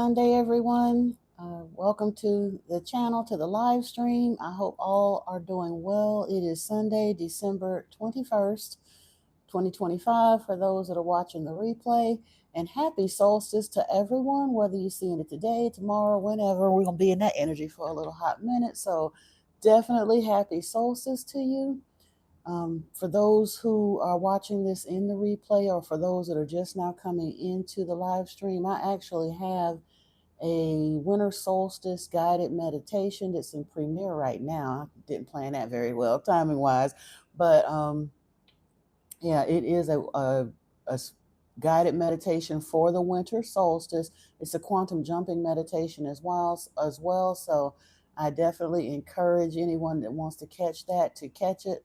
Sunday, everyone. Welcome to the channel, to the live stream. I hope all are doing well. It is Sunday, December 21st, 2025, for those that are watching the replay. And happy solstice to everyone, whether you're seeing it today, tomorrow, whenever. We're going to be in that energy for a little hot minute. So definitely happy solstice to you. For those who are watching this in the replay, or for those that are just now coming into the live stream, I actually have a winter solstice guided meditation that's in premiere right now. I didn't plan that very well, timing wise, but yeah, it is a guided meditation for the winter solstice. It's a quantum jumping meditation as well. So I definitely encourage anyone that wants to catch that to catch it.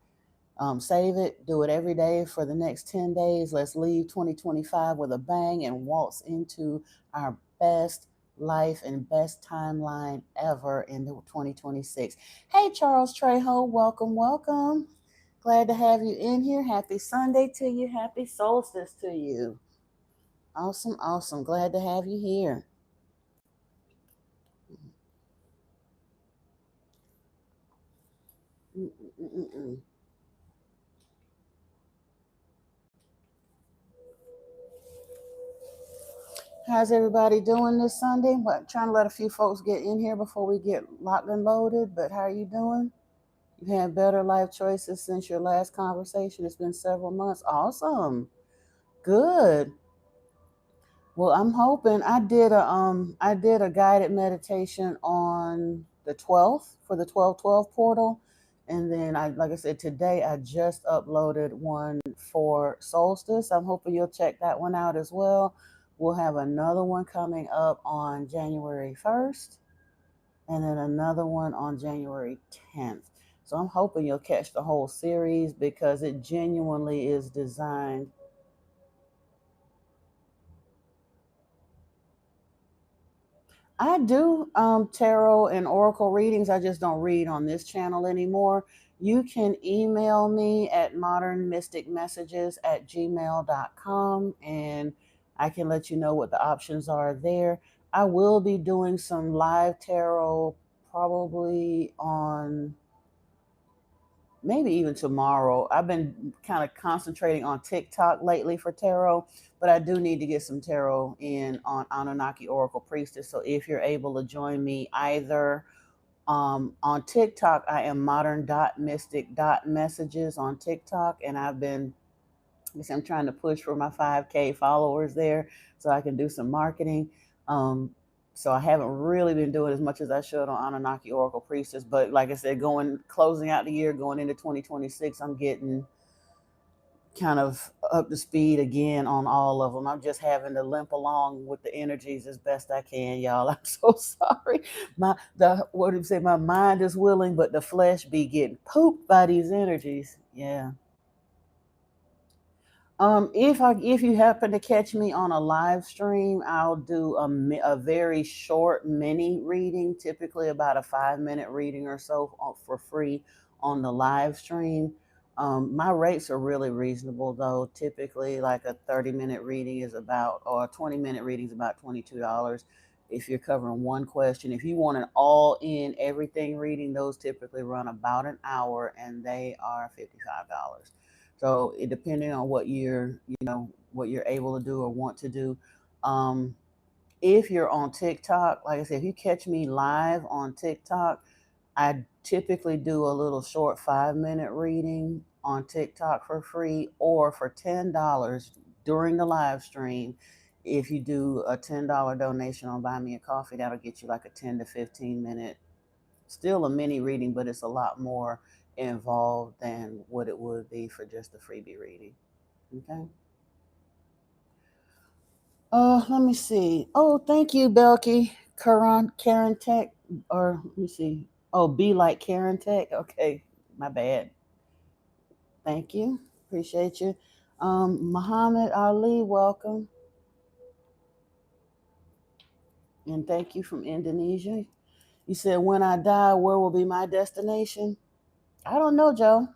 Save it, do it every day for the next 10 days. Let's leave 2025 with a bang and waltz into our best life and best timeline ever in 2026. Hey, Charles Trejo, welcome, welcome. Glad to have you in here. Happy Sunday to you. Happy solstice to you. Awesome, awesome. Glad to have you here. Mm-mm-mm-mm. How's everybody doing this Sunday? What, trying to let a few folks get in here before we get locked and loaded, but how are you doing? You've had better life choices since your last conversation. It's been several months. Awesome. Good. Well, I'm hoping I did a guided meditation on the 12th for the 1212 portal. And then like I said, today I just uploaded one for solstice. I'm hoping you'll check that one out as well. We'll have another one coming up on January 1st, and then another one on January 10th. So I'm hoping you'll catch the whole series because it genuinely is designed. I do tarot and oracle readings. I just don't read on this channel anymore. You can email me at modernmysticmessages@gmail.com, and I can let you know what the options are there. I will be doing some live tarot probably on maybe even tomorrow. I've been kind of concentrating on TikTok lately for tarot, but I do need to get some tarot in on Anunnaki Oracle Priestess. So if you're able to join me either on TikTok, I am modern.mystic.messages on TikTok, and I'm trying to push for my 5K followers there so I can do some marketing. So I haven't really been doing as much as I should on Anunnaki Oracle Priestess, but like I said, closing out the year, going into 2026, I'm getting kind of up to speed again on all of them. I'm just having to limp along with the energies as best I can, y'all. I'm so sorry. What do you say? My mind is willing, but the flesh be getting pooped by these energies. Yeah. If you happen to catch me on a live stream, I'll do a very short mini reading, typically about a 5 minute reading or so for free on the live stream. My rates are really reasonable though. Typically, like a 30-minute reading is about, or a 20-minute reading is about $22. If you're covering one question, if you want an all-in everything reading, those typically run about an hour and they are $55. So it depending on what you're able to do or want to do. Um, if you're on TikTok, like I said, if you catch me live on TikTok, I typically do a little short 5 minute reading on TikTok for free, or for $10 during the live stream. If you do a $10 donation on Buy Me a Coffee, that'll get you like a 10 to 15 minute, still a mini reading, but it's a lot more involved than what it would be for just a freebie reading. Okay. Let me see. Oh, thank you, Belky. Karen Tech, or let me see. Oh, be like Karen Tech. Okay, my bad. Thank you. Appreciate you. Muhammad Ali, welcome. And thank you from Indonesia. You said, when I die, where will be my destination? I don't know, Joe.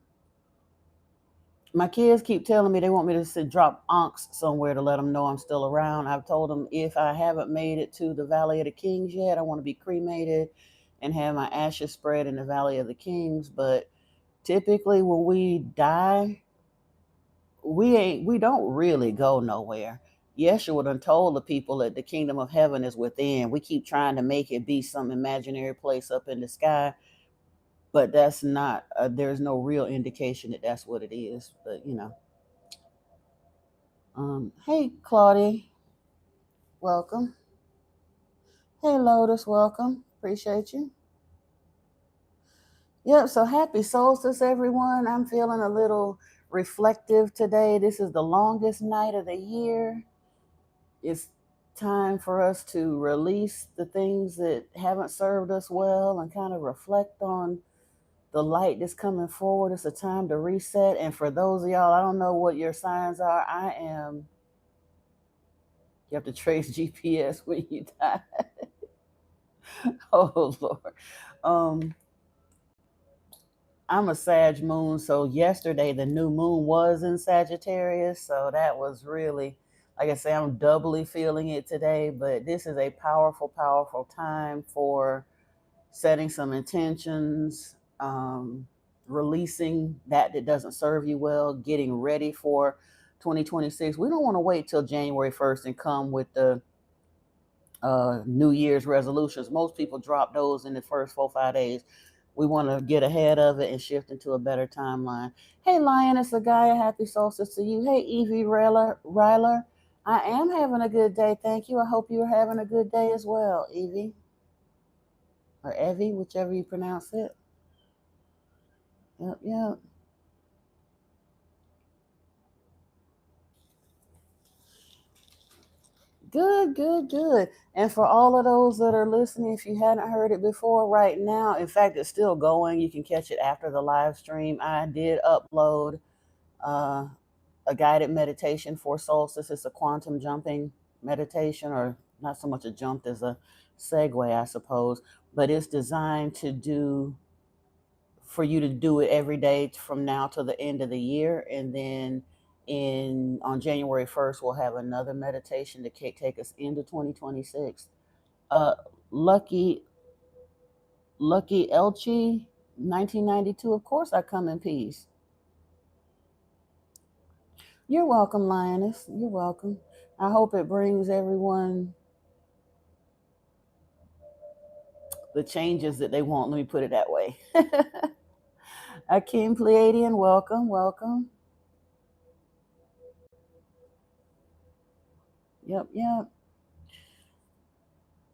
My kids keep telling me they want me to drop ankhs somewhere to let them know I'm still around. I've told them if I haven't made it to the Valley of the Kings yet, I want to be cremated and have my ashes spread in the Valley of the Kings. But typically when we die, we don't really go nowhere. Yeshua done told the people that the kingdom of heaven is within. We keep trying to make it be some imaginary place up in the sky, but that's not. There's no real indication that that's what it is. But hey Claudia, welcome. Hey Lotus, welcome. Appreciate you. Yep. So happy solstice, everyone. I'm feeling a little reflective today. This is the longest night of the year. It's time for us to release the things that haven't served us well and kind of reflect on the light that's coming forward. It's a time to reset. And for those of y'all, I don't know what your signs are. You have to trace GPS when you die. Oh Lord. I'm a Sag moon, so yesterday the new moon was in Sagittarius, so that was really, like I say, I'm doubly feeling it today. But this is a powerful, powerful time for setting some intentions, releasing that doesn't serve you well, getting ready for 2026. We don't want to wait till January 1st and come with the New Year's resolutions. Most people drop those in the first 4 or 5 days. We want to get ahead of it and shift into a better timeline. Hey, Lioness Agaya, happy solstice to you. Hey, Evie Ryler, I am having a good day. Thank you. I hope you're having a good day as well, Evie. Or Evie, whichever you pronounce it. Yep. Good. And for all of those that are listening, if you hadn't heard it before, right now, in fact, it's still going. You can catch it after the live stream. I did upload uh, a guided meditation for solstice. It's a quantum jumping meditation, or not so much a jump as a segue, I suppose, but it's designed for you to do it every day from now to the end of the year. And then on January 1st, we'll have another meditation to take us into 2026. Uh, Lucky Elchi, 1992. Of course, I come in peace. You're welcome, Lioness. You're welcome. I hope it brings everyone the changes that they want. Let me put it that way. Akim Pleiadian, welcome. Yep.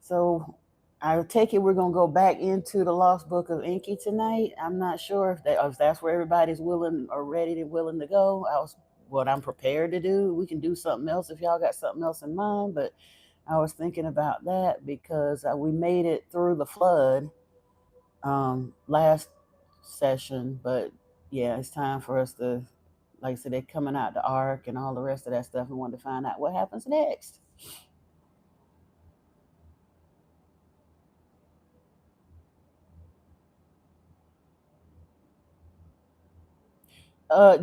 So I take it we're gonna go back into the Lost Book of Enki tonight. I'm not sure if that's where everybody's willing or ready to willing to go. What I'm prepared to do. We can do something else if y'all got something else in mind, but I was thinking about that because we made it through the flood last session, but yeah, it's time for us to, like I said, they're coming out the ark and all the rest of that stuff. We want to find out what happens next.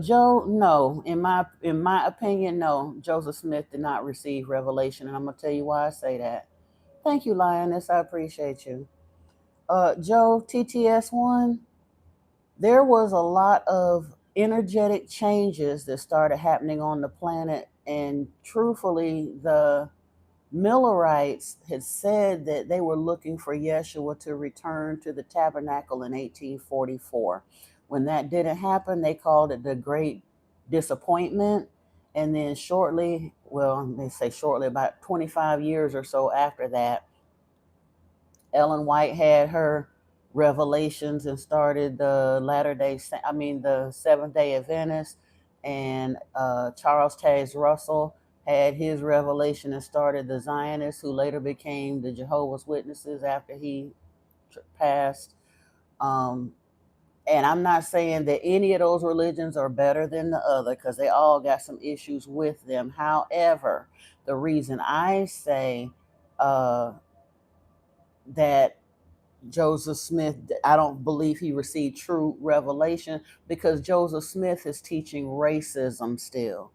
Joe, no. In my opinion, no. Joseph Smith did not receive revelation, and I'm gonna tell you why I say that. Thank you, Lioness. I appreciate you. Joe, TTS1, there was a lot of energetic changes that started happening on the planet, and truthfully, the Millerites had said that they were looking for Yeshua to return to the tabernacle in 1844. When that didn't happen, they called it the Great Disappointment. And then they say shortly, about 25 years or so after that, Ellen White had her revelations and started the Seventh Day Adventist, and Charles Taze Russell had his revelation and started the Zionists, who later became the Jehovah's Witnesses after he passed. And I'm not saying that any of those religions are better than the other, because they all got some issues with them. However, the reason I say that Joseph Smith, I don't believe he received true revelation, because Joseph Smith is teaching racism still.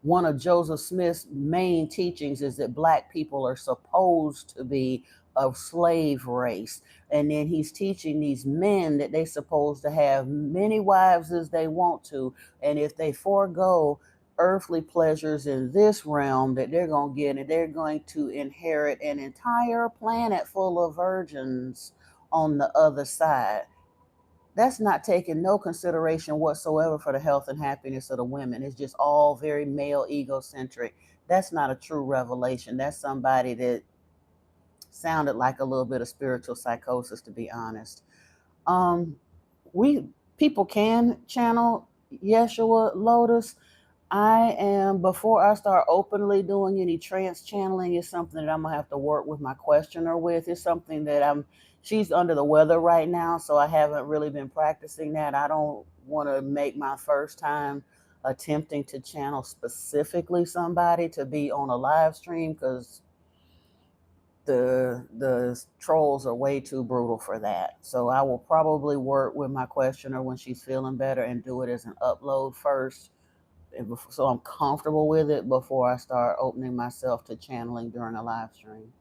One of Joseph Smith's main teachings is that black people are supposed to be a slave race. And then he's teaching these men that they're supposed to have many wives as they want to. And if they forego earthly pleasures in this realm that they're going to get, and they're going to inherit an entire planet full of virgins on the other side. That's not taking no consideration whatsoever for the health and happiness of the women. It's just all very male egocentric. That's not a true revelation. That's somebody that sounded like a little bit of spiritual psychosis, to be honest. Um, we People can channel Yeshua Lotus. I am, before I start openly doing any trance channeling, is something that I'm gonna have to work with my questioner with. It's something that she's under the weather right now, so I haven't really been practicing that. I don't want to make my first time attempting to channel specifically somebody to be on a live stream, because the trolls are way too brutal for that. So I will probably work with my questioner when she's feeling better and do it as an upload first, so I'm comfortable with it before I start opening myself to channeling during a live stream.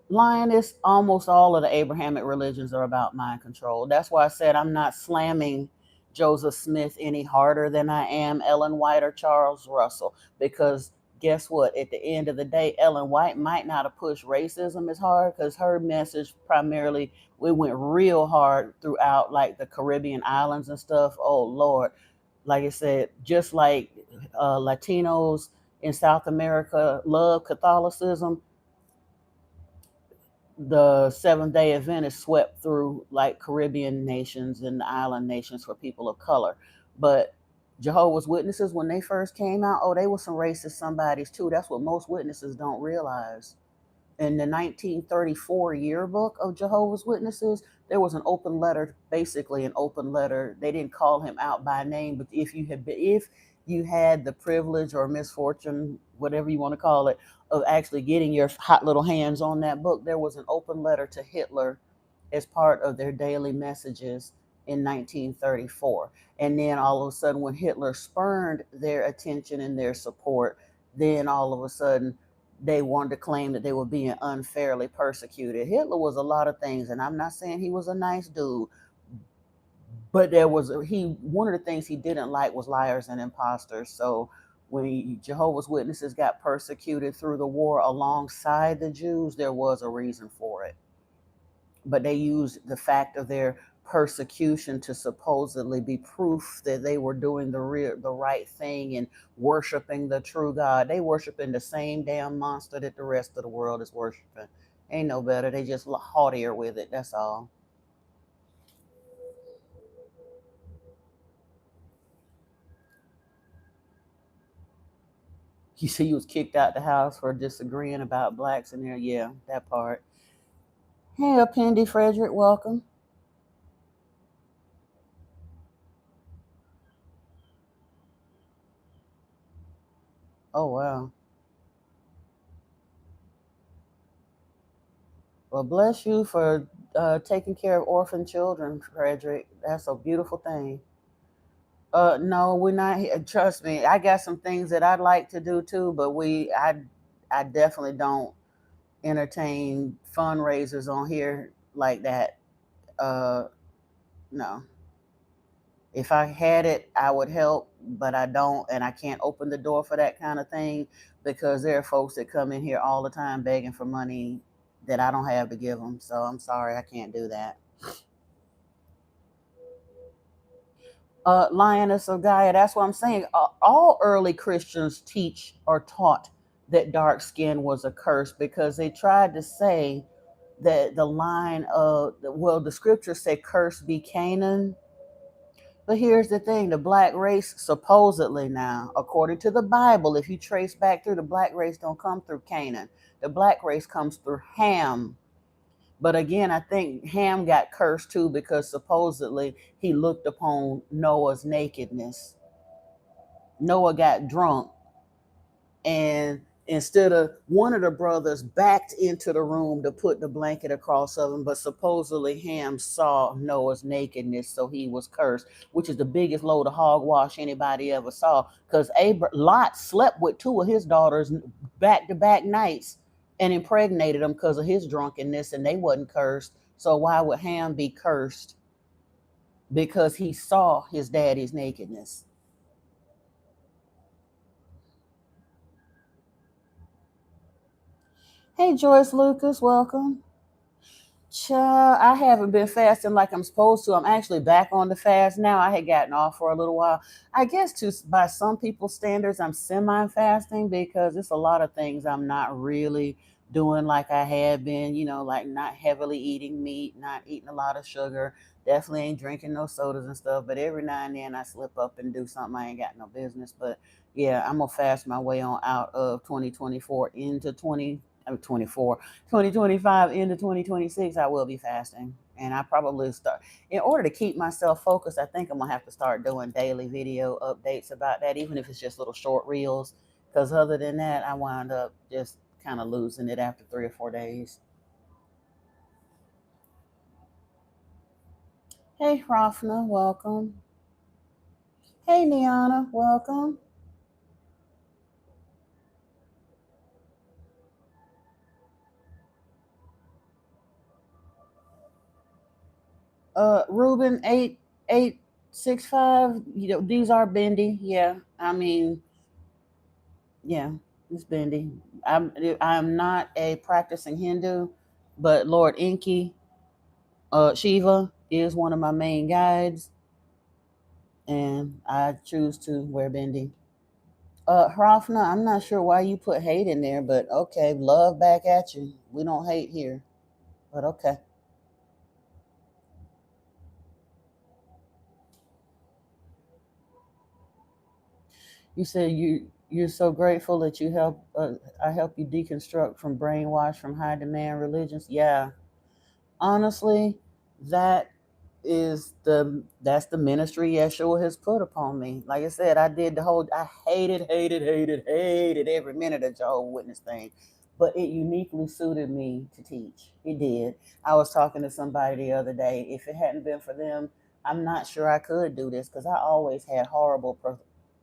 Lioness, almost all of the Abrahamic religions are about mind control. That's why I said I'm not slamming Joseph Smith any harder than I am Ellen White or Charles Russell, because guess what? At the end of the day, Ellen White might not have pushed racism as hard, because her message primarily, we went real hard throughout like the Caribbean islands and stuff. Oh Lord, like I said, just like Latinos in South America love Catholicism, the Seventh Day Adventists swept through like Caribbean nations and island nations for people of color. But Jehovah's Witnesses, when they first came out, oh, they were some racist somebodies too. That's what most witnesses don't realize. In the 1934 yearbook of Jehovah's Witnesses, there was an open letter, basically an open letter. They didn't call him out by name, but if you had the privilege or misfortune, whatever you want to call it, of actually getting your hot little hands on that book, there was an open letter to Hitler as part of their daily messages in 1934. And then all of a sudden, when Hitler spurned their attention and their support, then all of a sudden they wanted to claim that they were being unfairly persecuted. Hitler was a lot of things, and I'm not saying he was a nice dude, but one of the things he didn't like was liars and imposters. So when Jehovah's Witnesses got persecuted through the war alongside the Jews, there was a reason for it. But they used the fact of their persecution to supposedly be proof that they were doing the right thing and worshiping the true God. They worshiping the same damn monster that the rest of the world is worshiping. Ain't no better. They just haughtier with it. That's all. You see, he was kicked out the house for disagreeing about blacks in there. Yeah, that part. Hey, Appendi Frederick, welcome. Oh wow. Well, bless you for taking care of orphan children, Frederick. That's a beautiful thing. No, we're not here. Trust me, I got some things that I'd like to do too, but I definitely don't entertain fundraisers on here like that. Uh, no. If I had it, I would help, but I don't, and I can't open the door for that kind of thing, because there are folks that come in here all the time begging for money that I don't have to give them. So I'm sorry, I can't do that. Lioness of Gaia. That's what I'm saying. All early Christians teach or taught that dark skin was a curse, because they tried to say that the line of, well, the scriptures say, "Cursed be Canaan." But here's the thing: the black race, supposedly now, according to the Bible, if you trace back through, the black race don't come through Canaan. The black race comes through Ham. But again, I think Ham got cursed too, because supposedly he looked upon Noah's nakedness. Noah got drunk, and instead of one of the brothers backed into the room to put the blanket across of him, but supposedly Ham saw Noah's nakedness, so he was cursed, which is the biggest load of hogwash anybody ever saw. Because Lot slept with two of his daughters back to back nights and impregnated them because of his drunkenness, and they wasn't cursed. So why would Ham be cursed? Because he saw his daddy's nakedness. Hey, Joyce Lucas, welcome. Child, I haven't been fasting like I'm supposed to. I'm actually back on the fast now. I had gotten off for a little while. I guess by some people's standards, I'm semi-fasting because it's a lot of things I'm not really doing like I had been. Like not heavily eating meat, not eating a lot of sugar. Definitely ain't drinking no sodas and stuff. But every now and then I slip up and do something I ain't got no business. But yeah, I'm gonna fast my way on out of 2024 into 2024. 2025 into 2026, I will be fasting. And I probably start, in order to keep myself focused, I think I'm going to have to start doing daily video updates about that, even if it's just little short reels. Because other than that, I wind up just kind of losing it after 3 or 4 days. Hey, Rafna, welcome. Hey, Niana, welcome. Ruben 8865. These are bendy. Yeah, I mean, yeah, it's bendy. I'm not a practicing Hindu, but Lord Enki, Shiva is one of my main guides, and I choose to wear bendy. Hrafna, I'm not sure why you put hate in there, but okay, love back at you. We don't hate here, but okay. You said you're so grateful that you help. I help you deconstruct from brainwash from high demand religions. Yeah, honestly, that that's the ministry Yeshua has put upon me. Like I said, I hated every minute of Jehovah's Witness thing, but it uniquely suited me to teach. It did. I was talking to somebody the other day. If it hadn't been for them, I'm not sure I could do this because I always had horrible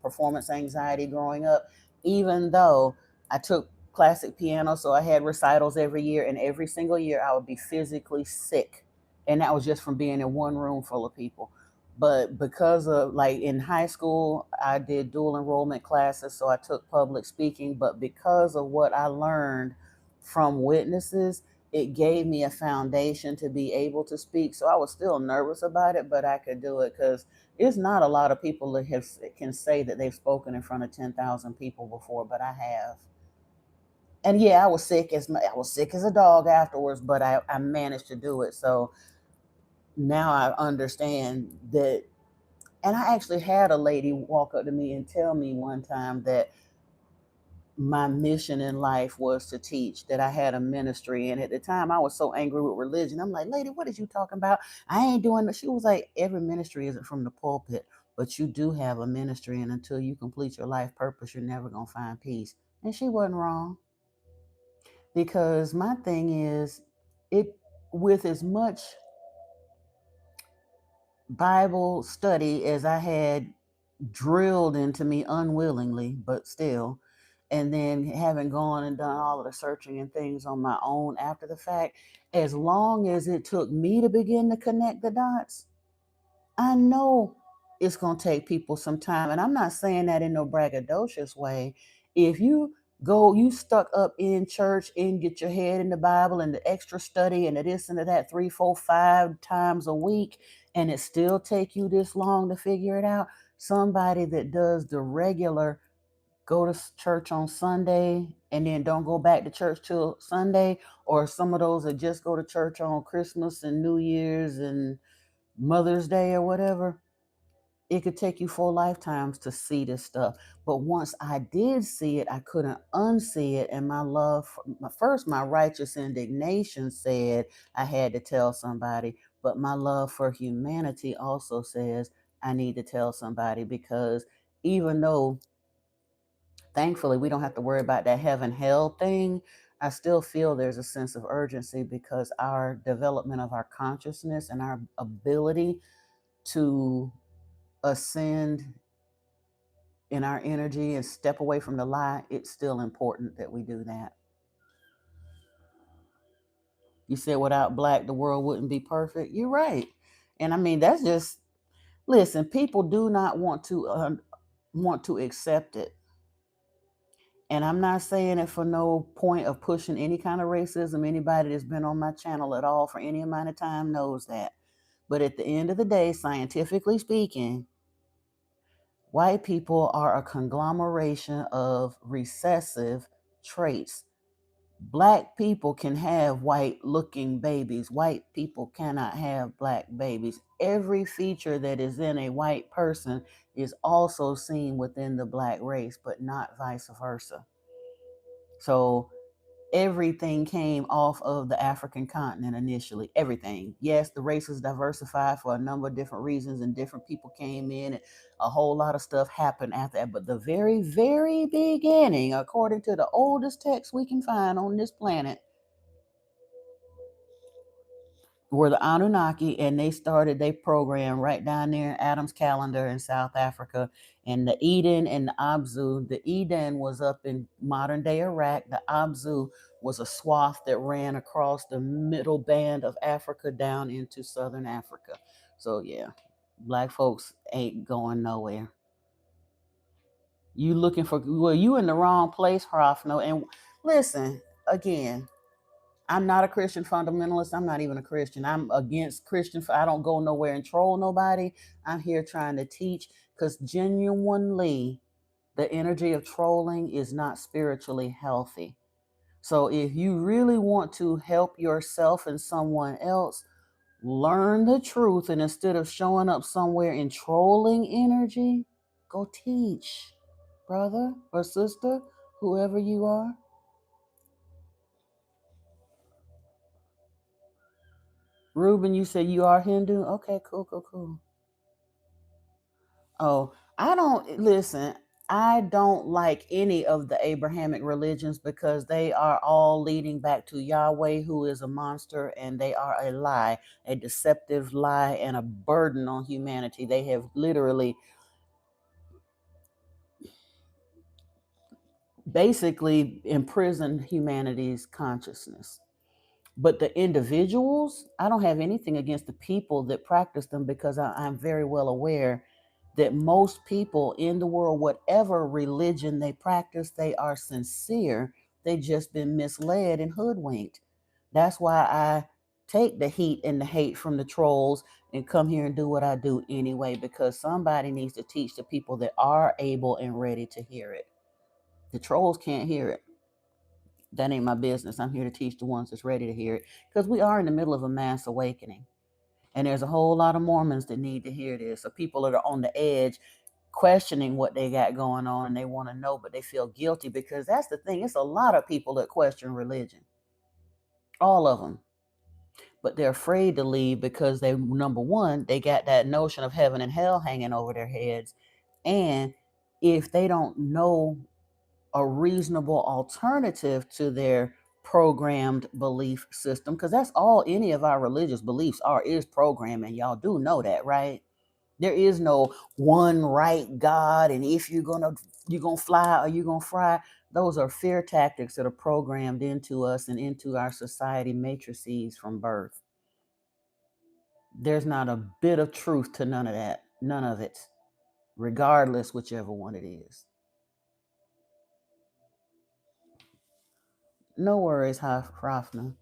performance anxiety growing up, even though I took classic piano, so I had recitals every year, and every single year I would be physically sick, and that was just from being in one room full of people. But because of, like, in high school, I did dual enrollment classes, so I took public speaking. But because of what I learned from witnesses, it gave me a foundation to be able to speak. So I was still nervous about it, but I could do it because it's not a lot of people that can say that they've spoken in front of 10,000 people before, but I have. And yeah, I was sick as a dog afterwards, but I managed to do it. So now I understand that. And I actually had a lady walk up to me and tell me one time that my mission in life was to teach, that I had a ministry. And at the time, I was so angry with religion. I'm like, lady, what is you talking about? I ain't doing that. She was like, every ministry isn't from the pulpit, but you do have a ministry. And until you complete your life purpose, you're never going to find peace. And she wasn't wrong, because my thing is, it with as much Bible study as I had drilled into me unwillingly, but still, and then having gone and done all of the searching and things on my own after the fact, as long as it took me to begin to connect the dots, I know it's going to take people some time. And I'm not saying that in no braggadocious way. If you stuck up in church and get your head in the Bible and the extra study and the this and the that 3, 4, 5 times a week, and it still take you this long to figure it out, somebody that does the regular go to church on Sunday and then don't go back to church till Sunday, or some of those that just go to church on Christmas and New Year's and Mother's Day or whatever, it could take you 4 lifetimes to see this stuff. But once I did see it, I couldn't unsee it. And my love, my righteous indignation said I had to tell somebody. But my love for humanity also says I need to tell somebody, because even though thankfully, we don't have to worry about that heaven hell thing. I still feel there's a sense of urgency because our development of our consciousness and our ability to ascend in our energy and step away from the lie, it's still important that we do that. You said without black, the world wouldn't be perfect. You're right. And I mean, that's just, listen, people do not want to accept it. And I'm not saying it for no point of pushing any kind of racism. Anybody that's been on my channel at all for any amount of time knows that. But at the end of the day, scientifically speaking, white people are a conglomeration of recessive traits. Black people can have white looking babies. White people cannot have black babies. Every feature that is in a white person is also seen within the black race, but not vice versa. So everything came off of the African continent initially. Everything. Yes, the races diversified for a number of different reasons, and different people came in, and a whole lot of stuff happened after that. But the very, very beginning, according to the oldest text we can find on this planet, were the Anunnaki, and they started their program right down there in Adam's calendar in South Africa. And the Eden and the Abzu, the Eden was up in modern day Iraq. The Abzu was a swath that ran across the middle band of Africa down into southern Africa. So yeah, black folks ain't going nowhere. You looking for, well, you in the wrong place, Hrafno. And listen, again, I'm not a Christian fundamentalist. I'm not even a Christian. I'm against Christian. I don't go nowhere and troll nobody. I'm here trying to teach, because genuinely, the energy of trolling is not spiritually healthy. So if you really want to help yourself and someone else, learn the truth. And instead of showing up somewhere in trolling energy, go teach, brother or sister, whoever you are. Ruben, you say you are Hindu? Okay, cool. Oh, I don't, listen. I don't like any of the Abrahamic religions because they are all leading back to Yahweh, who is a monster, and they are a lie, a deceptive lie, and a burden on humanity. They have literally basically imprisoned humanity's consciousness. But the individuals, I don't have anything against the people that practice them, because I'm very well aware that most people in the world, whatever religion they practice, they are sincere. They've just been misled and hoodwinked. That's why I take the heat and the hate from the trolls and come here and do what I do anyway, because somebody needs to teach the people that are able and ready to hear it. The trolls can't hear it. That ain't my business. I'm here to teach the ones that's ready to hear it, because we are in the middle of a mass awakening. And there's a whole lot of Mormons that need to hear this. So people that are on the edge questioning what they got going on, and they want to know, but they feel guilty, because that's the thing. It's a lot of people that question religion, all of them. But they're afraid to leave because they, number one, they got that notion of heaven and hell hanging over their heads. And if they don't know a reasonable alternative to their programmed belief system, because that's all any of our religious beliefs are, is programming. Y'all do know that, right? There is no one right God, and if you're gonna fly or you're gonna fry. Those are fear tactics that are programmed into us and into our society matrices from birth. There's not a bit of truth to none of that. None of it, regardless whichever one it is. No worries, Hrafna.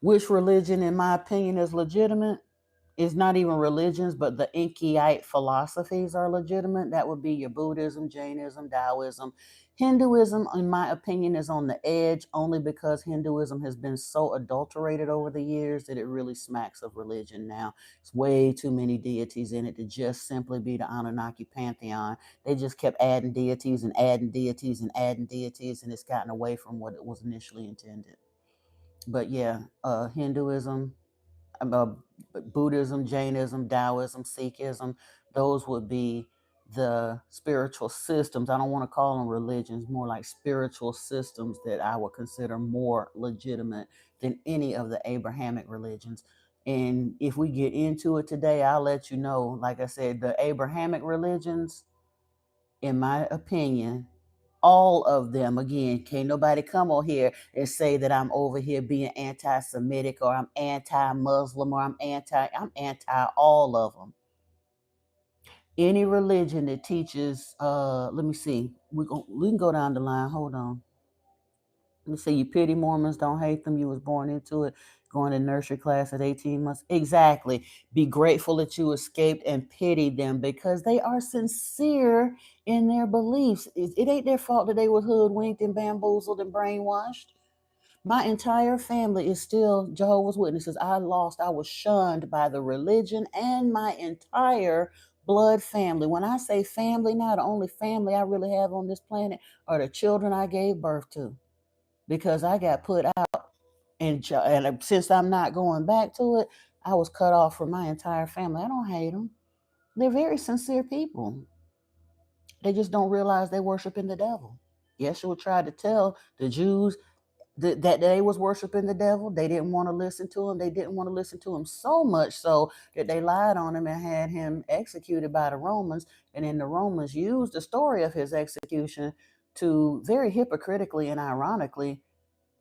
Which religion, in my opinion, is legitimate? Is not even religions, but the Inkyite philosophies are legitimate. That would be your Buddhism, Jainism, Taoism. Hinduism, in my opinion, is on the edge, only because Hinduism has been so adulterated over the years that it really smacks of religion now. It's way too many deities in it to just simply be the Anunnaki pantheon. They just kept adding deities and adding deities and adding deities, and it's gotten away from what it was initially intended. But yeah, Hinduism, Buddhism, Jainism, Taoism, Sikhism, those would be the spiritual systems. I don't want to call them religions, more like spiritual systems that I would consider more legitimate than any of the Abrahamic religions. And if we get into it today, I'll let you know. Like I said, the Abrahamic religions, in my opinion, all of them, again, can't nobody come on here and say that I'm over here being anti-Semitic or I'm anti-Muslim or I'm anti all of them. Any religion that teaches, let me see, we can go down the line. Hold on. Let me see. You pity Mormons, don't hate them. You was born into it. Going to nursery class at 18 months. Exactly. Be grateful that you escaped and pity them because they are sincere in their beliefs. It ain't their fault that they was hoodwinked and bamboozled and brainwashed. My entire family is still Jehovah's Witnesses. I was shunned by the religion and my entire blood family. When I say family now, the only family I really have on this planet are the children I gave birth to, because I got put out, and since I'm not going back to it, I was cut off from my entire family. I don't hate them. They're very sincere people. They just don't realize they're worshiping the devil. Yeshua tried to tell the Jews that they was worshiping the devil. They didn't want to listen to him. They didn't want to listen to him so much so that they lied on him and had him executed by the Romans. And then the Romans used the story of his execution to very hypocritically and ironically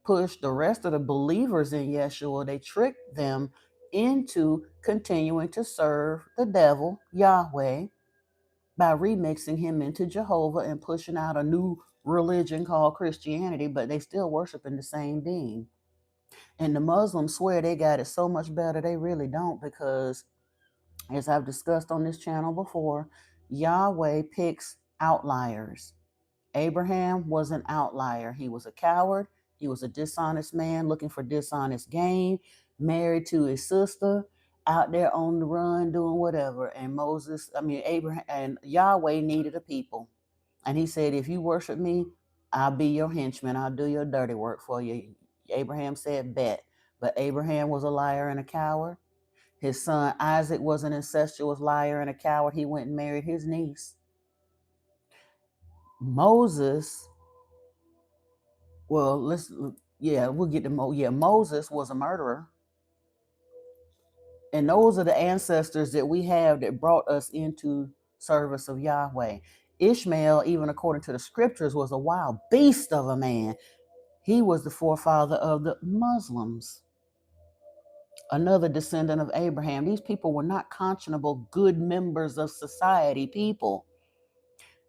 push the rest of the believers in Yeshua. They tricked them into continuing to serve the devil, Yahweh, by remixing him into Jehovah and pushing out a new religion called Christianity, but they still worshiping the same being. And the Muslims swear they got it so much better. They really don't, because as I've discussed on this channel before, Yahweh picks outliers. Abraham was an outlier. He was a coward. He was a dishonest man looking for dishonest gain, married to his sister, out there on the run doing whatever. And Abraham and Yahweh needed a people. And he said, if you worship me, I'll be your henchman. I'll do your dirty work for you. Abraham said, bet. But Abraham was a liar and a coward. His son Isaac was an incestuous liar and a coward. He went and married his niece. Moses, we'll get to Moses was a murderer. And those are the ancestors that we have that brought us into service of Yahweh. Ishmael, even according to the scriptures, was a wild beast of a man. He was the forefather of the Muslims, another descendant of Abraham. These people were not conscionable, good members of society people.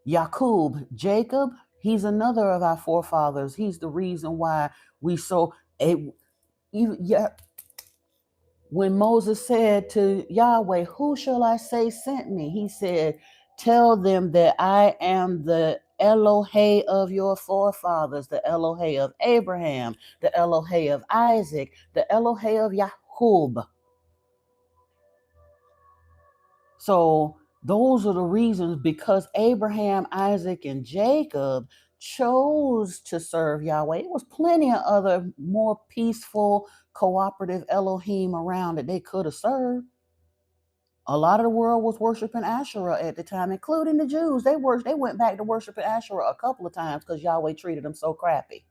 Jacob, he's another of our forefathers. He's the reason why when Moses said to Yahweh, who shall I say sent me? He said, tell them that I am the Elohe of your forefathers, the Elohe of Abraham, the Elohe of Isaac, the Elohe of Jacob. So those are the reasons, because Abraham, Isaac, and Jacob chose to serve Yahweh. There was plenty of other more peaceful, cooperative Elohim around that they could have served. A lot of the world was worshiping Asherah at the time, including the Jews. They went back to worshiping Asherah a couple of times because Yahweh treated them so crappy.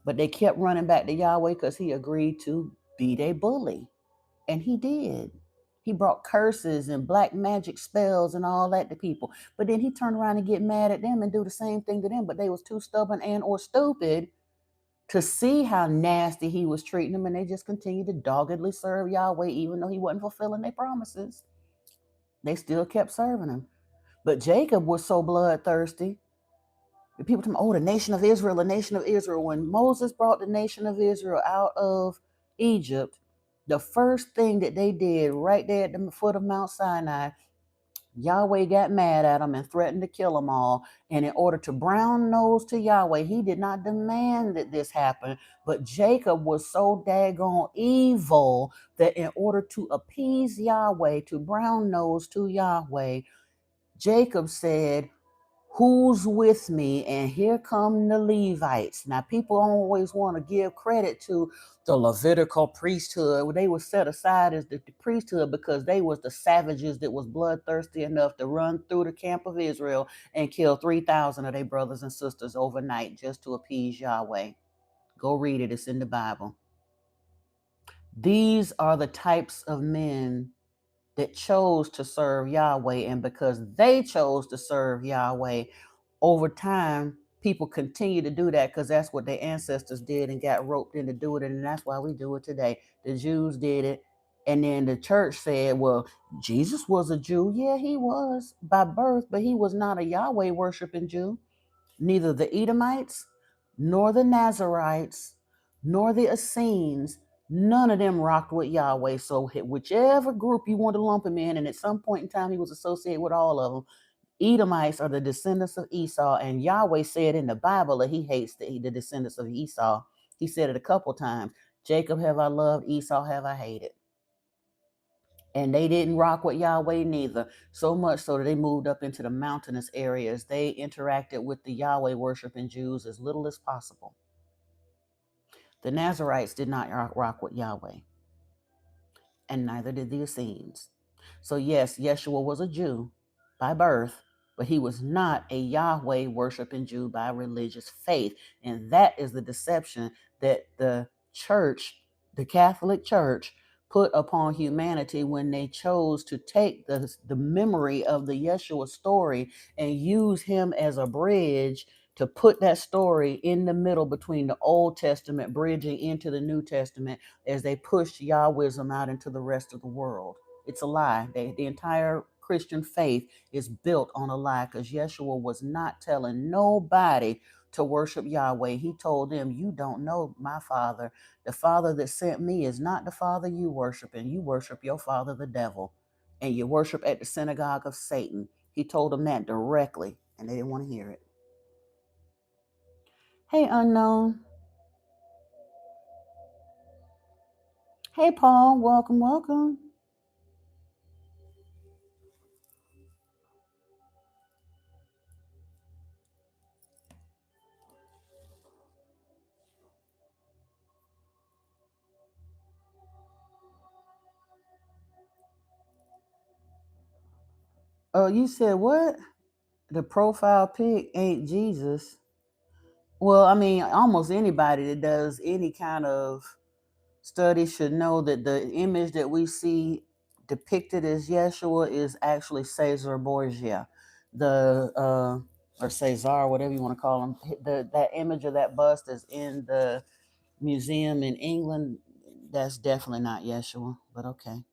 But they kept running back to Yahweh because he agreed to be their bully. And he did. He brought curses and black magic spells and all that to people. But then he turned around and get mad at them and do the same thing to them. But they was too stubborn and or stupid to see how nasty he was treating them. And they just continued to doggedly serve Yahweh, even though he wasn't fulfilling their promises. They still kept serving him. But Jacob was so bloodthirsty. The people tell me, the nation of Israel, the nation of Israel. When Moses brought the nation of Israel out of Egypt, the first thing that they did right there at the foot of Mount Sinai, Yahweh got mad at them and threatened to kill them all. And in order to brown nose to Yahweh, he did not demand that this happen. But Jacob was so daggone evil that in order to appease Yahweh, to brown nose to Yahweh, Jacob said, Who's with me? And here come the Levites. Now, people always want to give credit to the Levitical priesthood. They were set aside as the priesthood because they was the savages that was bloodthirsty enough to run through the camp of Israel and kill 3,000 of their brothers and sisters overnight just to appease Yahweh. Go read it. It's in the Bible. These are the types of men that chose to serve Yahweh. And because they chose to serve Yahweh, over time, people continue to do that because that's what their ancestors did and got roped into doing it. And that's why we do it today. The Jews did it. And then the church said, well, Jesus was a Jew. Yeah, he was by birth, but he was not a Yahweh worshiping Jew. Neither the Edomites, nor the Nazarites, nor the Essenes, none of them rocked with Yahweh. So whichever group you want to lump him in, and at some point in time he was associated with all of them, Edomites are the descendants of Esau, and Yahweh said in the Bible that he hates the descendants of Esau. He said it a couple times. Jacob have I loved, Esau have I hated. And they didn't rock with Yahweh neither. So much so that they moved up into the mountainous areas. They interacted with the Yahweh worshiping Jews as little as possible. The Nazarites did not rock with Yahweh, and neither did the Essenes. So yes, Yeshua was a Jew by birth, but he was not a Yahweh worshiping Jew by religious faith. And that is the deception that the church, the Catholic Church, put upon humanity when they chose to take the memory of the Yeshua story and use him as a bridge to put that story in the middle between the Old Testament, bridging into the New Testament as they pushed Yahwism out into the rest of the world. It's a lie. The entire Christian faith is built on a lie because Yeshua was not telling nobody to worship Yahweh. He told them, you don't know my Father. The Father that sent me is not the Father you worship, and you worship your father, the devil, and you worship at the synagogue of Satan. He told them that directly, and they didn't want to hear it. Hey, unknown. Hey, Paul. Welcome, welcome. Oh, you said what? The profile pic ain't Jesus. Well, I mean, almost anybody that does any kind of study should know that the image that we see depicted as Yeshua is actually Caesar Borgia, the or Caesar, whatever you want to call him. That image of that bust is in the museum in England. That's definitely not Yeshua, but okay.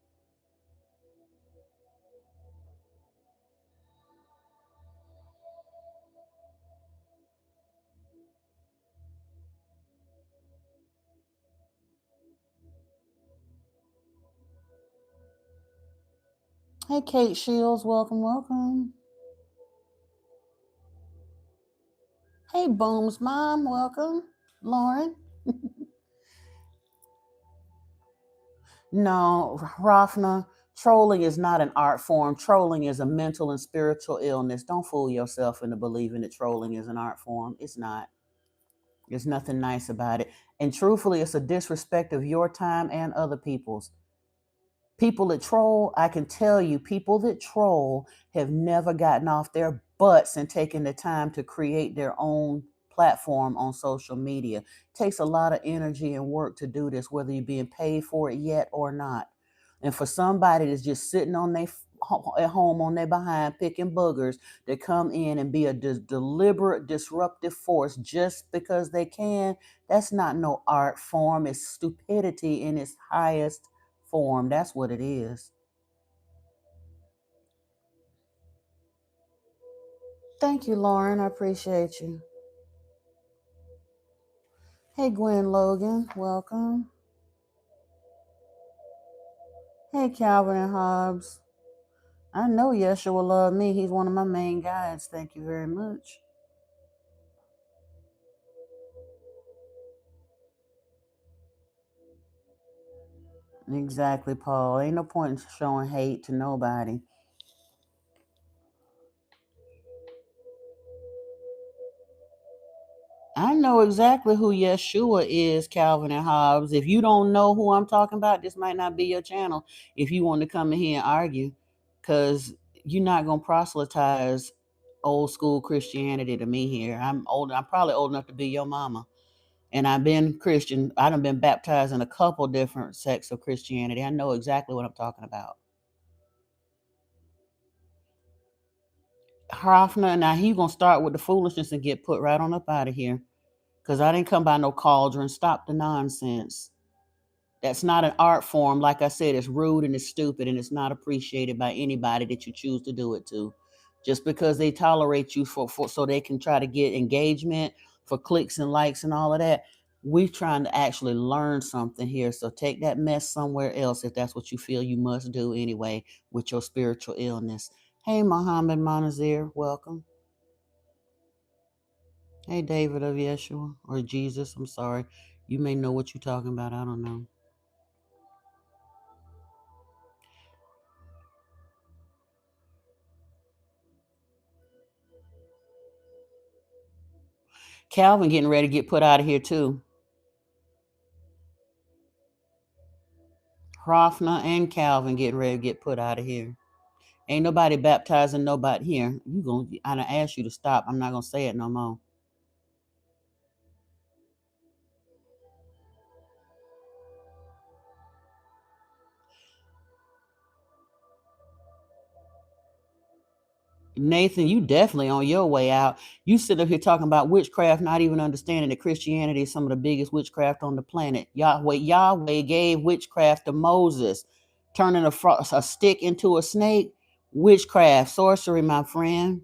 Hey, Kate Shields, welcome, welcome. Hey, Boom's mom, welcome. Lauren. No, Rafna, trolling is not an art form. Trolling is a mental and spiritual illness. Don't fool yourself into believing that trolling is an art form. It's not. There's nothing nice about it. And truthfully, it's a disrespect of your time and other people's. People that troll, I can tell you, people that troll have never gotten off their butts and taken the time to create their own platform on social media. It takes a lot of energy and work to do this, whether you're being paid for it yet or not. And for somebody that's just sitting on their at home on their behind picking boogers to come in and be a deliberate disruptive force just because they can, that's not no art form. It's stupidity in its highest form. That's what it is. Thank you, Lauren. I appreciate you. Hey, Gwen Logan. Welcome. Hey, Calvin and Hobbs. I know Yeshua will love me. He's one of my main guides. Thank you very much. Exactly, Paul. Ain't no point in showing hate to nobody. know exactly who Yeshua is, Calvin and Hobbes. If you don't know who I'm talking about, this might not be your channel if you want to come in here and argue, because you're not going to proselytize old school Christianity to me here. I'm old. I'm probably old enough to be your mama. And I've been Christian. I done been baptized in a couple different sects of Christianity. I know exactly what I'm talking about. Hoffner, now he gonna start with the foolishness and get put right on up out of here. Because I didn't come by no cauldron. Stop the nonsense. That's not an art form. Like I said, it's rude and it's stupid and it's not appreciated by anybody that you choose to do it to. Just because they tolerate you for so they can try to get engagement for clicks and likes and all of that. We're trying to actually learn something here. So take that mess somewhere else if that's what you feel you must do anyway with your spiritual illness. Hey, Muhammad Monazir, welcome. Hey, David of Yeshua or Jesus. I'm sorry. You may know what you're talking about. I don't know. Calvin getting ready to get put out of here too. Hoffner and Calvin getting ready to get put out of here. Ain't nobody baptizing nobody here. I done asked you to stop. I'm not gonna say it no more. Nathan, you definitely on your way out. You sit up here talking about witchcraft, not even understanding that Christianity is some of the biggest witchcraft on the planet. Yahweh gave witchcraft to Moses, turning a stick into a snake. Witchcraft, sorcery, my friend.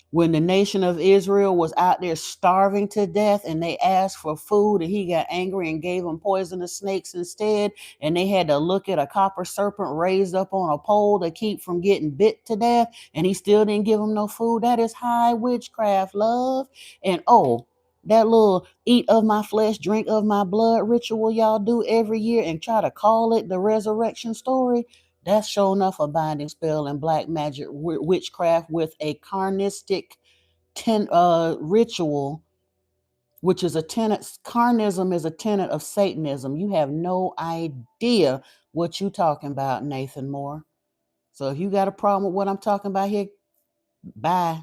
When the nation of Israel was out there starving to death and they asked for food and he got angry and gave them poisonous snakes instead, and they had to look at a copper serpent raised up on a pole to keep from getting bit to death, and he still didn't give them no food. That is high witchcraft, love. And oh, that little eat of my flesh, drink of my blood ritual y'all do every year and try to call it the resurrection story, that's sure enough a binding spell and black magic witchcraft with a carnistic ritual, which is a tenet. Carnism is a tenet of Satanism. You have no idea what you talking about, Nathan Moore. So if you got a problem with what I'm talking about here, bye.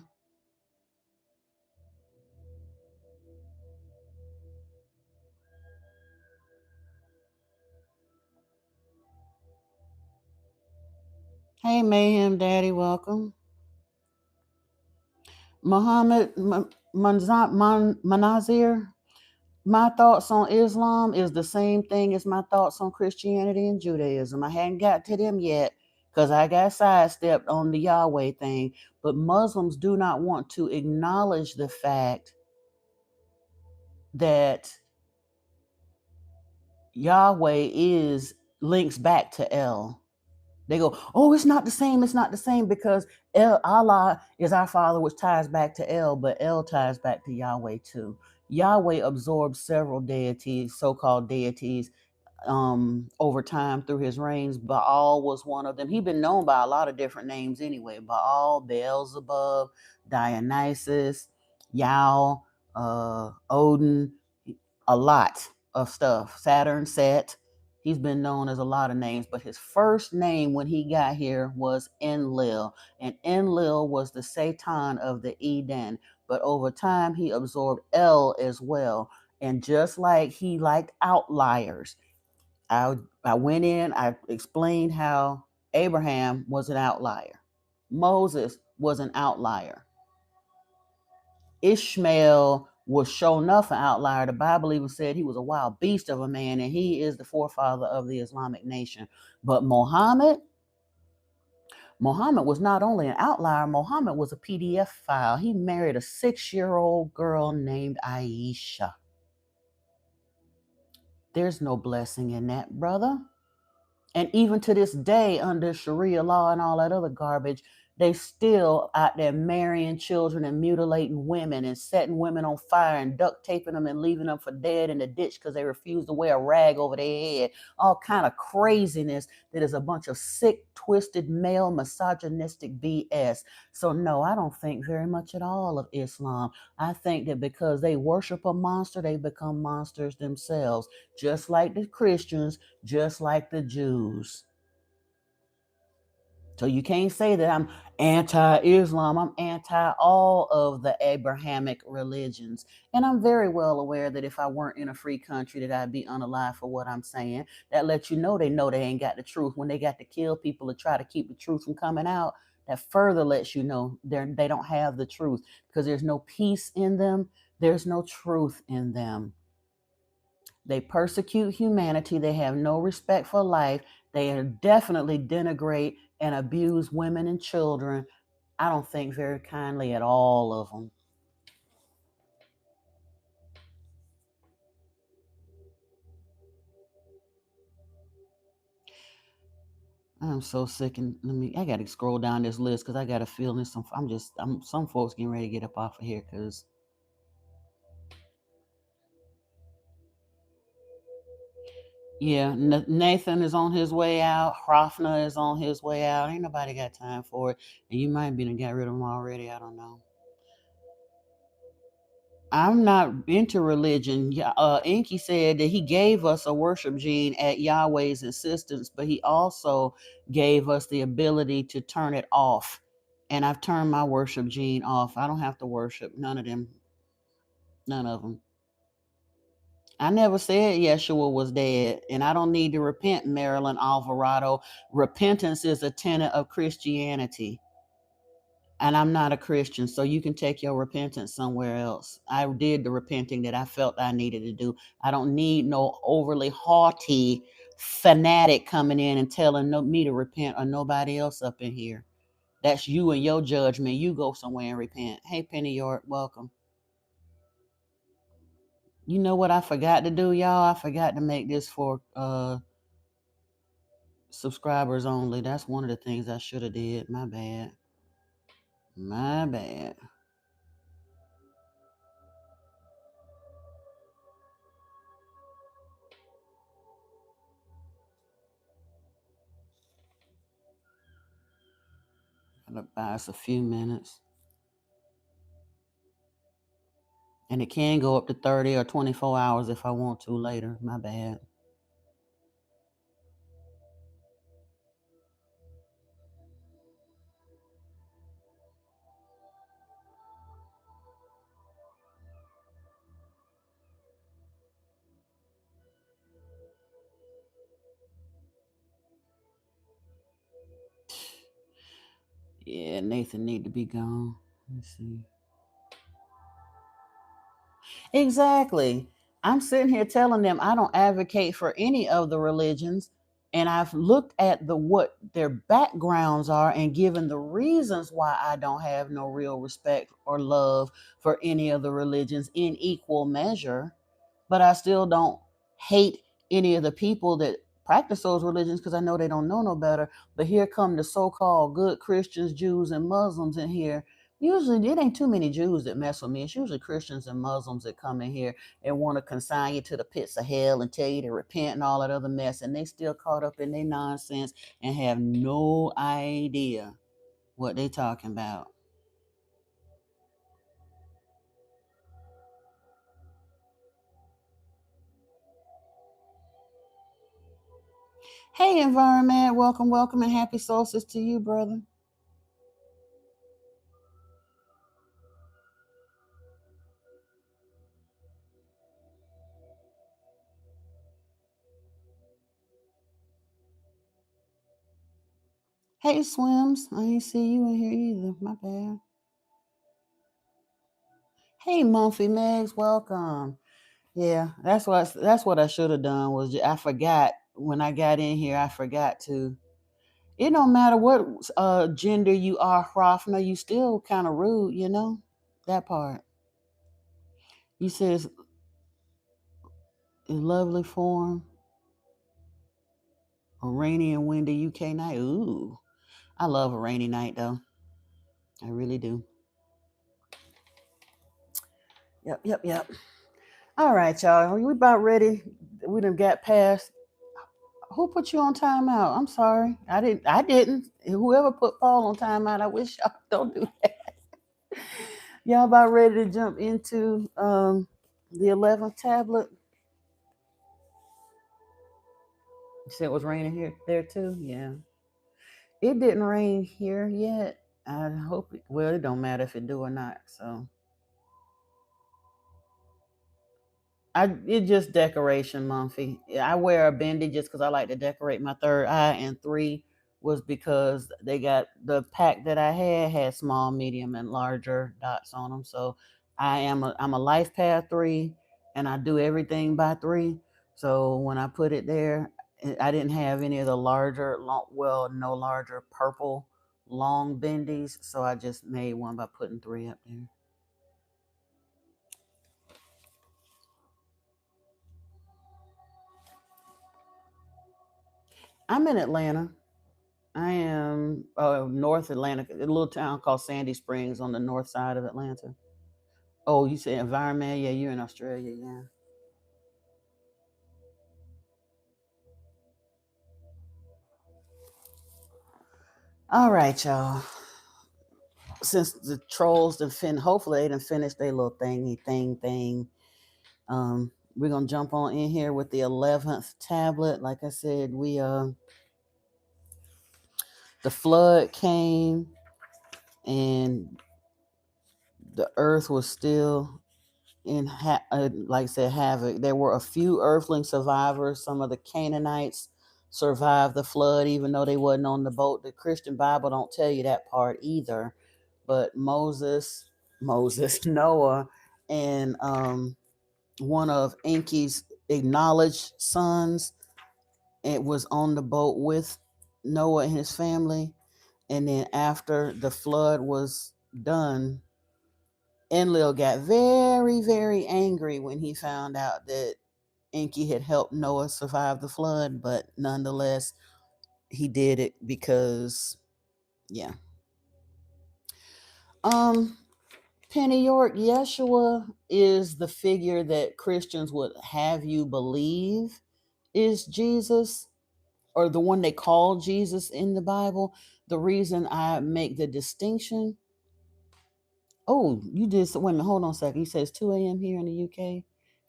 Hey, Mayhem Daddy, welcome. Muhammad Manazir, my thoughts on Islam is the same thing as my thoughts on Christianity and Judaism. I hadn't got to them yet because I got sidestepped on the Yahweh thing. But Muslims do not want to acknowledge the fact that Yahweh links back to El. They go, oh, it's not the same. It's not the same because Allah is our father, which ties back to El, but El ties back to Yahweh too. Yahweh absorbed several deities, so-called deities, over time through his reigns. Baal was one of them. He'd been known by a lot of different names anyway. Baal, Beelzebub, Dionysus, Yao, Odin, a lot of stuff. Saturn, Set. He's been known as a lot of names, but his first name when he got here was Enlil. And Enlil was the Satan of the Eden. But over time, he absorbed El as well. And just like he liked outliers, I went in, I explained how Abraham was an outlier. Moses was an outlier. Ishmael was sure enough an outlier. The Bible even said he was a wild beast of a man, and he is the forefather of the Islamic nation. But Muhammad was not only an outlier, Muhammad was a PDF file. He married a 6-year-old girl named Aisha. There's no blessing in that, brother. And even to this day, under Sharia law and all that other garbage, They still out there marrying children and mutilating women and setting women on fire and duct taping them and leaving them for dead in the ditch because they refuse to wear a rag over their head. All kind of craziness that is a bunch of sick, twisted, male, misogynistic BS. So no, I don't think very much at all of Islam. I think that because they worship a monster, they become monsters themselves, just like the Christians, just like the Jews. So you can't say that I'm anti-Islam. I'm anti all of the Abrahamic religions. And I'm very well aware that if I weren't in a free country that I'd be unalive for what I'm saying. That lets you know they ain't got the truth. When they got to kill people to try to keep the truth from coming out, that further lets you know they don't have the truth because there's no peace in them. There's no truth in them. They persecute humanity. They have no respect for life. They definitely denigrate and abuse women and children. I don't think very kindly at all of them. I'm so sick and I gotta scroll down this list because I got a feeling some folks getting ready to get up off of here because yeah, Nathan is on his way out. Hrafna is on his way out. Ain't nobody got time for it. And you might be done got rid of them already. I don't know. I'm not into religion. Inky said that he gave us a worship gene at Yahweh's insistence, but he also gave us the ability to turn it off. And I've turned my worship gene off. I don't have to worship none of them. None of them. I never said Yeshua was dead, and I don't need to repent, Marilyn Alvarado. Repentance is a tenet of Christianity. And I'm not a Christian, so you can take your repentance somewhere else. I did the repenting that I felt I needed to do. I don't need no overly haughty fanatic coming in and telling me to repent or nobody else up in here. That's you and your judgment. You go somewhere and repent. Hey, Penny York, welcome. You know what I forgot to do, y'all? I forgot to make this for subscribers only. That's one of the things I should have did. My bad. My bad. Gotta buy us a few minutes. And it can go up to 30 or 24 hours if I want to later. My bad. Yeah, Nathan need to be gone. Let's see. Exactly. I'm sitting here telling them I don't advocate for any of the religions, and I've looked at the what their backgrounds are and given the reasons why I don't have no real respect or love for any of the religions in equal measure, but I still don't hate any of the people that practice those religions because I know they don't know no better. But here come the so-called good Christians, Jews, and Muslims in here. Usually, it ain't too many Jews that mess with me. It's usually Christians and Muslims that come in here and want to consign you to the pits of hell and tell you to repent and all that other mess. And they still caught up in their nonsense and have no idea what they talking about. Hey, environment, welcome, welcome, and happy solstice to you, brother. Hey, Swims, I ain't see you in here either. My bad. Hey, Mumphy Megs, welcome. Yeah, that's what I should have done was I forgot when I got in here. I forgot to. It don't matter what gender you are, Hrafna, you still kind of rude, you know that part. You says in lovely form, a rainy and windy UK night. Ooh, I love a rainy night though. I really do. Yep. All right, y'all. We about ready. We done got past. Who put you on timeout? I'm sorry. I didn't. Whoever put Paul on timeout, I wish y'all don't do that. Y'all about ready to jump into the 11th tablet? You said it was raining here there too? Yeah. It didn't rain here yet. I hope well, it don't matter if it do or not. So it just decoration, Mumphy. I wear a bendy just because I like to decorate my third eye, and 3 was because they got the pack that I had small, medium, and larger dots on them. So I'm a life path 3, and I do everything by 3. So when I put it there, I didn't have any of the larger, no larger purple long bendies, so I just made one by putting 3 up there. I'm in Atlanta. I am North Atlanta, a little town called Sandy Springs on the north side of Atlanta. Oh, you say environment? Yeah, you're in Australia. Yeah. All right, y'all. Since the trolls hopefully they done finished their little thing. We're gonna jump on in here with the 11th tablet. Like I said, the flood came and the earth was still like I said, havoc. There were a few earthling survivors. Some of the Canaanites survived the flood, even though they wasn't on the boat. The Christian Bible don't tell you that part either. But Moses, Noah, and one of Enki's acknowledged sons, it was on the boat with Noah and his family. And then after the flood was done, Enlil got very, very angry when he found out that Enki had helped Noah survive the flood, but nonetheless, he did it because, yeah. Um, Penny York, Yeshua is the figure that Christians would have you believe is Jesus, or the one they call Jesus in the Bible. The reason I make the distinction. Oh, you did. Wait a minute. Hold on a second. You said it's 2 a.m. here in the UK.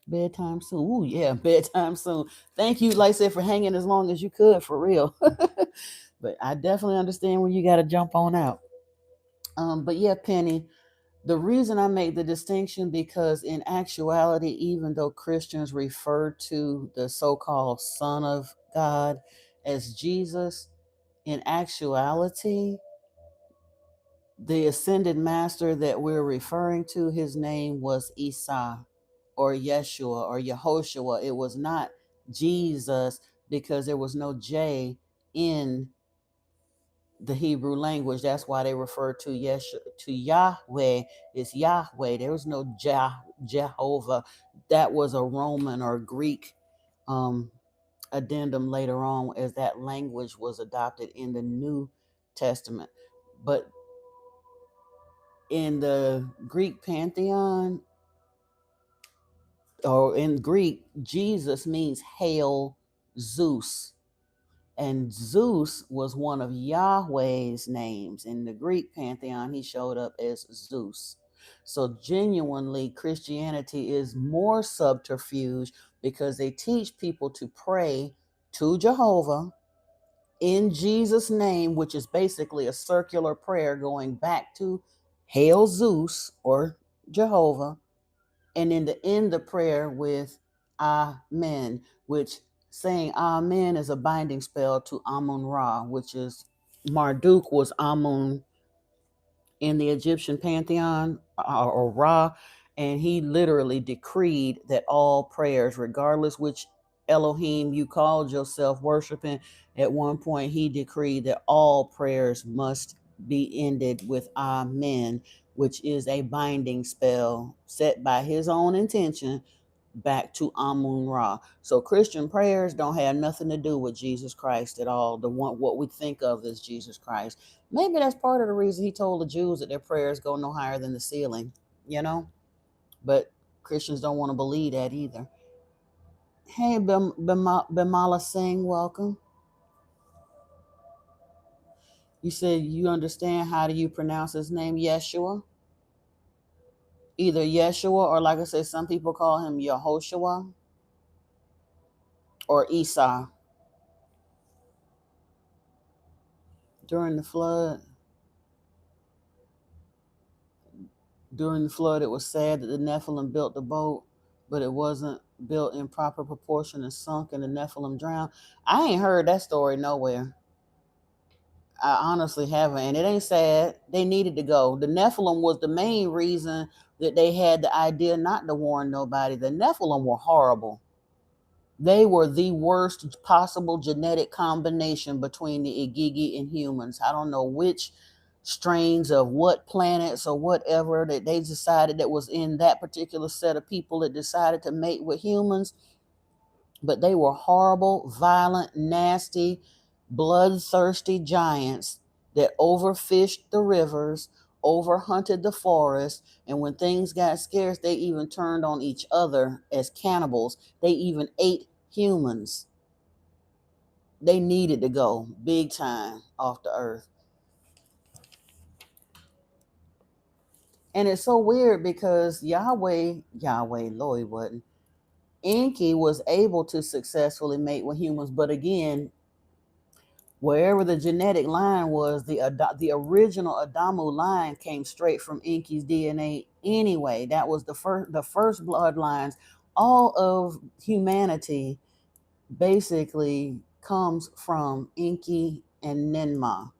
Bedtime soon. Ooh, yeah, bedtime soon. Thank you, like I said, for hanging as long as you could, for real. But I definitely understand when you got to jump on out. But yeah, Penny, the reason I make the distinction because in actuality, even though Christians refer to the so-called Son of God as Jesus, in actuality, the ascended master that we're referring to, his name was Isa or Yeshua or Yehoshua. It was not Jesus because there was no J in the Hebrew language. That's why they refer to to Yahweh. It's Yahweh. There was no Jehovah. That was a Roman or Greek um, addendum later on as that language was adopted in the New Testament. But in the Greek pantheon, or in Greek, Jesus means hail Zeus. And Zeus was one of Yahweh's names. In the Greek pantheon, he showed up as Zeus. So, genuinely, Christianity is more subterfuge because they teach people to pray to Jehovah in Jesus' name, which is basically a circular prayer going back to Hail Zeus or Jehovah, and then to end the prayer with Amen, which saying Amen is a binding spell to Amun Ra, which is Marduk was Amun in the Egyptian pantheon, or Ra, and he literally decreed that all prayers, regardless which Elohim you called yourself worshiping, at one point he decreed that all prayers must be ended with Amen, which is a binding spell set by his own intention back to Amun Ra. So Christian prayers don't have nothing to do with Jesus Christ at all. The one what we think of as Jesus Christ. Maybe that's part of the reason he told the Jews that their prayers go no higher than the ceiling, you know? But Christians don't want to believe that either. Hey, Bimala Singh, welcome. You said you understand how do you pronounce his name, Yeshua? Either Yeshua or, like I said, some people call him Yehoshua or Esau. During the flood, it was said that the Nephilim built the boat, but it wasn't built in proper proportion and sunk, and the Nephilim drowned. I ain't heard that story nowhere. I honestly haven't, and it ain't sad. They needed to go. The Nephilim was the main reason that they had the idea not to warn nobody. The Nephilim were horrible. They were the worst possible genetic combination between the Igigi and humans. I don't know which strains of what planets or whatever that they decided that was in that particular set of people that decided to mate with humans, but they were horrible, violent, nasty, bloodthirsty giants that overfished the rivers, overhunted the forest, and when things got scarce, they even turned on each other as cannibals. They even ate humans. They needed to go big time off the earth. And it's so weird because Yahweh, Lloyd wasn't. Enki was able to successfully mate with humans, but again, wherever the genetic line was, the original Adamu line came straight from Enki's DNA anyway. That was the first bloodlines. All of humanity basically comes from Enki and Ninmah.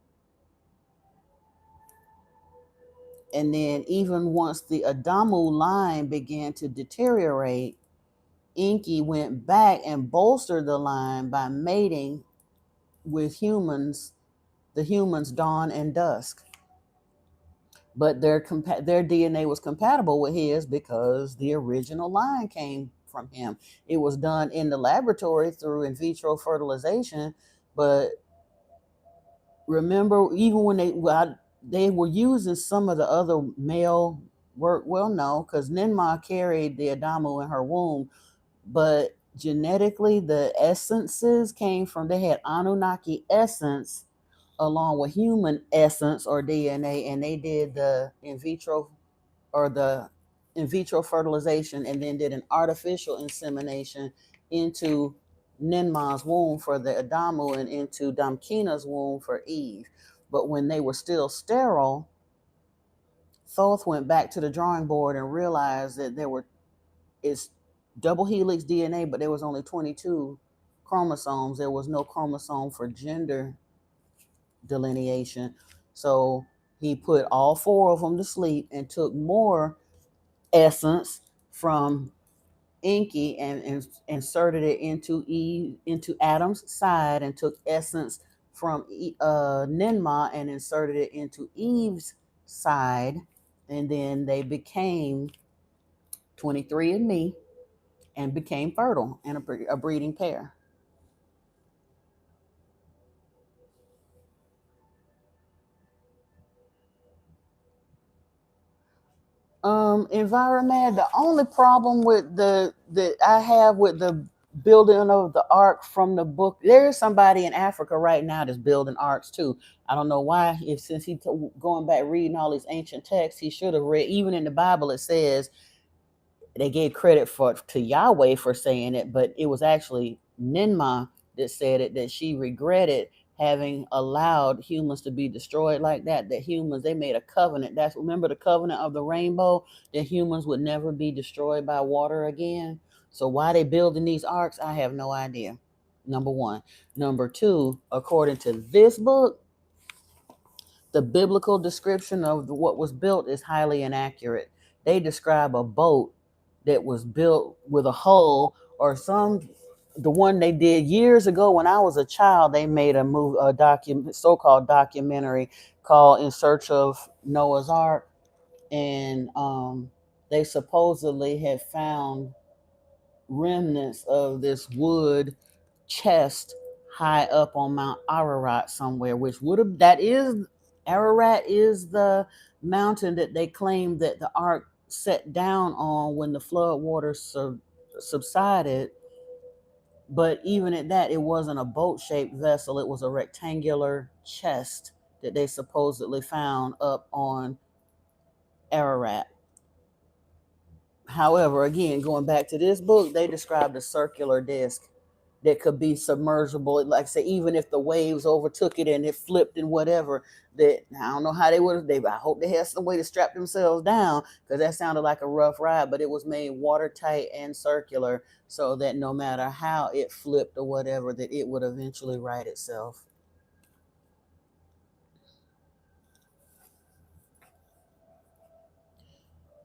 And then even once the Adamu line began to deteriorate, Enki went back and bolstered the line by mating with humans, the humans Dawn and Dusk. But their DNA was compatible with his because the original line came from him. It was done in the laboratory through in vitro fertilization, but remember, even when they were using some of the other male work. Well, no, because Ninmah carried the Adamu in her womb, but genetically the essences came from, they had Anunnaki essence along with human essence or DNA, and they did the in vitro fertilization and then did an artificial insemination into Ninmah's womb for the Adamu and into Damkina's womb for Eve. But when they were still sterile, Thoth went back to the drawing board and realized that it's double helix DNA, but there was only 22 chromosomes. There was no chromosome for gender delineation. So he put all four of them to sleep and took more essence from Enki and inserted it into Adam's side, and took essence from Ninmah and inserted it into Eve's side, and then they became 23andMe and became fertile and a breeding pair. Environment. The only problem with that I have with the building of the ark from the book, there is somebody in Africa right now that's building arks too. I don't know why. If since going back reading all these ancient texts, he should have read. Even in the Bible, it says they gave credit to Yahweh for saying it, but it was actually Ninmah that said it, that she regretted having allowed humans to be destroyed like that. That humans, they made a covenant. That's, remember the covenant of the rainbow, that humans would never be destroyed by water again. So why they building these arks, I have no idea. Number one. Number two, according to this book, the biblical description of what was built is highly inaccurate. They describe a boat that was built with a hull, or the one they did years ago when I was a child. They made a so-called documentary called In Search of Noah's Ark, and they supposedly had found remnants of this wood chest high up on Mount Ararat somewhere, which would have that is Ararat is the mountain that they claim that the ark set down on when the flood waters subsided. But even at that, it wasn't a boat-shaped vessel; it was a rectangular chest that they supposedly found up on Ararat. However, again, going back to this book, they described a circular disc that could be submersible. Like I say, even if the waves overtook it and it flipped and whatever, that I don't know how they would have. I hope they had some way to strap themselves down because that sounded like a rough ride. But it was made watertight and circular, so that no matter how it flipped or whatever, that it would eventually right itself.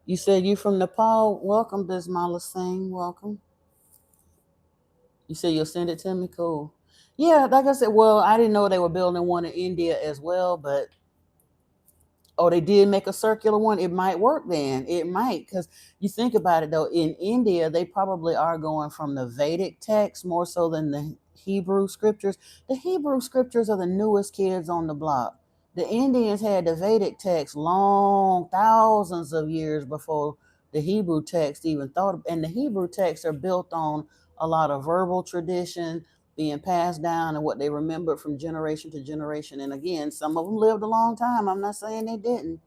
You said you from Nepal. Welcome, Bismillah Singh. Welcome. You said you'll send it to me. Cool. Yeah, like I said, well, I didn't know they were building one in India as well, but oh, they did make a circular one. It might work then. It might, because you think about it though, in India, they probably are going from the Vedic text more so than the Hebrew scriptures. The Hebrew scriptures are the newest kids on the block. The Indians had the Vedic text long, thousands of years before the Hebrew text even thought. And the Hebrew texts are built on a lot of verbal tradition being passed down and what they remembered from generation to generation. And again, some of them lived a long time. I'm not saying they didn't,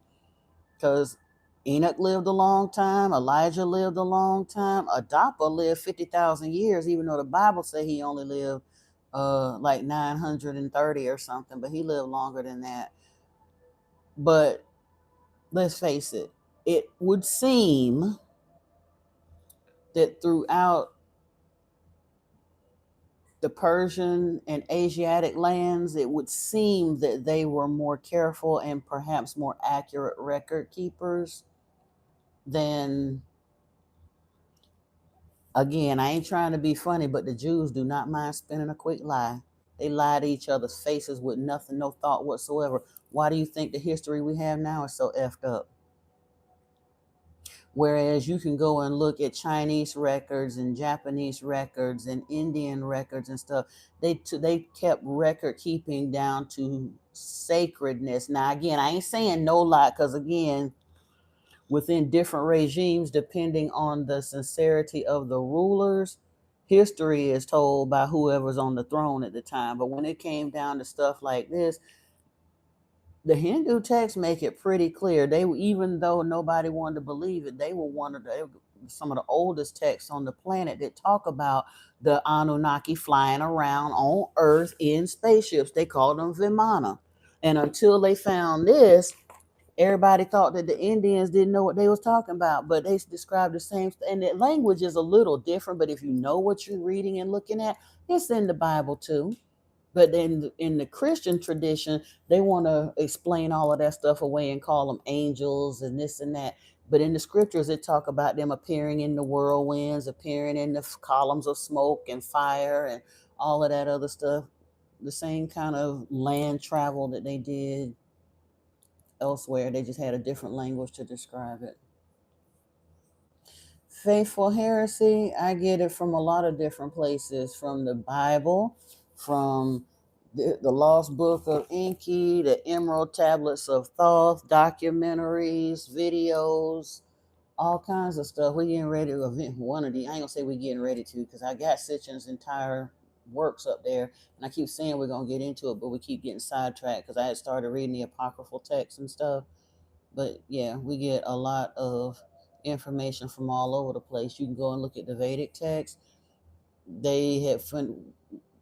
because Enoch lived a long time, Elijah lived a long time, Adapa lived 50,000 years, even though the Bible said he only lived like 930 or something, but he lived longer than that. But let's face it, it would seem that throughout the Persian and Asiatic lands, it would seem that they were more careful and perhaps more accurate record keepers than, again, I ain't trying to be funny, but the Jews do not mind spinning a quick lie. They lie to each other's faces with nothing, no thought whatsoever. Why do you think the history we have now is so effed up? Whereas you can go and look at Chinese records and Japanese records and Indian records and stuff. They kept record keeping down to sacredness. Now again, I ain't saying no lie, because again, within different regimes, depending on the sincerity of the rulers, history is told by whoever's on the throne at the time. But when it came down to stuff like this, the Hindu texts make it pretty clear. They, even though nobody wanted to believe it, they were some of the oldest texts on the planet that talk about the Anunnaki flying around on Earth in spaceships. They called them Vimana. And until they found this, everybody thought that the Indians didn't know what they was talking about, but they described the same. And the language is a little different, but if you know what you're reading and looking at, it's in the Bible too. But then in the Christian tradition, they want to explain all of that stuff away and call them angels and this and that. But in the scriptures, it talk about them appearing in the whirlwinds, appearing in the columns of smoke and fire and all of that other stuff. The same kind of land travel that they did elsewhere. They just had a different language to describe it. Faithful heresy, I get it from a lot of different places, from the Bible, from the Lost Book of Enki, the Emerald Tablets of Thoth, documentaries, videos, all kinds of stuff. We're getting ready to event one of these. I ain't gonna say we're getting ready to, because I got Sitchin's entire works up there, and I keep saying we're gonna get into it, but we keep getting sidetracked because I had started reading the apocryphal texts and stuff. But yeah, we get a lot of information from all over the place. You can go and look at the Vedic text. They had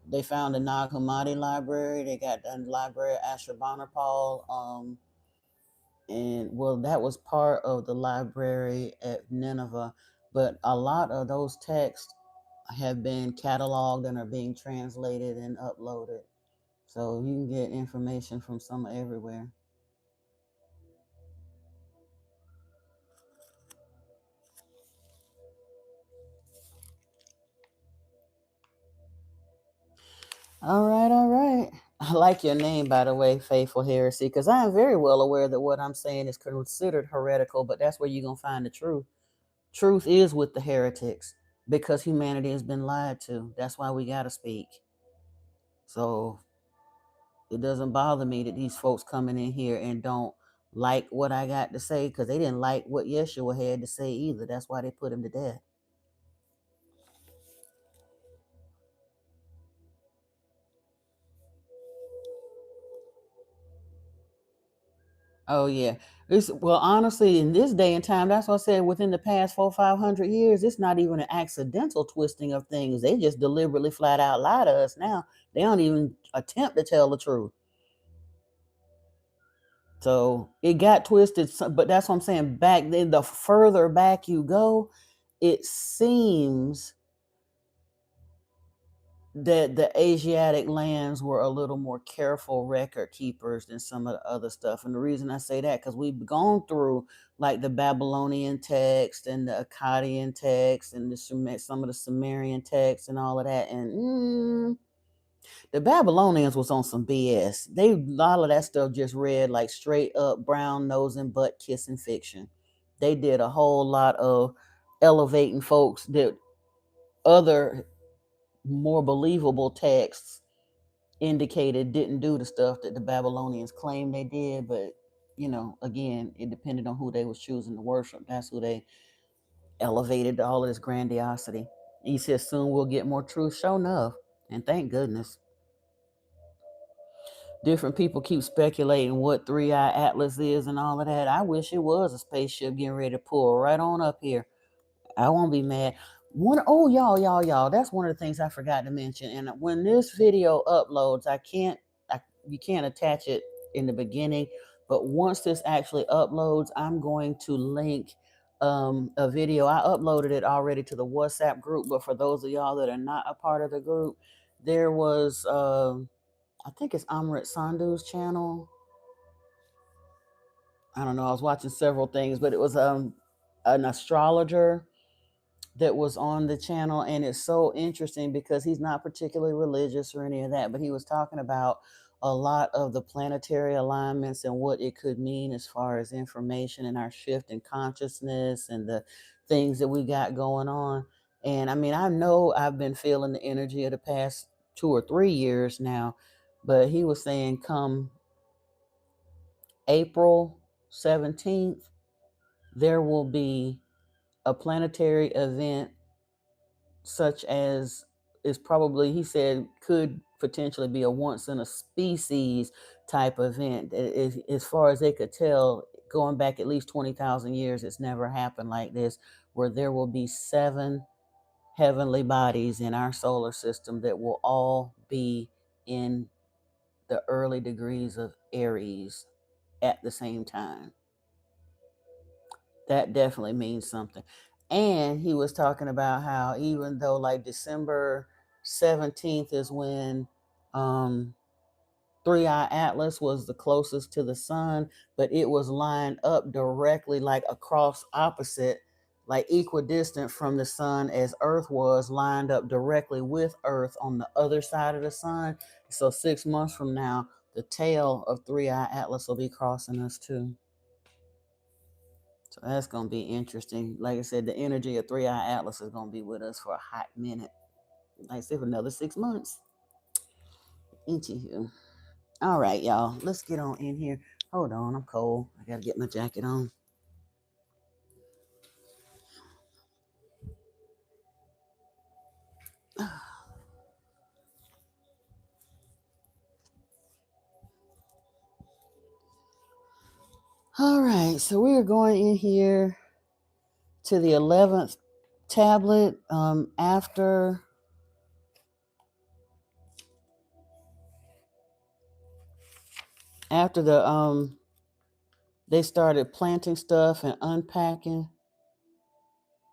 they found the Nag Hammadi library. They got the library of Ashurbanipal. And well, that was part of the library at Nineveh. But a lot of those texts have been cataloged and are being translated and uploaded. So you can get information from some everywhere. All right, all right. I like your name, by the way, Faithful Heresy, because I am very well aware that what I'm saying is considered heretical, but that's where you're going to find the truth. Truth is with the heretics. because humanity has been lied to. That's why we got to speak. So it doesn't bother me that these folks coming in here and don't like what I got to say, because they didn't like what Yeshua had to say either. That's why they put him to death. Oh yeah. Well, honestly, in this day and time, that's what I said. Within the past 400-500 years, it's not even an accidental twisting of things. They just deliberately, flat out lie to us now. They don't even attempt to tell the truth. So it got twisted, but that's what I'm saying. Back then, the further back you go, it seems that the Asiatic lands were a little more careful record keepers than some of the other stuff. And the reason I say that, because we've gone through like the Babylonian text and the Akkadian text and some of the Sumerian text and all of that. And the Babylonians was on some BS. A lot of that stuff just read like straight up brown nosing butt kissing fiction. They did a whole lot of elevating folks that other more believable texts indicated didn't do the stuff that the Babylonians claimed they did. But again, it depended on who they was choosing to worship. That's who they elevated to all of this grandiosity. He says soon we'll get more truth. Sure enough, and thank goodness. Different people keep speculating what 3i Atlas is and all of that. I wish it was a spaceship getting ready to pull right on up here. I won't be mad. Y'all. That's one of the things I forgot to mention. And when this video uploads, you can't attach it in the beginning. But once this actually uploads, I'm going to link a video. I uploaded it already to the WhatsApp group. But for those of y'all that are not a part of the group, there was, I think it's Amrit Sandhu's channel. I don't know. I was watching several things, but it was an astrologer that was on the channel, and it's so interesting because he's not particularly religious or any of that, but he was talking about a lot of the planetary alignments and what it could mean as far as information and our shift in consciousness and the things that we got going on. And I mean, I know I've been feeling the energy of the past 2 or 3 years now, but he was saying come April 17th, there will be a planetary event such as is probably, he said, could potentially be a once in a species type event. As far as they could tell, going back at least 20,000 years, it's never happened like this, where there will be 7 heavenly bodies in our solar system that will all be in the early degrees of Aries at the same time. That definitely means something. And he was talking about how even though like December 17th is when 3i Atlas was the closest to the sun, but it was lined up directly, like across opposite, like equidistant from the sun as Earth was, lined up directly with Earth on the other side of the sun. So 6 months from now, the tail of 3i Atlas will be crossing us too. So that's going to be interesting. Like I said, the energy of 3i Atlas is going to be with us for a hot minute. Like I said, for another 6 months. Anywho. All right, y'all. Let's get on in here. Hold on, I'm cold. I got to get my jacket on. All right, so we are going in here to the 11th tablet after the they started planting stuff and unpacking.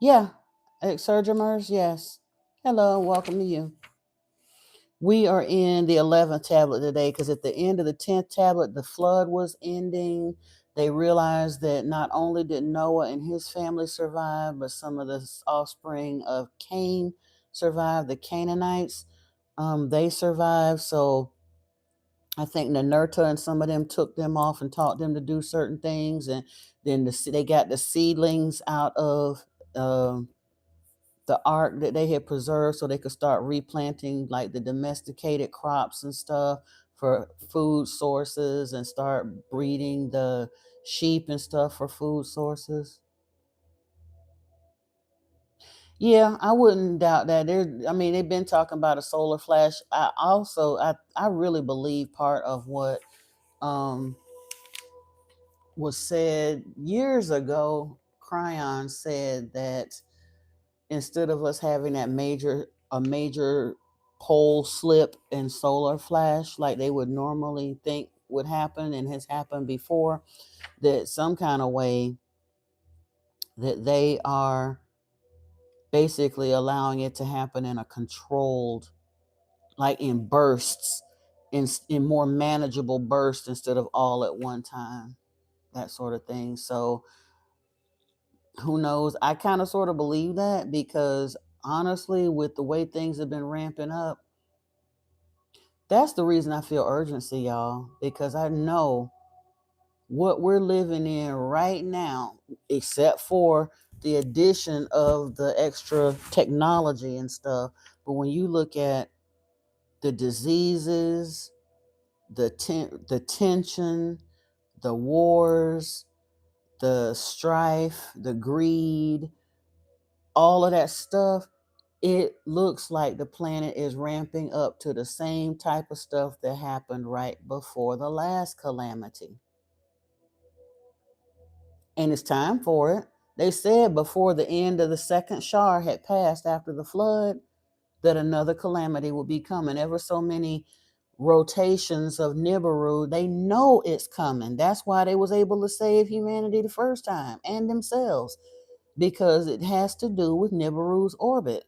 Yeah, Surgemers, yes. Hello, welcome to you. We are in the 11th tablet today because at the end of the 10th tablet, the flood was ending. They realized that not only did Noah and his family survive, but some of the offspring of Cain survived. The Canaanites, they survived. So I think Ninurta and some of them took them off and taught them to do certain things. And then they got the seedlings out of the ark that they had preserved so they could start replanting like the domesticated crops and stuff for food sources and start breeding the sheep and stuff for food sources. Yeah, I wouldn't doubt that. I mean, they've been talking about a solar flash. I really believe part of what um was said years ago. Cryon said that instead of us having a major pole slip and solar flash like they would normally think would happen and has happened before, that some kind of way that they are basically allowing it to happen in a controlled, like in bursts, in more manageable bursts instead of all at one time, that sort of thing. So who knows? I kind of sort of believe that because honestly, with the way things have been ramping up, that's the reason I feel urgency, y'all, because I know what we're living in right now, except for the addition of the extra technology and stuff. But when you look at the diseases, the tension, the wars, the strife, the greed, all of that stuff, it looks like the planet is ramping up to the same type of stuff that happened right before the last calamity. And it's time for it. They said before the end of the second Shar had passed after the flood that another calamity will be coming. Ever so many rotations of Nibiru, they know it's coming. That's why they was able to save humanity the first time and themselves, because it has to do with Nibiru's orbit.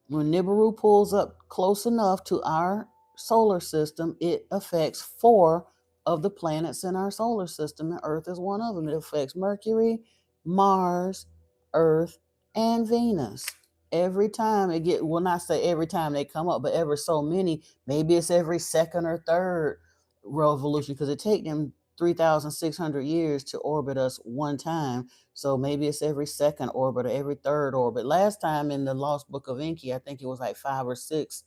When Nibiru pulls up close enough to our solar system, it affects 4 of the planets in our solar system, and Earth is one of them. It affects Mercury, Mars, Earth, and Venus. Every time it get, well, not say every time they come up, but every so many, maybe it's every second or third revolution, because it take them 3,600 years to orbit us one time. So maybe it's every second orbit or every third orbit. Last time in the Lost Book of Enki, I think it was like 5 or 6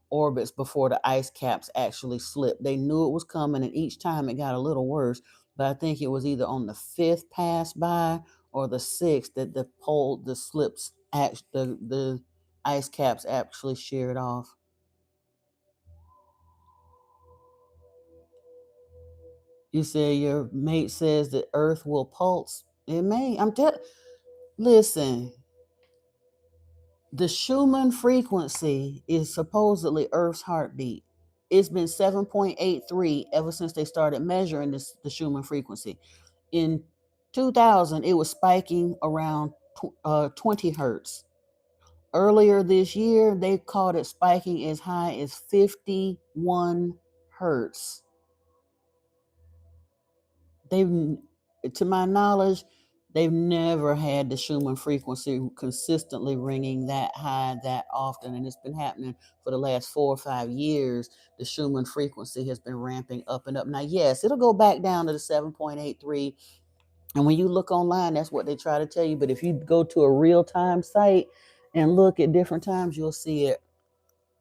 orbits before the ice caps actually slipped. They knew it was coming, and each time it got a little worse. But I think it was either on the 5th pass by or the 6th that the slips, the ice caps actually sheared off. You say your mate says that Earth will pulse. It may. Listen, the Schumann frequency is supposedly Earth's heartbeat. It's been 7.83 ever since they started measuring the Schumann frequency. In 2000, it was spiking around 20 hertz. Earlier this year, they called it spiking as high as 51 hertz. They've, to my knowledge, they've never had the Schumann frequency consistently ringing that high that often, and it's been happening for the last 4 or 5 years. The Schumann frequency has been ramping up and up. Now, yes, it'll go back down to the 7.83, and when you look online, that's what they try to tell you. But if you go to a real-time site and look at different times, you'll see it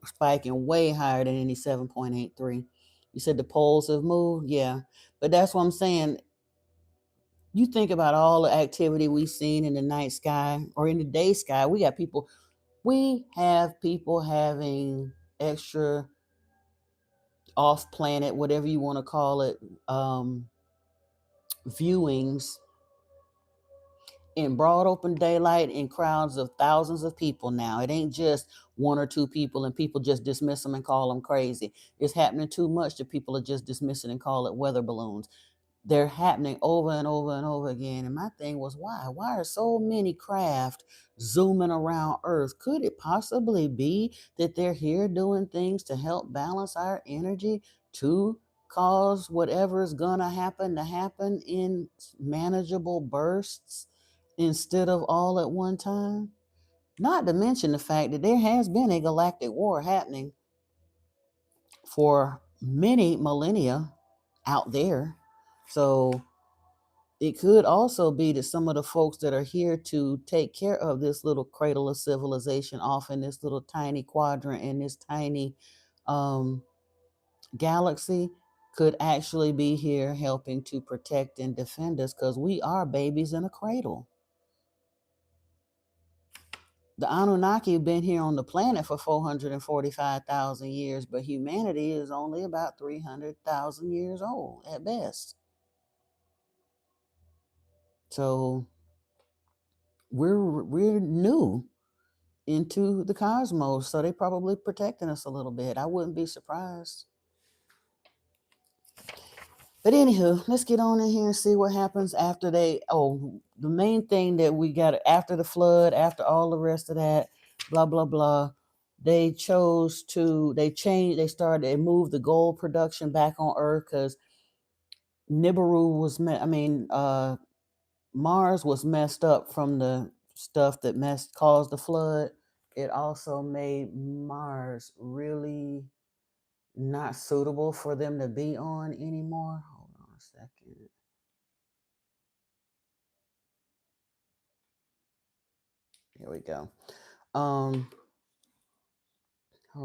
spiking way higher than any 7.83. You said the poles have moved, yeah, but that's what I'm saying. You think about all the activity we've seen in the night sky or in the day sky. We have people having extra off planet, whatever you want to call it, viewings in broad open daylight in crowds of thousands of people now. It ain't just 1 or 2 people and people just dismiss them and call them crazy. It's happening too much that people are just dismissing and call it weather balloons. They're happening over and over and over again. And my thing was, why? Why are so many craft zooming around Earth? Could it possibly be that they're here doing things to help balance our energy to cause whatever is going to happen in manageable bursts instead of all at one time? Not to mention the fact that there has been a galactic war happening for many millennia out there. So It could also be that some of the folks that are here to take care of this little cradle of civilization off in this little tiny quadrant in this tiny um, galaxy could actually be here helping to protect and defend us because we are babies in a cradle. The Anunnaki have been here on the planet for 445,000 years, but humanity is only about 300,000 years old at best. So we're new into the cosmos, so they probably protecting us a little bit. I wouldn't be surprised. But anywho, let's get on in here and see what happens after they. Oh, the main thing that we got after the flood, after all the rest of that, blah blah blah. They chose to. They changed. They started. They moved the gold production back on Earth because Nibiru was. Mars was messed up from the stuff that caused the flood. It also made Mars really not suitable for them to be on anymore. Hold on a second. Here we go. Hold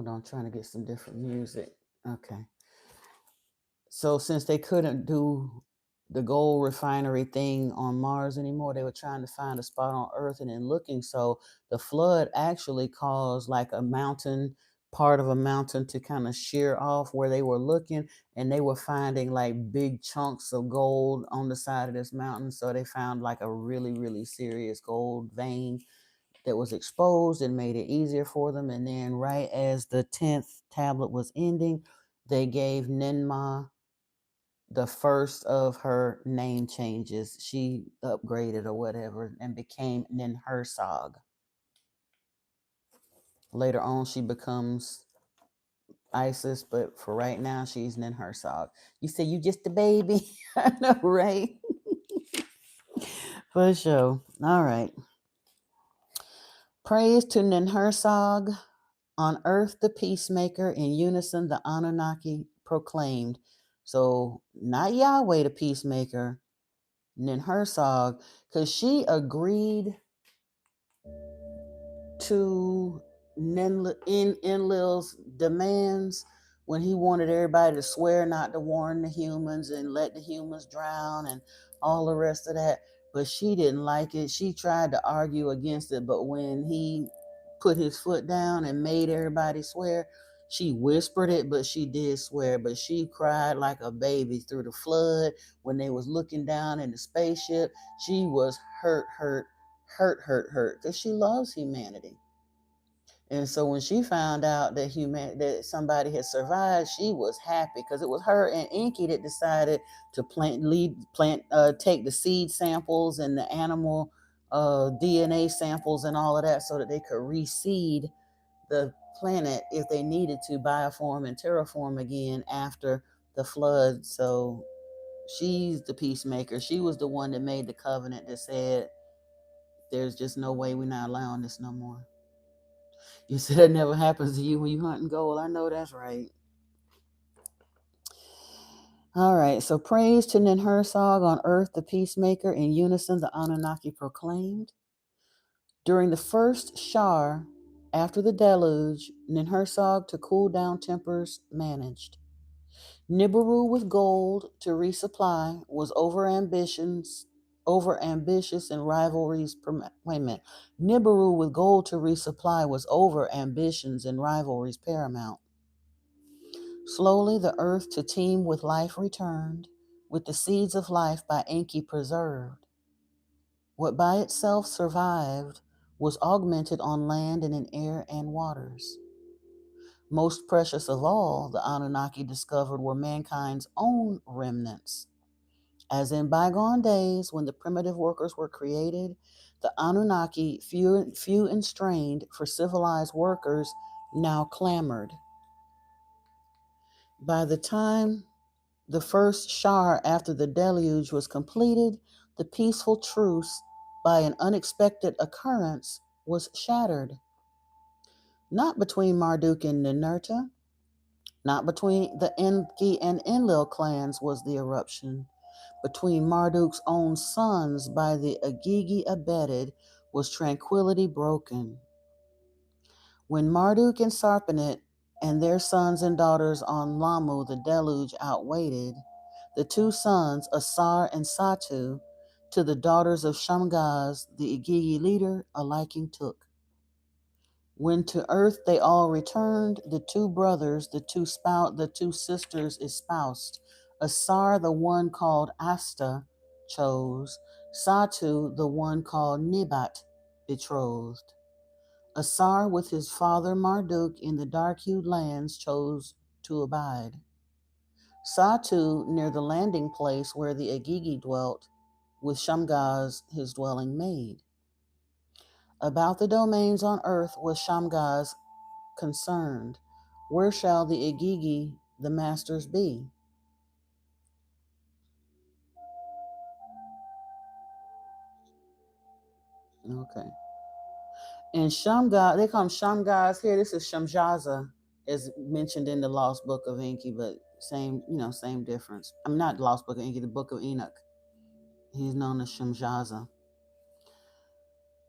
on, trying to get some different music. Okay. So since they couldn't do the gold refinery thing on Mars anymore, they were trying to find a spot on Earth, and in looking, so the flood actually caused like a mountain, part of a mountain to kind of shear off where they were looking, and they were finding like big chunks of gold on the side of this mountain. So they found like a really, really serious gold vein that was exposed and made it easier for them. And then right as the 10th tablet was ending, they gave Ninmah the first of her name changes. She upgraded or whatever and became Ninhursag. Later on, she becomes Isis, but for right now, she's Ninhursag. You say you just a baby? I know, right? For sure. All right. Praise to Ninhursag. On earth, the peacemaker, in unison, the Anunnaki proclaimed. So, not Yahweh, the peacemaker, Ninhursag, because she agreed to Enlil's demands when he wanted everybody to swear not to warn the humans and let the humans drown and all the rest of that. But she didn't like it. She tried to argue against it, but when he put his foot down and made everybody swear, she whispered it, but she did swear. But she cried like a baby through the flood when they was looking down in the spaceship. She was hurt, because she loves humanity. And so when she found out that somebody had survived, she was happy because it was her and Inky that decided to take the seed samples and the animal DNA samples and all of that so that they could reseed the planet if they needed to bioform and terraform again after the flood. So she's the peacemaker. She was the one that made the covenant that said, "There's just no way we're not allowing this no more." You said that never happens to you when you hunting gold. I know that's right. All right, so praise to Ninhursag on earth, the peacemaker, in unison the Anunnaki proclaimed. During the first Shar, after the deluge, Ninhursag to cool down tempers managed. Nibiru with gold to resupply was over ambitious and rivalries. Wait a minute. Nibiru with gold to resupply was over ambitions and rivalries paramount. Slowly the earth to teem with life returned, with the seeds of life by Enki preserved. What by itself survived was augmented on land and in air and waters. Most precious of all, the Anunnaki discovered were mankind's own remnants. As in bygone days when the primitive workers were created, the Anunnaki, few and strained for civilized workers, now clamored. By the time the first Shar after the deluge was completed, the peaceful truce, by an unexpected occurrence, was shattered. Not between Marduk and Ninurta, not between the Enki and Enlil clans was the eruption, between Marduk's own sons by the Agigi abetted, was tranquility broken. When Marduk and Sarpanet and their sons and daughters on Lamu the deluge outwaited, the two sons, Asar and Satu, to the daughters of Shamgaz, the Agigi leader, a liking took. When to earth they all returned, the two brothers, the two sisters espoused. Asar, the one called Asta, chose. Satu, the one called Nibat, betrothed. Asar, with his father Marduk in the dark-hued lands, chose to abide. Satu, near the landing place where the Agigi dwelt, with Shamgaz his dwelling made. About the domains on earth was Shamgaz concerned. Where shall the Agigi, the masters, be? Okay. And Shamgaz, they call him Shamgaz here. This is Shamjaza, as mentioned in the Lost Book of Enki, but same difference. I'm not the Lost Book of Enki, the Book of Enoch. He's known as Shamjaza.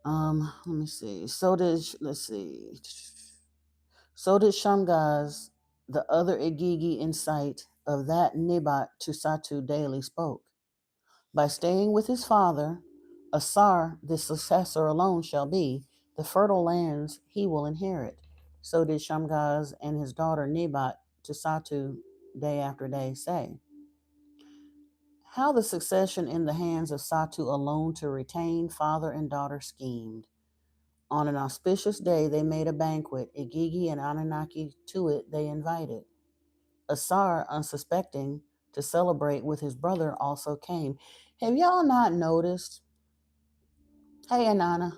Let me see. So did Shamgaz, the other Agigi in sight of that Nibat to Satu daily spoke. By staying with his father, Asar, the successor alone shall be, the fertile lands he will inherit. So did Shamgaz and his daughter Nebat to Satu day after day say. How the succession in the hands of Satu alone to retain father and daughter schemed. On an auspicious day they made a banquet. Igigi and Anunnaki to it they invited. Asar, unsuspecting, to celebrate with his brother also came. Have y'all not noticed? Hey, Niana.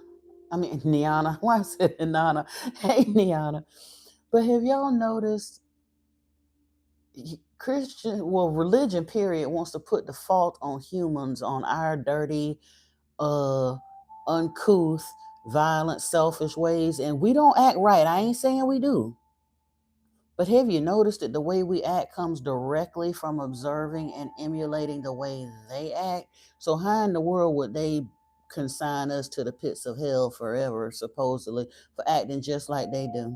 Why I said Inanna? Hey, Niana. But have y'all noticed religion, period, wants to put the fault on humans, on our dirty, uncouth, violent, selfish ways, and we don't act right. I ain't saying we do. But have you noticed that the way we act comes directly from observing and emulating the way they act? So how in the world would they consign us to the pits of hell forever, supposedly, for acting just like they do?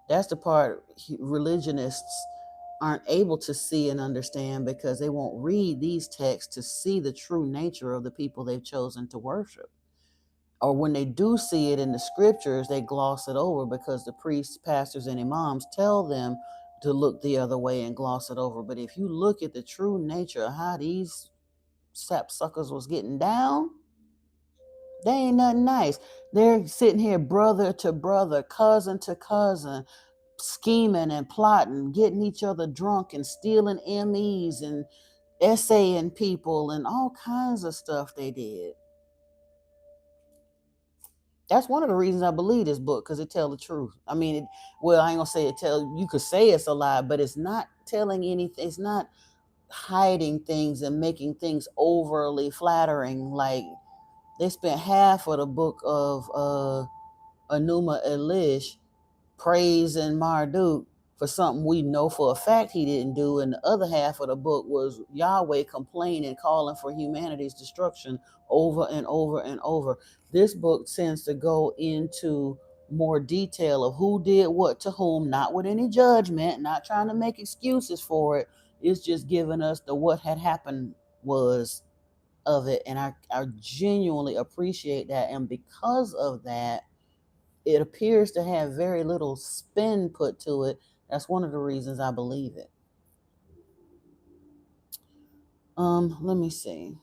That's the part religionists aren't able to see and understand because they won't read these texts to see the true nature of the people they've chosen to worship. Or when they do see it in the scriptures, they gloss it over because the priests, pastors, and imams tell them to look the other way and gloss it over. But if you look at the true nature of how these sapsuckers was getting down, they ain't nothing nice. They're sitting here brother to brother, cousin to cousin, scheming and plotting, getting each other drunk and stealing MEs and essaying people and all kinds of stuff they did. That's one of the reasons I believe this book, because it tells the truth. I mean, I ain't gonna say you could say it's a lie, but it's not telling anything. It's not hiding things and making things overly flattering. Like they spent half of the book of Enuma Elish praising Marduk for something we know for a fact he didn't do, and the other half of the book was Yahweh complaining, calling for humanity's destruction over and over and over. This book tends to go into more detail of who did what to whom, not with any judgment, not trying to make excuses for it. It's just giving us the what had happened was of it, and I genuinely appreciate that. And because of that, it appears to have very little spin put to it. That's one of the reasons I believe it. Let me see.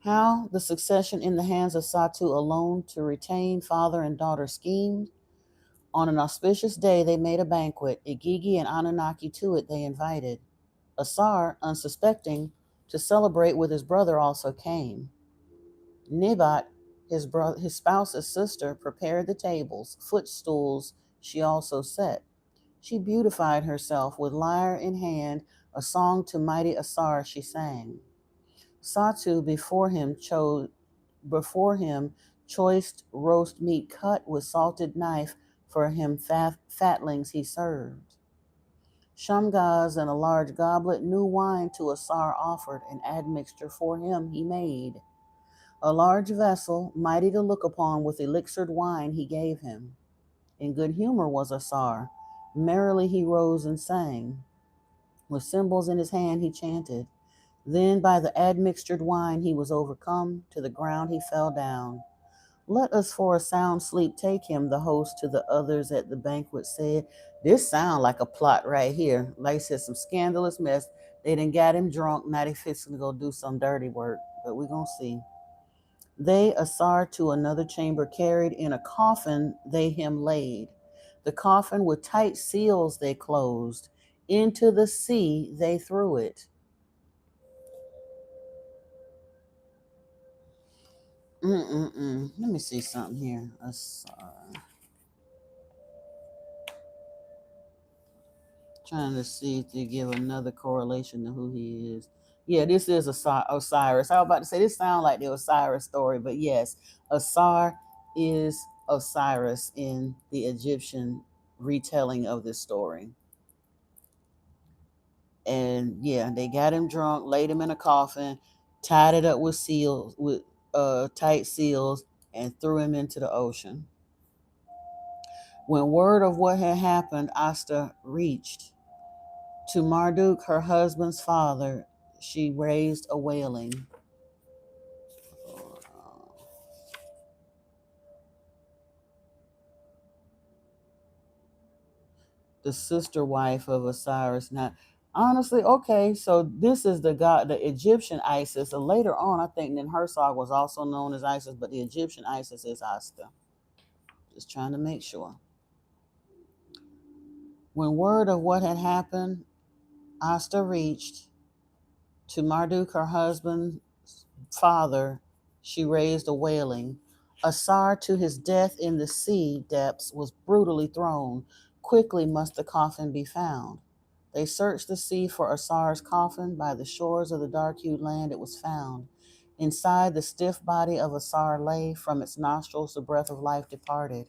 How the succession in the hands of Satu alone to retain father and daughter schemed. On an auspicious day they made a banquet. Igigi and Anunnaki to it they invited. Asar, unsuspecting, to celebrate with his brother also came. Nibat, his spouse's sister, prepared the tables, footstools she also set. She beautified herself with lyre in hand, a song to mighty Asar she sang. Satu before him choice roast meat cut with salted knife for him fatlings he served. Shamgaz in a large goblet new wine to Asar offered, an admixture for him he made. A large vessel, mighty to look upon, with elixired wine he gave him. In good humor was Asar. Merrily he rose and sang. With cymbals in his hand he chanted. Then by the admixtured wine he was overcome. To the ground he fell down. Let us for a sound sleep take him, the host to the others at the banquet said. This sound like a plot right here. Like I said, some scandalous mess. They done got him drunk. Now they fixing to go do some dirty work. But we gonna see. They Asar to another chamber carried, in a coffin they him laid. The coffin with tight seals they closed. Into the sea they threw it. Let me see something here. Asar. Trying to see to give another correlation to who he is. Yeah, this is Osiris. I was about to say this sounds like the Osiris story, but yes, Asar is Osiris in the Egyptian retelling of this story. And yeah, they got him drunk, laid him in a coffin, tied it up with seals, with tight seals, and threw him into the ocean. When word of what had happened, Asta reached to Marduk, her husband's father, she raised a wailing. The sister wife of Osiris. Now, honestly, okay, so this is the god, the Egyptian Isis. And later on, I think Ninhursag was also known as Isis, but the Egyptian Isis is Asta. Just trying to make sure. When word of what had happened, Asta reached to Marduk, her husband's father, she raised a wailing. Asar to his death in the sea depths was brutally thrown. Quickly must the coffin be found. They searched the sea for Asar's coffin. By the shores of the dark-hued land it was found. Inside the stiff body of Asar lay, from its nostrils the breath of life departed.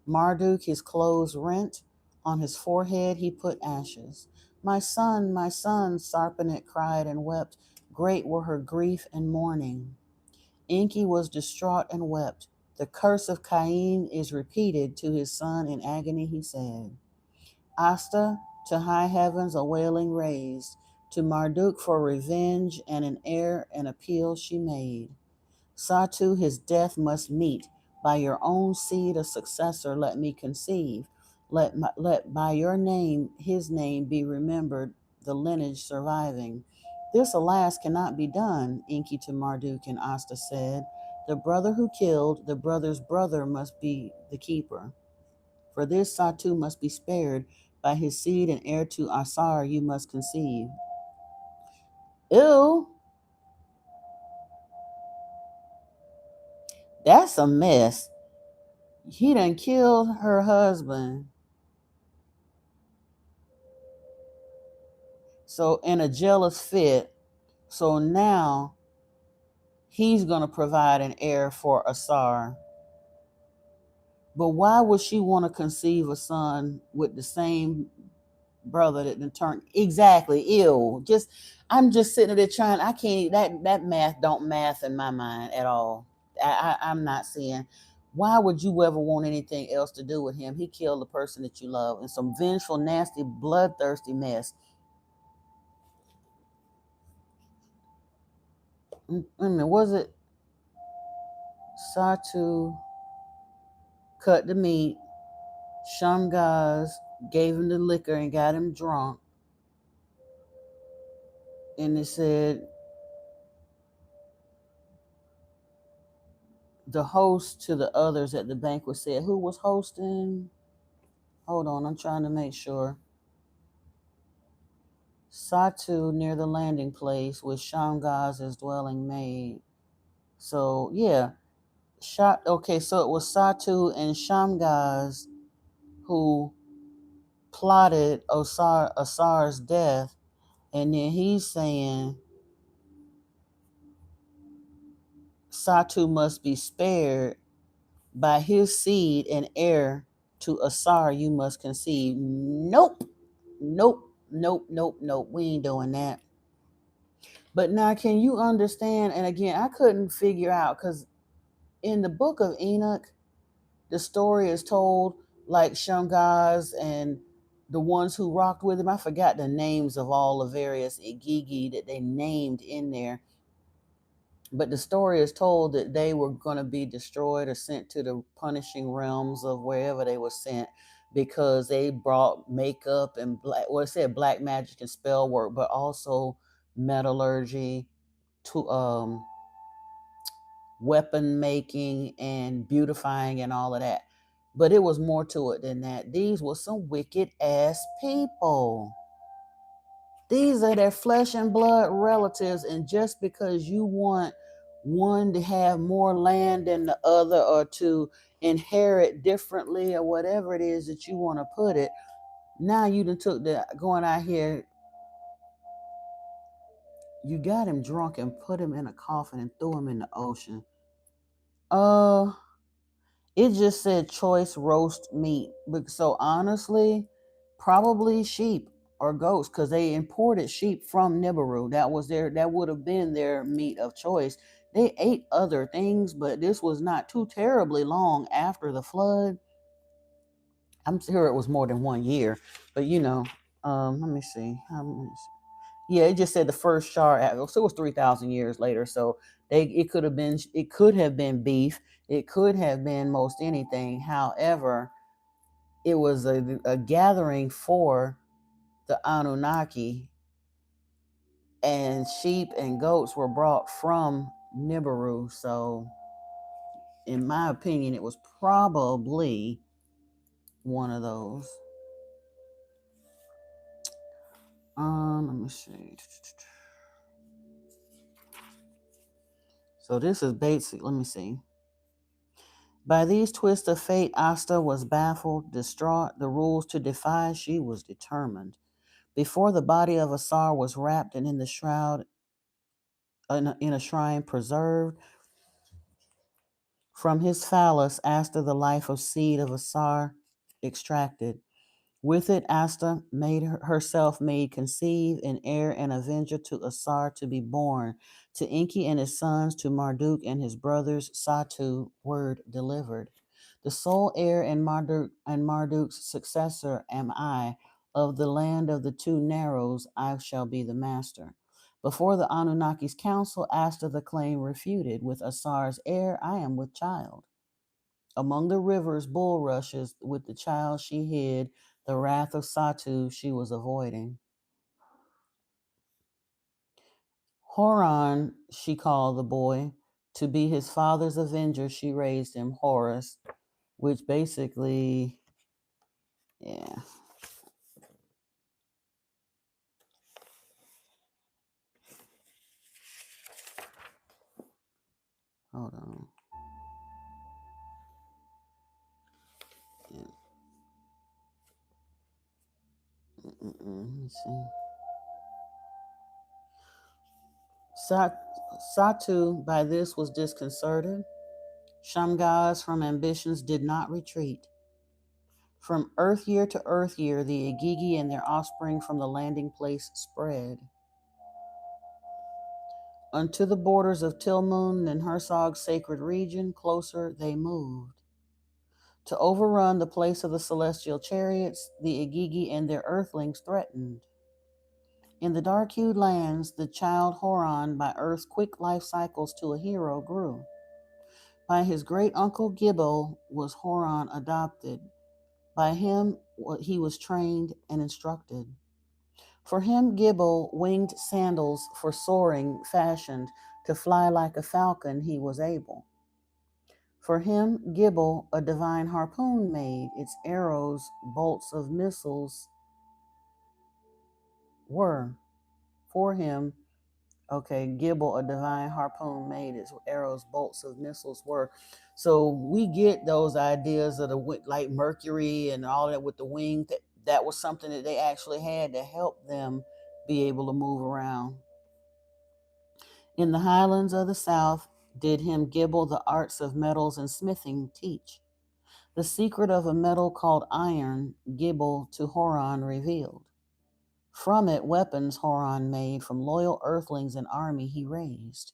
Marduk his clothes rent, on his forehead he put ashes. My son, Sarpanet cried and wept. Great were her grief and mourning. Enki was distraught and wept. The curse of Cain is repeated to his son in agony, he said. Asta to high heavens a wailing raised. To Marduk for revenge and an heir an appeal she made. Satu his death must meet. By your own seed a successor let me conceive. Let by your name his name be remembered, the lineage surviving. This, alas, cannot be done, Enki to Marduk and Asta said. The brother who killed, the brother's brother must be the keeper. For this Satu must be spared. By his seed and heir to Asar you must conceive. Ew, that's a mess. He done killed her husband. So in a jealous fit, so now he's going to provide an heir for Asar. But why would she want to conceive a son with the same brother that then turned exactly ill? Just I'm just sitting there trying. I can't. That math don't math in my mind at all. I'm not seeing. Why would you ever want anything else to do with him? He killed the person that you love, and some vengeful, nasty, bloodthirsty mess. Was it Satu cut the meat? Shamgaz gave him the liquor and got him drunk. And it said the host to the others at the banquet said, who was hosting? Hold on, I'm trying to make sure. Satu near the landing place with Shamgaz's dwelling made. So yeah, okay, so it was Satu and Shamgaz who plotted Asar's death, and then he's saying Satu must be spared. By his seed and heir to Asar you must conceive. Nope, nope, nope, nope, nope. We ain't doing that. But now, can you understand? And again, I couldn't figure out because in the book of Enoch, the story is told like Shamgaz and the ones who rocked with him. I forgot the names of all the various Igigi that they named in there. But the story is told that they were going to be destroyed or sent to the punishing realms of wherever they were sent because they brought makeup and black, well, it said black magic and spell work, but also metallurgy, to weapon making and beautifying and all of that. But it was more to it than that. These were some wicked ass people. These are their flesh and blood relatives, and just because you want one to have more land than the other or to inherit differently or whatever it is that you want to put it, now you done took the going out here, you got him drunk and put him in a coffin and threw him in the ocean. Uh it just said choice roast meat. So honestly, probably sheep or goats because they imported sheep from Nibiru. That would have been their meat of choice. They ate other things, but this was not too terribly long after the flood. I'm sure it was more than 1 year, but let me see. Yeah, it just said the first Shar. So it was 3,000 years later. So it could have been beef. It could have been most anything. However, it was a gathering for the Anunnaki, and sheep and goats were brought from Nibiru. So, in my opinion, it was probably one of those. Let me see. So this is basic. Let me see. By these twists of fate, Asta was baffled, distraught. The rules to defy, she was determined. Before the body of Asar was wrapped and in the shroud, in a shrine preserved, from his phallus, Asta, the life of seed of Asar, extracted. With it, Asta made herself made conceive, an heir and avenger to Asar to be born. To Enki and his sons, to Marduk and his brothers, Satu, word delivered. The sole heir and Marduk's successor am I. Of the land of the two narrows, I shall be the master. Before the Anunnaki's council, Asta the claim refuted. With Asar's heir, I am with child. Among the rivers, bulrushes, with the child she hid, the wrath of Satu she was avoiding. Horon she called the boy. To be his father's avenger, she raised him, Horus, which basically, yeah. Hold on. Yeah. Let me see. Satu by this was disconcerted. Shamgaz from ambitions did not retreat. From earth year to earth year, the Igigi and their offspring from the landing place spread. Unto the borders of Tilmun and Hersog's sacred region, closer they moved. To overrun the place of the celestial chariots, the Igigi and their earthlings threatened. In the dark-hued lands, the child Horon, by Earth's quick life cycles to a hero, grew. By his great uncle Gibbo was Horon adopted. By him he was trained and instructed. For him Gibbo winged sandals for soaring fashioned, to fly like a falcon he was able. For him Gibbo a divine harpoon made, its arrows bolts of missiles were. For him, okay, Gibbo a divine harpoon made, its arrows bolts of missiles were. So we get those ideas of the like Mercury and all that with the wing. That was something that they actually had to help them be able to move around. In the highlands of the south did him Gibbo the arts of metals and smithing teach. The secret of a metal called iron, Gibbo to Horon revealed. From it, weapons Horon made from loyal earthlings and army he raised.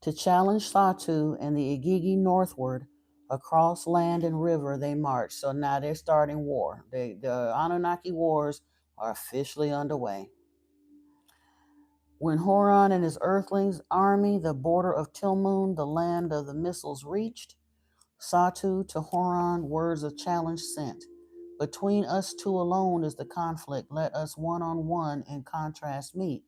To challenge Satu and the Igigi northward, across land and river they marched. So now they're starting war. The Anunnaki wars are officially underway. When Horon and his earthlings army the border of Tilmoon, the land of the missiles, reached, Satu to Horon words of challenge sent. Between us two alone is the conflict. Let us one-on-one in contrast meet.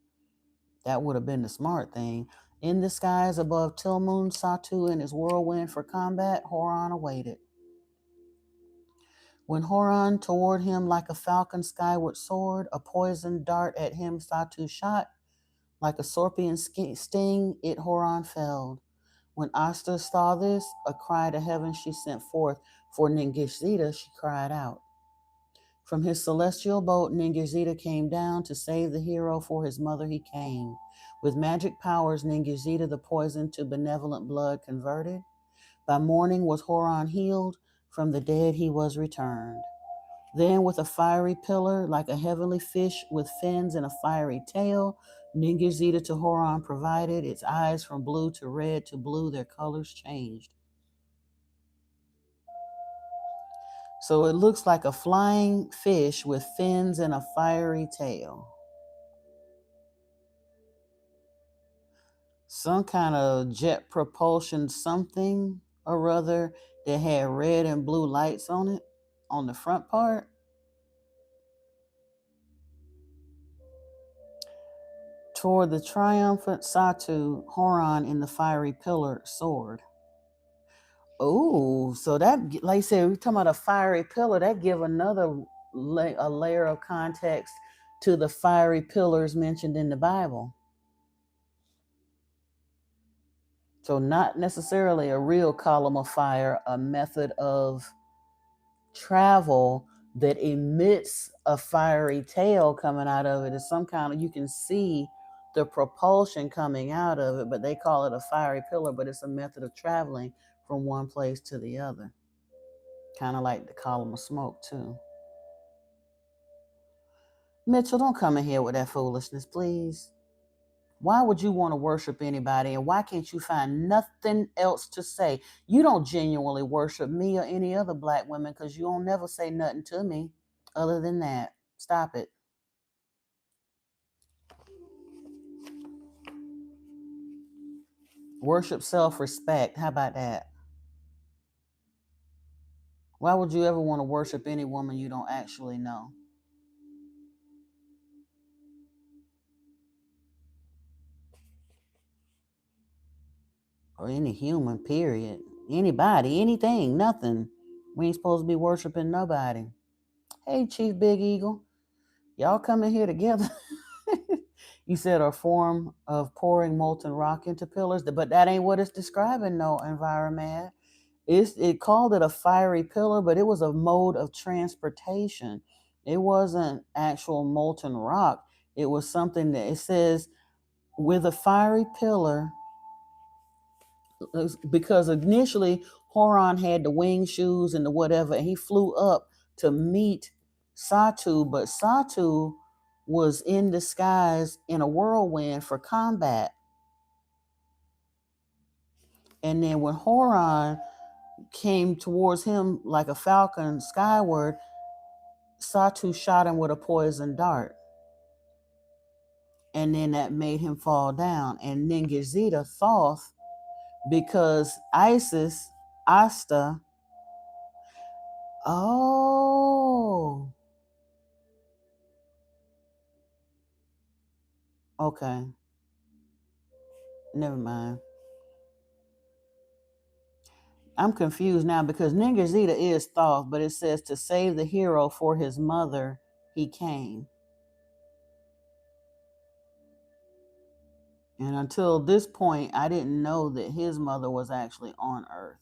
That would have been the smart thing. In the skies above Tilmoon, Satu and his whirlwind for combat, Horon awaited. When Horon toward him like a falcon skyward soared, a poisoned dart at him Satu shot, like a scorpion sting, it Horon felled. When Asta saw this, a cry to heaven she sent forth. For Ningishzida she cried out. From his celestial boat, Ningishzida came down to save the hero. For his mother he came. With magic powers, Ningishzida the poison to benevolent blood converted. By morning was Horon healed. From the dead he was returned. Then with a fiery pillar, like a heavenly fish with fins and a fiery tail, Ningishzida to Horon provided. Its eyes from blue to red to blue, their colors changed. So it looks like a flying fish with fins and a fiery tail. Some kind of jet propulsion something or other that had red and blue lights on it on the front part. Toward the triumphant Satu, Horon in the fiery pillar soared. Oh, so that, like I said, we're talking about a fiery pillar. That give another a layer of context to the fiery pillars mentioned in the Bible. So not necessarily a real column of fire, a method of travel that emits a fiery tail coming out of it. Is some kind of, you can see the propulsion coming out of it, but they call it a fiery pillar, but it's a method of traveling from one place to the other. Kind of like the column of smoke too. Mitchell, don't come in here with that foolishness, please. Why would you want to worship anybody, and why can't you find nothing else to say? You don't genuinely worship me or any other black women because you don't never say nothing to me other than that. Stop it. Worship self-respect. How about that? Why would you ever want to worship any woman you don't actually know? Or any human, period. Anybody, anything, nothing. We ain't supposed to be worshiping nobody. Hey, Chief Big Eagle. Y'all coming here together. You said a form of pouring molten rock into pillars, but that ain't what it's describing, no, environment. It called it a fiery pillar, but it was a mode of transportation. It wasn't actual molten rock. It was something that it says with a fiery pillar, because initially Horon had the wing shoes and the whatever, and he flew up to meet Satu, but Satu was in the skies in a whirlwind for combat. And then when Horon came towards him like a falcon skyward, Satu shot him with a poison dart. And then that made him fall down. And Ningishzida thought, because Isis, Asta, oh, okay, never mind. I'm confused now because Ningishzida is Thoth, but it says to save the hero for his mother, he came. And until this point, I didn't know that his mother was actually on Earth.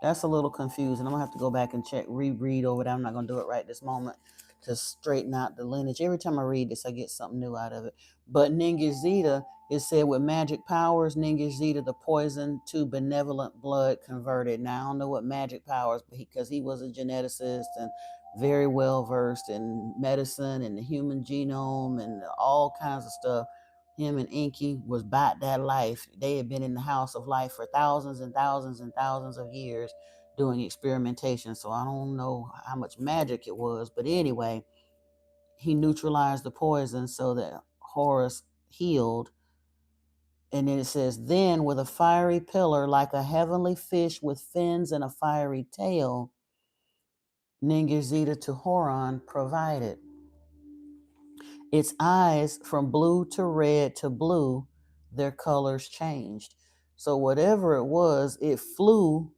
That's a little confusing. I'm going to have to go back and check, reread over that. I'm not going to do it right this moment to straighten out the lineage. Every time I read this, I get something new out of it. But Ningishzida, it said with magic powers, Ningishzida, the poison to benevolent blood converted. Now, I don't know what magic powers, because he was a geneticist and very well versed in medicine and the human genome and all kinds of stuff. Him and Enki was about that life. They had been in the house of life for thousands and thousands and thousands of years doing experimentation. So I don't know how much magic it was, but anyway, he neutralized the poison so that Horus healed. And then it says, then with a fiery pillar like a heavenly fish with fins and a fiery tail, Ningirzida to Horon provided. Its eyes from blue to red to blue, their colors changed. So whatever it was, it flew.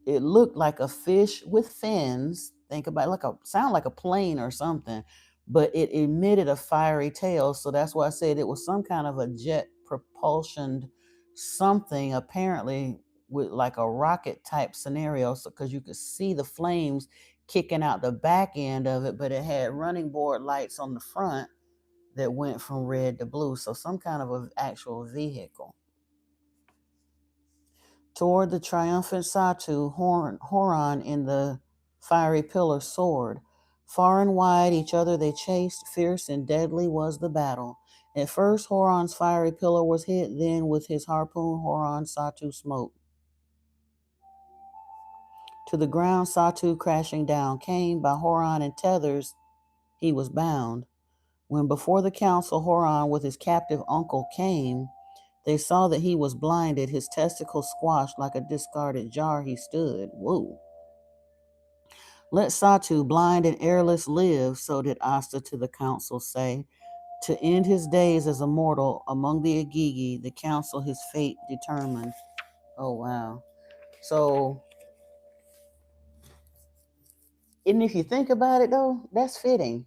It looked like a fish with fins. Think about it, sound like a plane or something, but it emitted a fiery tail. So that's why I said it was some kind of a jet propulsioned something, apparently with like a rocket type scenario. So because you could see the flames kicking out the back end of it, but it had running board lights on the front that went from red to blue. So some kind of an actual vehicle. Toward the triumphant Satu, Horon in the fiery pillar soared. Far and wide each other they chased, fierce and deadly was the battle. At first Horon's fiery pillar was hit, then with his harpoon Horon Satu smote. To the ground Satu crashing down came, by Horon in tethers he was bound. When before the council Horon with his captive uncle came, they saw that he was blinded, his testicles squashed like a discarded jar he stood. Whoa. Let Satu, blind and airless, live, so did Asta to the council say. To end his days as a mortal among the Agigi, the council his fate determined. Oh, wow. So, and if you think about it, though, that's fitting.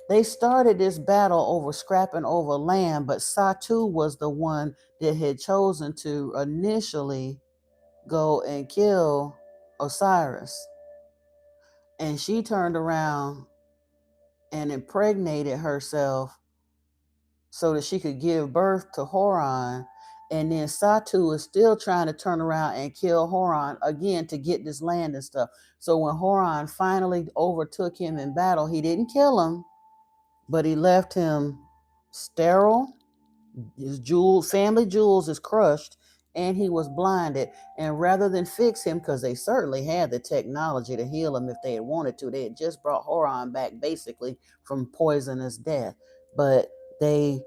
They started this battle over scrapping over land, but Satu was the one that had chosen to initially go and kill Osiris. And she turned around and impregnated herself so that she could give birth to Horon. And then Satu is still trying to turn around and kill Horon again to get this land and stuff. So when Horon finally overtook him in battle, he didn't kill him, but he left him sterile. His family jewels is crushed, and he was blinded. And rather than fix him, because they certainly had the technology to heal him if they had wanted to, they had just brought Horon back basically from poisonous death. But they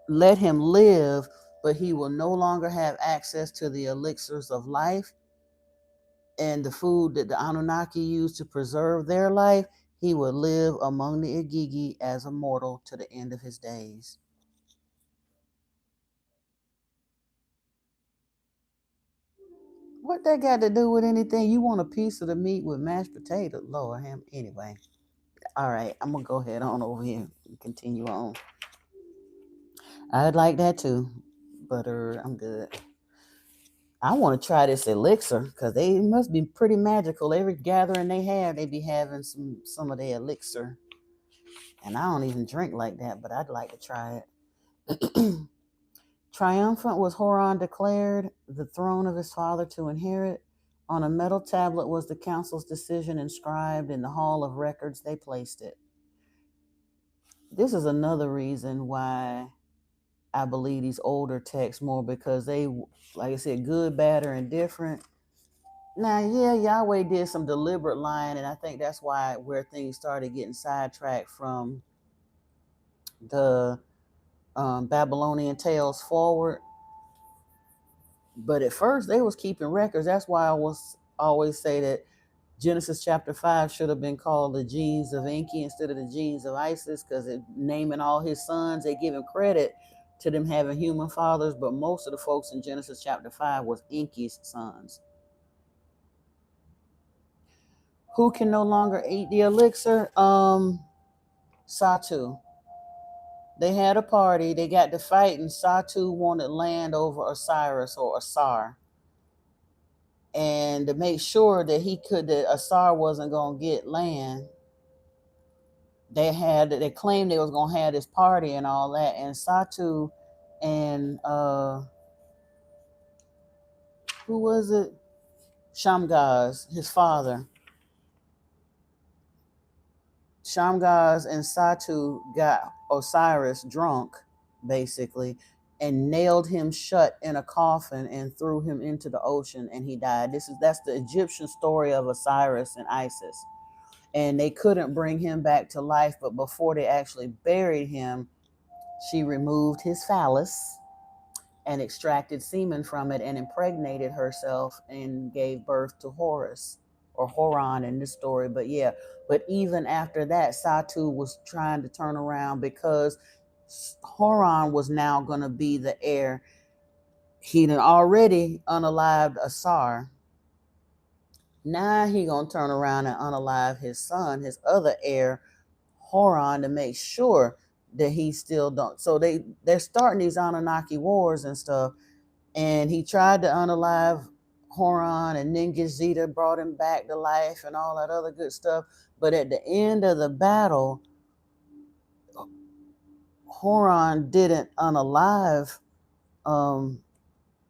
let him live, but he will no longer have access to the elixirs of life and the food that the Anunnaki used to preserve their life. He would live among the Igigi as a mortal to the end of his days. What that got to do with anything? You want a piece of the meat with mashed potato? Lord, him. Anyway. All right, I'm going to go ahead on over here and continue on. I'd like that too, but I'm good. I want to try this elixir because they must be pretty magical. Every gathering they have, they be having some of their elixir. And I don't even drink like that, but I'd like to try it. Triumphant was Horon declared, the throne of his father to inherit. On a metal tablet was the council's decision inscribed. In the hall of records they placed it. This is another reason why I believe these older texts more, because they, like I said, good, bad, or indifferent. Now, yeah, Yahweh did some deliberate lying, and I think that's where things started getting sidetracked from the Babylonian tales forward. But at first, they was keeping records. That's why I always say that Genesis chapter 5 should have been called the genes of Enki instead of the genes of Isis, because naming all his sons, they give him credit to them having human fathers, but most of the folks in Genesis chapter 5 was Enki's sons. Who can no longer eat the elixir? Satu. They had a party. They got to fight, and Satu wanted land over Osiris or Asar. And to make sure that that Asar wasn't going to get land, they claimed they was going to have this party and all that. And Satu and who was it? Shamgaz, his father, Shamgaz and Satu got Osiris drunk, basically, and nailed him shut in a coffin and threw him into the ocean, and he died. That's the Egyptian story of Osiris and Isis. And they couldn't bring him back to life, but before they actually buried him, she removed his phallus and extracted semen from it and impregnated herself and gave birth to Horus or Horon in this story. But yeah, but even after that, Satu was trying to turn around because Horon was now going to be the heir. He'd already unalived Asar. Now he gonna turn around and unalive his son, his other heir, Horon, to make sure that he still don't. So they're starting these Anunnaki wars and stuff. And he tried to unalive Horon, and Ningishzida brought him back to life and all that other good stuff. But at the end of the battle, Horon didn't unalive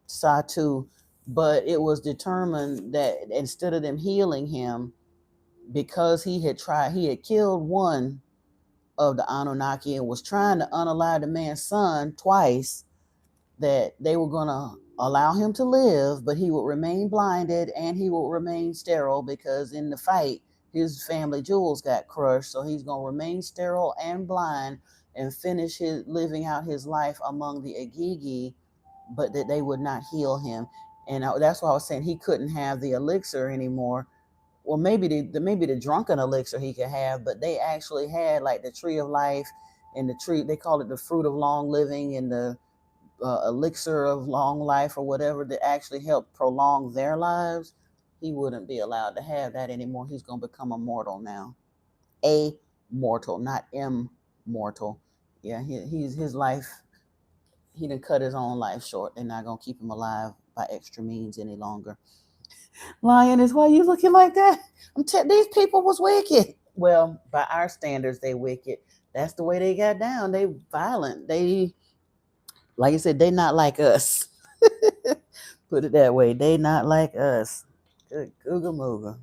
Satu, but it was determined that instead of them healing him, because he had killed one of the Anunnaki and was trying to unalive the man's son twice, that they were going to allow him to live, but he would remain blinded and he would remain sterile, because in the fight, his family jewels got crushed. So he's going to remain sterile and blind and finish living out his life among the Agigi, but that they would not heal him. And that's why I was saying he couldn't have the elixir anymore. Well, maybe the drunken elixir he could have, but they actually had like the tree of life and the tree, they call it the fruit of long living, and the elixir of long life or whatever, that actually helped prolong their lives. He wouldn't be allowed to have that anymore. He's going to become immortal now. A mortal, not immortal. Yeah, his life, he done cut his own life short. They're not going to keep him alive by extra means any longer. Lioness, why are you looking like that? These people was wicked. Well, by our standards, they wicked. That's the way they got down. They violent. They, like I said, they not like us. Put it that way. They not like us. Good Googa Mooga.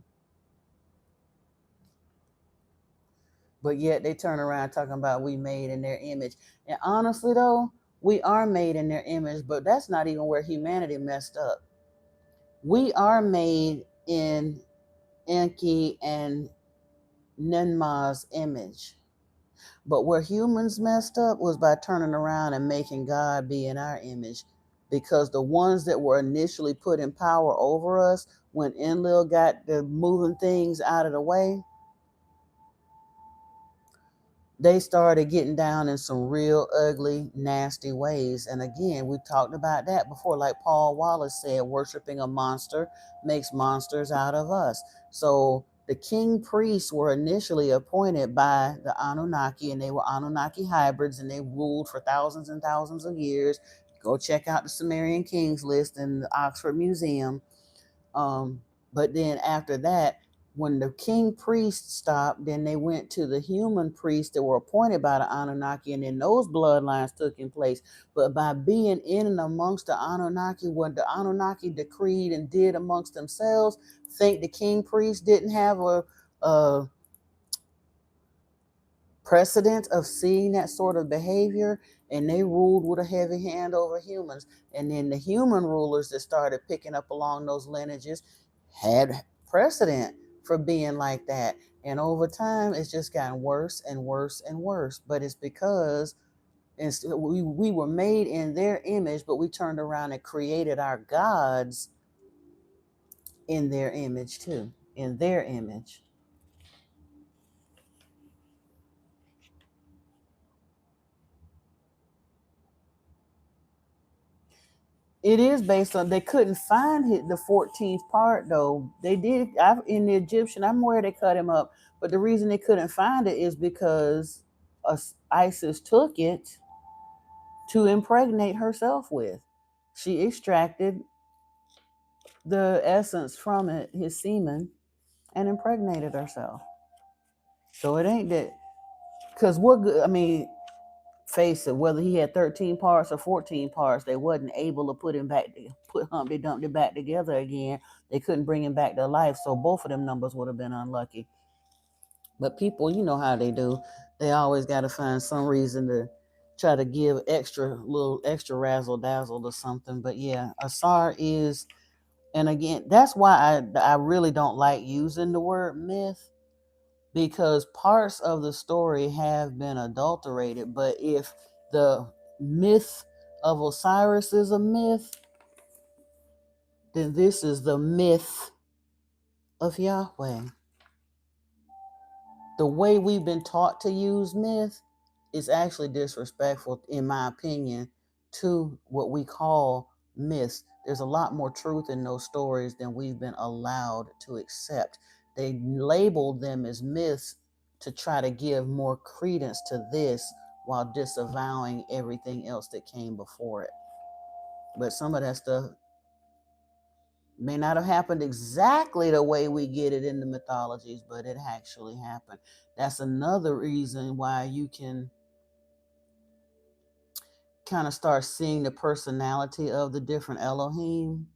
But yet they turn around talking about we made in their image. And honestly though, we are made in their image, but that's not even where humanity messed up. We are made in Enki and Ninma's image. But where humans messed up was by turning around and making God be in our image. Because the ones that were initially put in power over us, when Enlil got the moving things out of the way, they started getting down in some real ugly, nasty ways. And again, we talked about that before. Like Paul Wallace said, worshiping a monster makes monsters out of us. So the king priests were initially appointed by the Anunnaki, and they were Anunnaki hybrids, and they ruled for thousands and thousands of years. Go check out the Sumerian Kings list in the Oxford Museum. But then after that, when the king priests stopped, then they went to the human priests that were appointed by the Anunnaki, and then those bloodlines took in place. But by being in and amongst the Anunnaki, what the Anunnaki decreed and did amongst themselves, think the king priests didn't have a precedent of seeing that sort of behavior, and they ruled with a heavy hand over humans. And then the human rulers that started picking up along those lineages had precedent for being like that. And over time, it's just gotten worse and worse and worse. But it's because we were made in their image, but we turned around and created our gods in their image too, in their image. It is based on, they couldn't find the 14th part though. They did in the Egyptian. I'm aware they cut him up, but the reason they couldn't find it is because Isis took it to impregnate herself with. She extracted the essence from it, his semen, and impregnated herself. So it ain't that, because what good? I mean, face it, whether he had 13 parts or 14 parts, they wasn't able to put Humpty Dumpty back together again. They couldn't bring him back to life, so both of them numbers would have been unlucky. But people, you know how they do. They always got to find some reason to try to give little extra razzle dazzle to something. But yeah, Asar is, and again, that's why I really don't like using the word myth, because parts of the story have been adulterated. But if the myth of Osiris is a myth, then this is the myth of Yahweh. The way we've been taught to use myth is actually disrespectful, in my opinion, to what we call myths. There's a lot more truth in those stories than we've been allowed to accept. They labeled them as myths to try to give more credence to this while disavowing everything else that came before it. But some of that stuff may not have happened exactly the way we get it in the mythologies, but it actually happened. That's another reason why you can kind of start seeing the personality of the different Elohim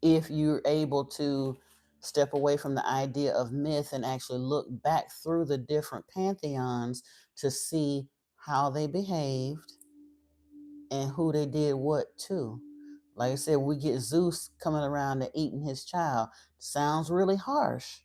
if you're able to step away from the idea of myth and actually look back through the different pantheons to see how they behaved and who they did what to. Like I said, we get Zeus coming around and eating his child. Sounds really harsh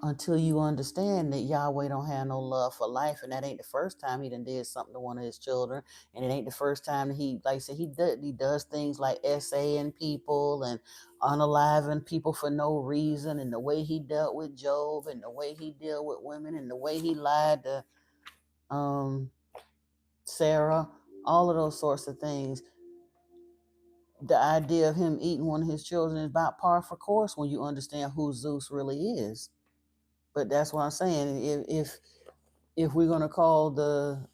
until you understand that Yahweh don't have no love for life, and that ain't the first time he done did something to one of his children, and it ain't the first time that he, like I said, he does things like essaying people and unaliving people for no reason, and the way he dealt with Job, and the way he dealt with women, and the way he lied to Sarah, all of those sorts of things. The idea of him eating one of his children is about par for course when you understand who Zeus really is. But that's what I'm saying. If we're going to call the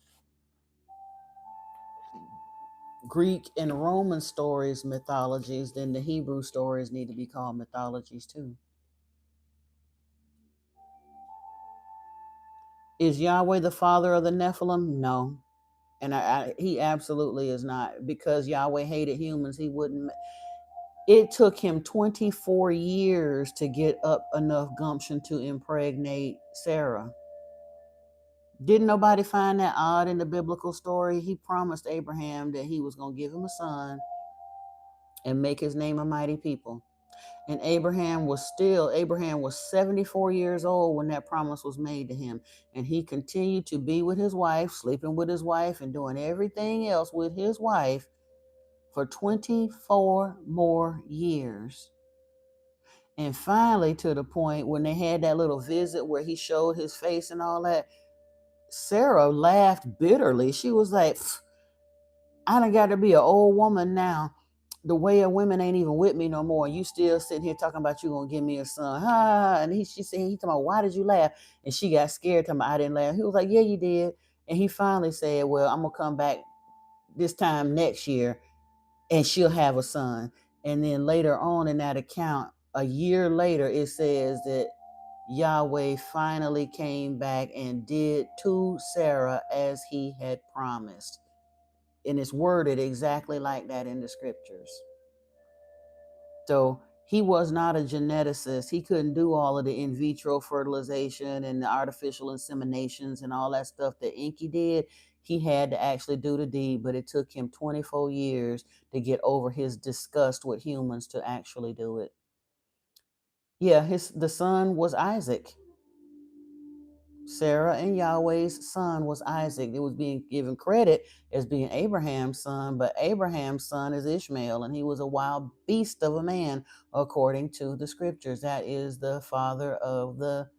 Greek and Roman stories mythologies, then the Hebrew stories need to be called mythologies too. Is Yahweh the father of the Nephilim? No. And he absolutely is not, because Yahweh hated humans. He wouldn't. It took him 24 years to get up enough gumption to impregnate Sarah. Didn't nobody find that odd in the biblical story? He promised Abraham that he was going to give him a son and make his name a mighty people. And Abraham was 74 years old when that promise was made to him. And he continued to be with his wife, sleeping with his wife, and doing everything else with his wife for 24 more years. And finally, to the point when they had that little visit where he showed his face and all that, Sarah laughed bitterly. She was like, I done got to be an old woman now. The way of women ain't even with me no more. You still sitting here talking about you gonna give me a son. Ha! And she said, he talking about, why did you laugh? And she got scared, talking about, I didn't laugh. He was like, yeah, you did. And he finally said, well, I'm gonna come back this time next year and she'll have a son. And then later on in that account, a year later, it says that Yahweh finally came back and did to Sarah as he had promised. And it's worded exactly like that in the scriptures. So he was not a geneticist. He couldn't do all of the in vitro fertilization and the artificial inseminations and all that stuff that Enki did. He had to actually do the deed, but it took him 24 years to get over his disgust with humans to actually do it. Yeah, the son was Isaac. Sarah and Yahweh's son was Isaac. It was being given credit as being Abraham's son, but Abraham's son is Ishmael, and he was a wild beast of a man, according to the scriptures. That is the father of the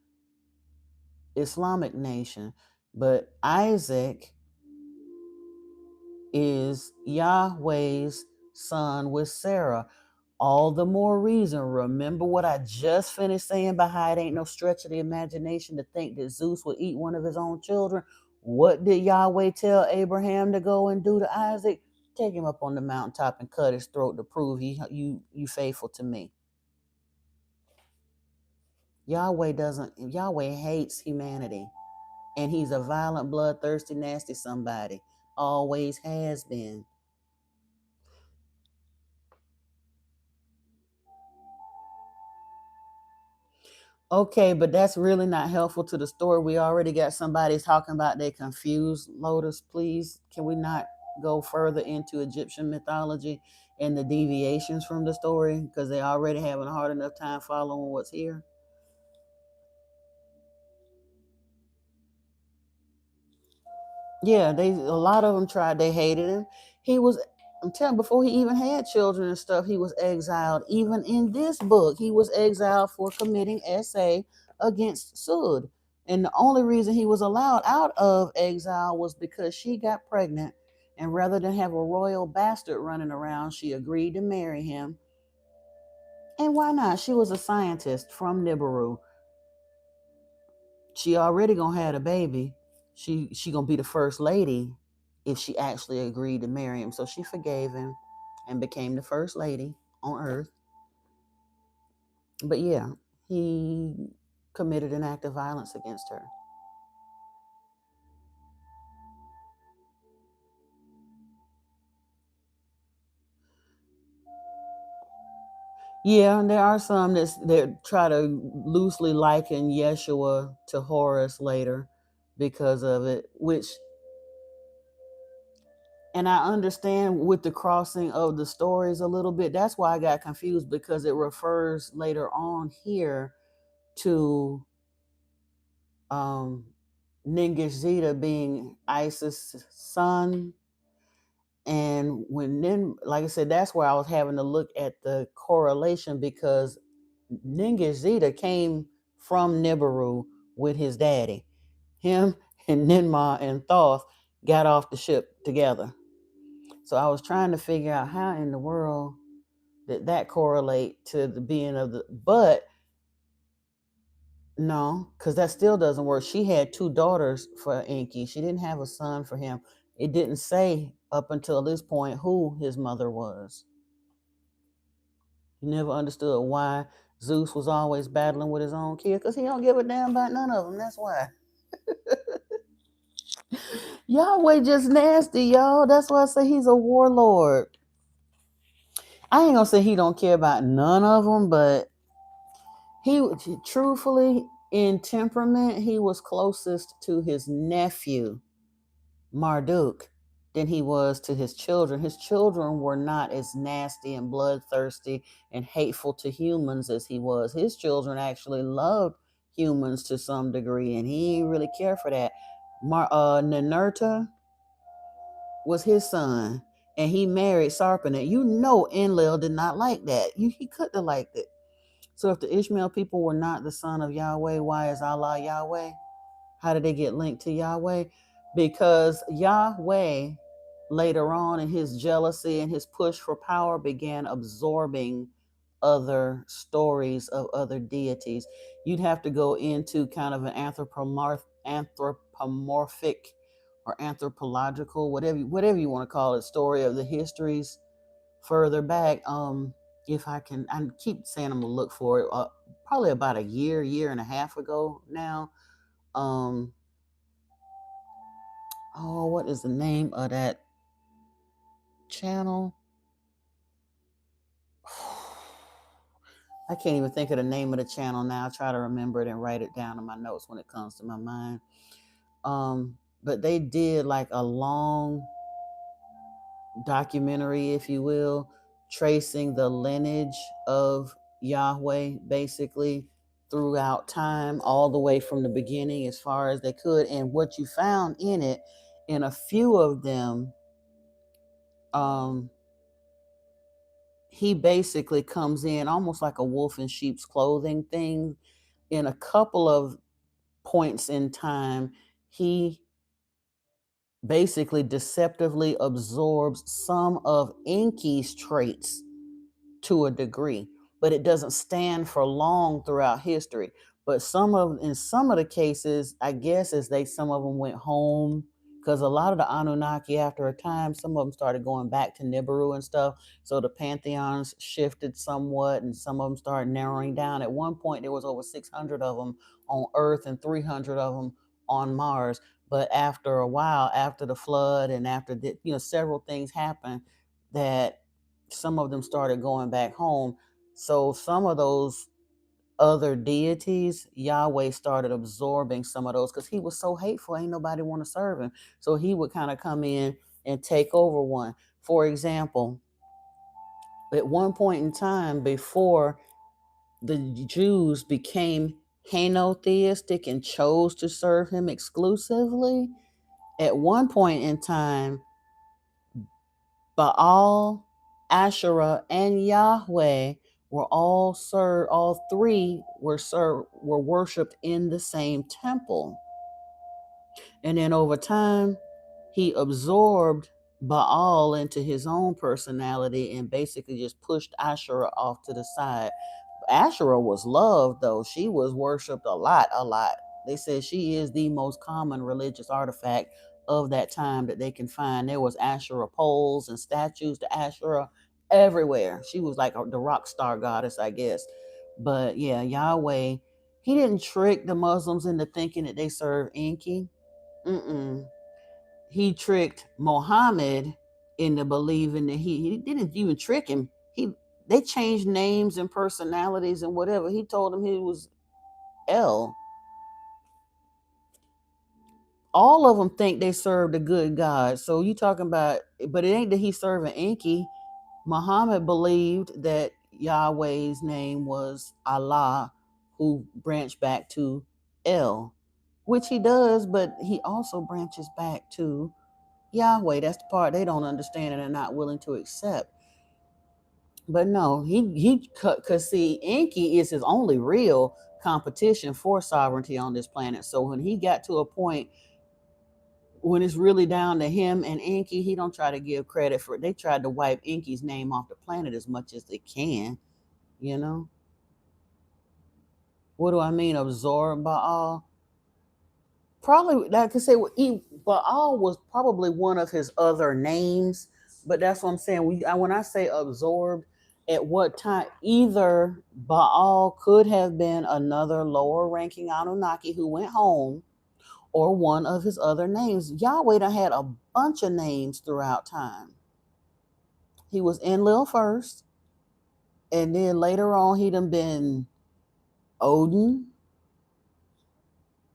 Islamic nation. But Isaac is Yahweh's son with Sarah. All the more reason. Remember what I just finished saying about how it ain't no stretch of the imagination to think that Zeus would eat one of his own children. What did Yahweh tell Abraham to go and do to Isaac? Take him up on the mountaintop and cut his throat to prove you faithful to me. Yahweh hates humanity. And he's a violent, bloodthirsty, nasty somebody. Always has been. Okay, but that's really not helpful to the story. We already got somebody talking about they confused Lotus. Please, can we not go further into Egyptian mythology and the deviations from the story because they already having a hard enough time following what's here? Yeah, they a lot of them tried. They hated him. He was. I'm telling. Before he even had children and stuff, he was exiled. Even in this book, he was exiled for committing essay against Sud. And the only reason he was allowed out of exile was because she got pregnant, and rather than have a royal bastard running around, she agreed to marry him. And why not? She was a scientist from Nibiru. She already gonna have a baby. She gonna be the first lady if she actually agreed to marry him. So she forgave him and became the first lady on Earth. But yeah, he committed an act of violence against her. Yeah, and there are some that try to loosely liken Yeshua to Horus later because of it, which and I understand with the crossing of the stories a little bit. That's why I got confused because it refers later on here to um, Ningish Zeta being Isis' son. And when then, like I said, that's where I was having to look at the correlation because Ningish Zeta came from Nibiru with his daddy. Him and Ninmah and Thoth got off the ship together. So I was trying to figure out how in the world did that correlate to the being of the, but no, because that still doesn't work. She had two daughters for Enki. She didn't have a son for him. It didn't say up until this point who his mother was. He never understood why Zeus was always battling with his own kid because he don't give a damn about none of them. That's why. Yahweh just nasty, y'all. That's why I say he's a warlord. I ain't gonna say he don't care about none of them, but he truthfully in temperament he was closest to his nephew Marduk than he was to his children. His children were not as nasty and bloodthirsty and hateful to humans as he was. His children actually loved humans to some degree, and he didn't really care for that. Ninurta was his son, and he married Sarpanet. You know Enlil did not like that. He couldn't have liked it. So if the Ishmael people were not the son of Yahweh, why is Allah Yahweh? How did they get linked to Yahweh? Because Yahweh, later on in his jealousy and his push for power, began absorbing other stories of other deities. You'd have to go into kind of an anthropomorphic or anthropological, whatever you want to call it, story of the histories further back. If I can, I keep saying I'm gonna look for it. Probably about a year and a half ago now. Um, oh, what is the name of that channel? I can't even think of the name of the channel now. I try to remember it and write it down in my notes when it comes to my mind. But they did like a long documentary, if you will, tracing the lineage of Yahweh basically throughout time, all the way from the beginning as far as they could. And what you found in it, in a few of them, um, he basically comes in almost like a wolf in sheep's clothing thing. In a couple of points in time, he basically deceptively absorbs some of Enki's traits to a degree, but it doesn't stand for long throughout history. But in some of the cases, I guess as some of them went home, because a lot of the Anunnaki after a time, some of them started going back to Nibiru and stuff. So the pantheons shifted somewhat, and some of them started narrowing down. At one point, there was over 600 of them on Earth and 300 of them on Mars. But after a while, after the flood and after several things happened, that some of them started going back home. So some of those other deities, Yahweh started absorbing some of those because he was so hateful. Ain't nobody want to serve him. So he would kind of come in and take over one. For example, at one point in time before the Jews became henotheistic and chose to serve him exclusively, at one point in time, Baal, Asherah, and Yahweh were all served. All three were worshipped in the same temple. And then over time, he absorbed Baal into his own personality and basically just pushed Asherah off to the side. Asherah was loved, though. She was worshipped a lot, a lot. They said she is the most common religious artifact of that time that they can find. There was Asherah poles and statues to Asherah everywhere. She was like the rock star goddess, I guess. But yeah, Yahweh, he didn't trick the Muslims into thinking that they serve Enki. He tricked Muhammad into believing that he didn't even trick him. They changed names and personalities and whatever. He told him he was El. All of them think they served a good God. So you talking about, but it ain't that he serving Enki. Muhammad believed that Yahweh's name was Allah, who branched back to El, which he does, but he also branches back to Yahweh. That's the part they don't understand and are not willing to accept. But no, he cause see, Enki is his only real competition for sovereignty on this planet. So when he got to a point when it's really down to him and Enki, he don't try to give credit for it. They tried to wipe Enki's name off the planet as much as they can, you know. What do I mean? Absorb Baal? Probably, like I say, Baal was probably one of his other names, but that's what I'm saying. When I say absorbed, at what time? Either Baal could have been another lower ranking Anunnaki who went home, or one of his other names. Yahweh done had a bunch of names throughout time. He was Enlil first, and then later on he done been Odin,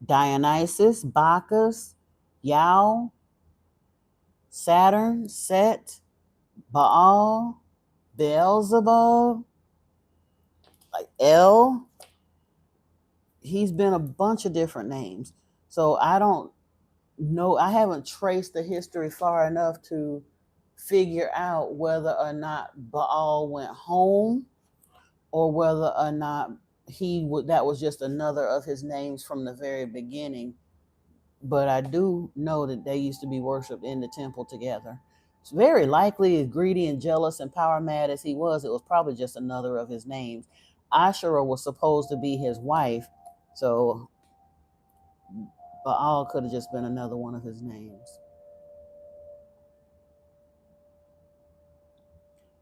Dionysus, Bacchus, Yao, Saturn, Set, Baal, Beelzebub, like El. He's been a bunch of different names. So I don't know. I haven't traced the history far enough to figure out whether or not Baal went home or whether or not that was just another of his names from the very beginning. But I do know that they used to be worshipped in the temple together. It's very likely, as greedy and jealous and power mad as he was, it was probably just another of his names. Asherah was supposed to be his wife, so Baal could have just been another one of his names.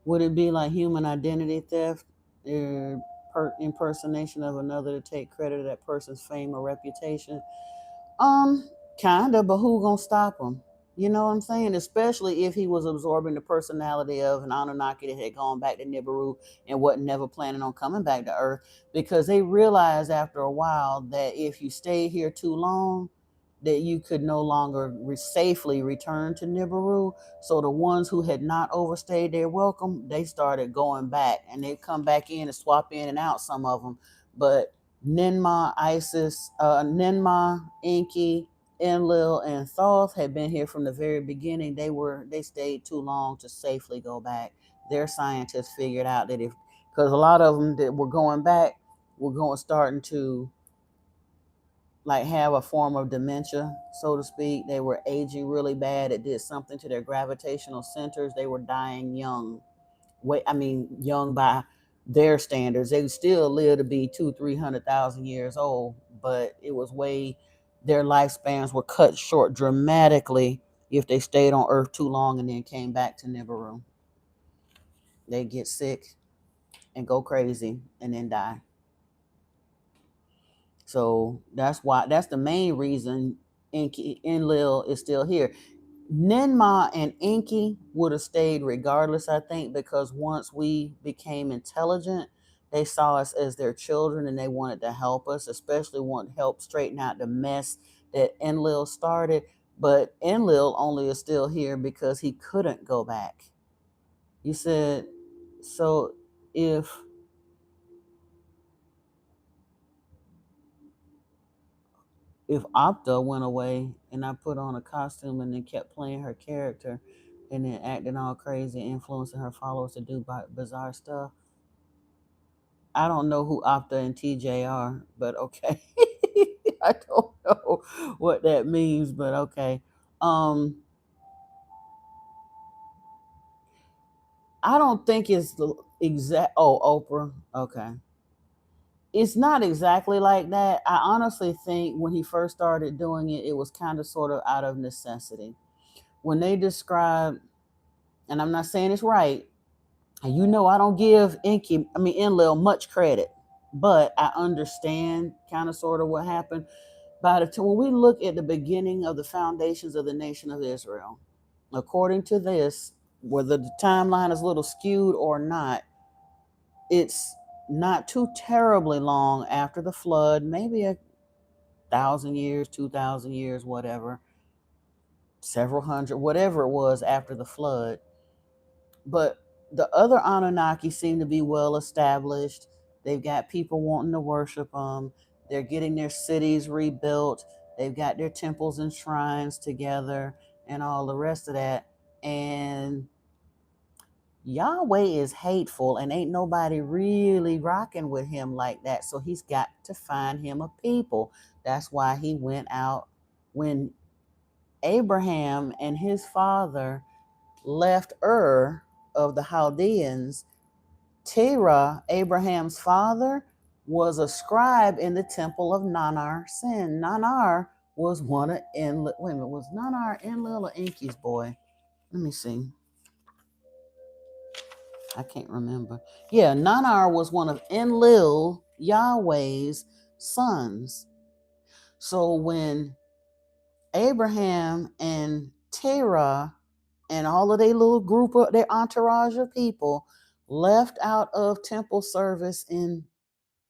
Would it be like human identity theft, impersonation of another to take credit of that person's fame or reputation? Kinda, but who gonna stop him? You know what I'm saying? Especially if he was absorbing the personality of an Anunnaki that had gone back to Nibiru and wasn't never planning on coming back to Earth, because they realized after a while that if you stayed here too long, that you could no longer safely return to Nibiru. So the ones who had not overstayed their welcome, they started going back, and they come back in and swap in and out, some of them. But Ninmah, Isis, Ninmah, Enki, Enlil, and Thoth had been here from the very beginning. They stayed too long to safely go back. Their scientists figured out that because a lot of them that were going back were starting to like have a form of dementia, so to speak. They were aging really bad. It did something to their gravitational centers. They were dying young. Young by their standards. They still live to be 200,000-300,000 years old, but it was their lifespans were cut short dramatically if they stayed on Earth too long and then came back to Nibiru. They get sick and go crazy and then die. So that's the main reason Enlil is still here. Ninmah and Enki would have stayed regardless, I think, because once we became intelligent, They saw us as their children and they wanted to help us, especially want help straighten out the mess that Enlil started. But Enlil only is still here because he couldn't go back. You said, so if Opta went away and I put on a costume and then kept playing her character and then acting all crazy, influencing her followers to do bizarre stuff, I don't know who Opta and TJ are, but okay. I don't know what that means, but okay. I don't think it's the exact. Oh, Oprah. Okay. It's not exactly like that. I honestly think when he first started doing it, it was kind of sort of out of necessity. When they describe, and I'm not saying it's right, and you know I don't give Enlil much credit, but I understand kind of sort of what happened. By the time when we look at the beginning of the foundations of the nation of Israel, according to this, whether the timeline is a little skewed or not, it's not too terribly long after the flood, maybe 1,000 years, 2,000 years, whatever, several hundred, whatever it was after the flood. But the other Anunnaki seem to be well established. They've got people wanting to worship them. They're getting their cities rebuilt. They've got their temples and shrines together and all the rest of that. And Yahweh is hateful and ain't nobody really rocking with him like that. So he's got to find him a people. That's why he went out when Abraham and his father left Ur of the Chaldeans. Terah, Abraham's father, was a scribe in the temple of Nanar Sin. Nanar was one of Enlil. Wait a minute, was Nanar Enlil or Enki's boy? Let me see. I can't remember. Yeah, Nanar was one of Enlil, Yahweh's sons. So when Abraham and Terah and all of their little group of their entourage of people left out of temple service in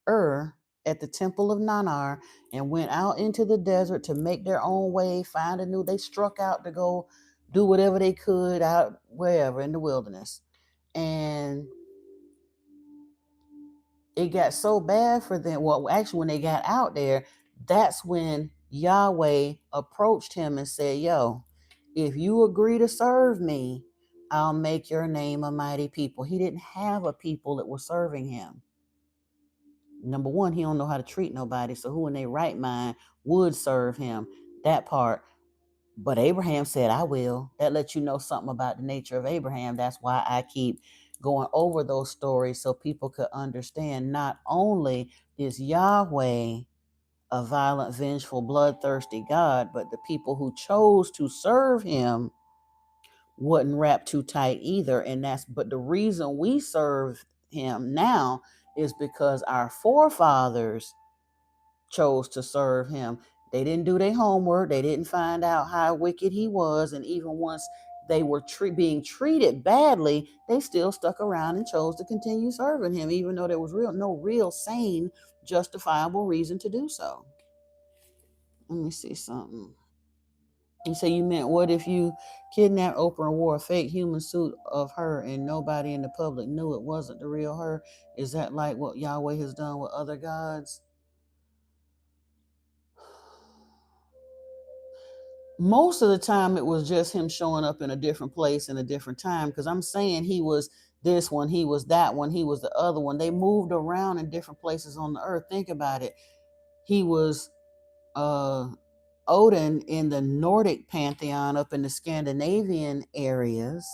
Ur at the temple of Nanar and went out into the desert to make their own way, find a new, they struck out to go do whatever they could out wherever in the wilderness. And it got so bad for them. Well, actually, when they got out there, that's when Yahweh approached him and said, Yo, if you agree to serve me, I'll make your name a mighty people. He didn't have a people that were serving him. Number one, he don't know how to treat nobody. So who in their right mind would serve him? That part. But Abraham said, I will. That lets you know something about the nature of Abraham. That's why I keep going over those stories so people could understand not only is Yahweh a violent, vengeful, bloodthirsty God, but the people who chose to serve him wouldn't wrap too tight either. But the reason we serve him now is because our forefathers chose to serve him. They didn't do their homework. They didn't find out how wicked he was. And even once they were being treated badly, they still stuck around and chose to continue serving him, even though there was no real sane, justifiable reason to do so. Let me see something. You say you meant what if you kidnapped Oprah and wore a fake human suit of her and nobody in the public knew it wasn't the real her? Is that like what Yahweh has done with other gods? Most of the time it was just him showing up in a different place in a different time, because I'm saying he was this one, he was that one, he was the other one. They moved around in different places on the earth. Think about it. He was Odin in the Nordic pantheon up in the Scandinavian areas,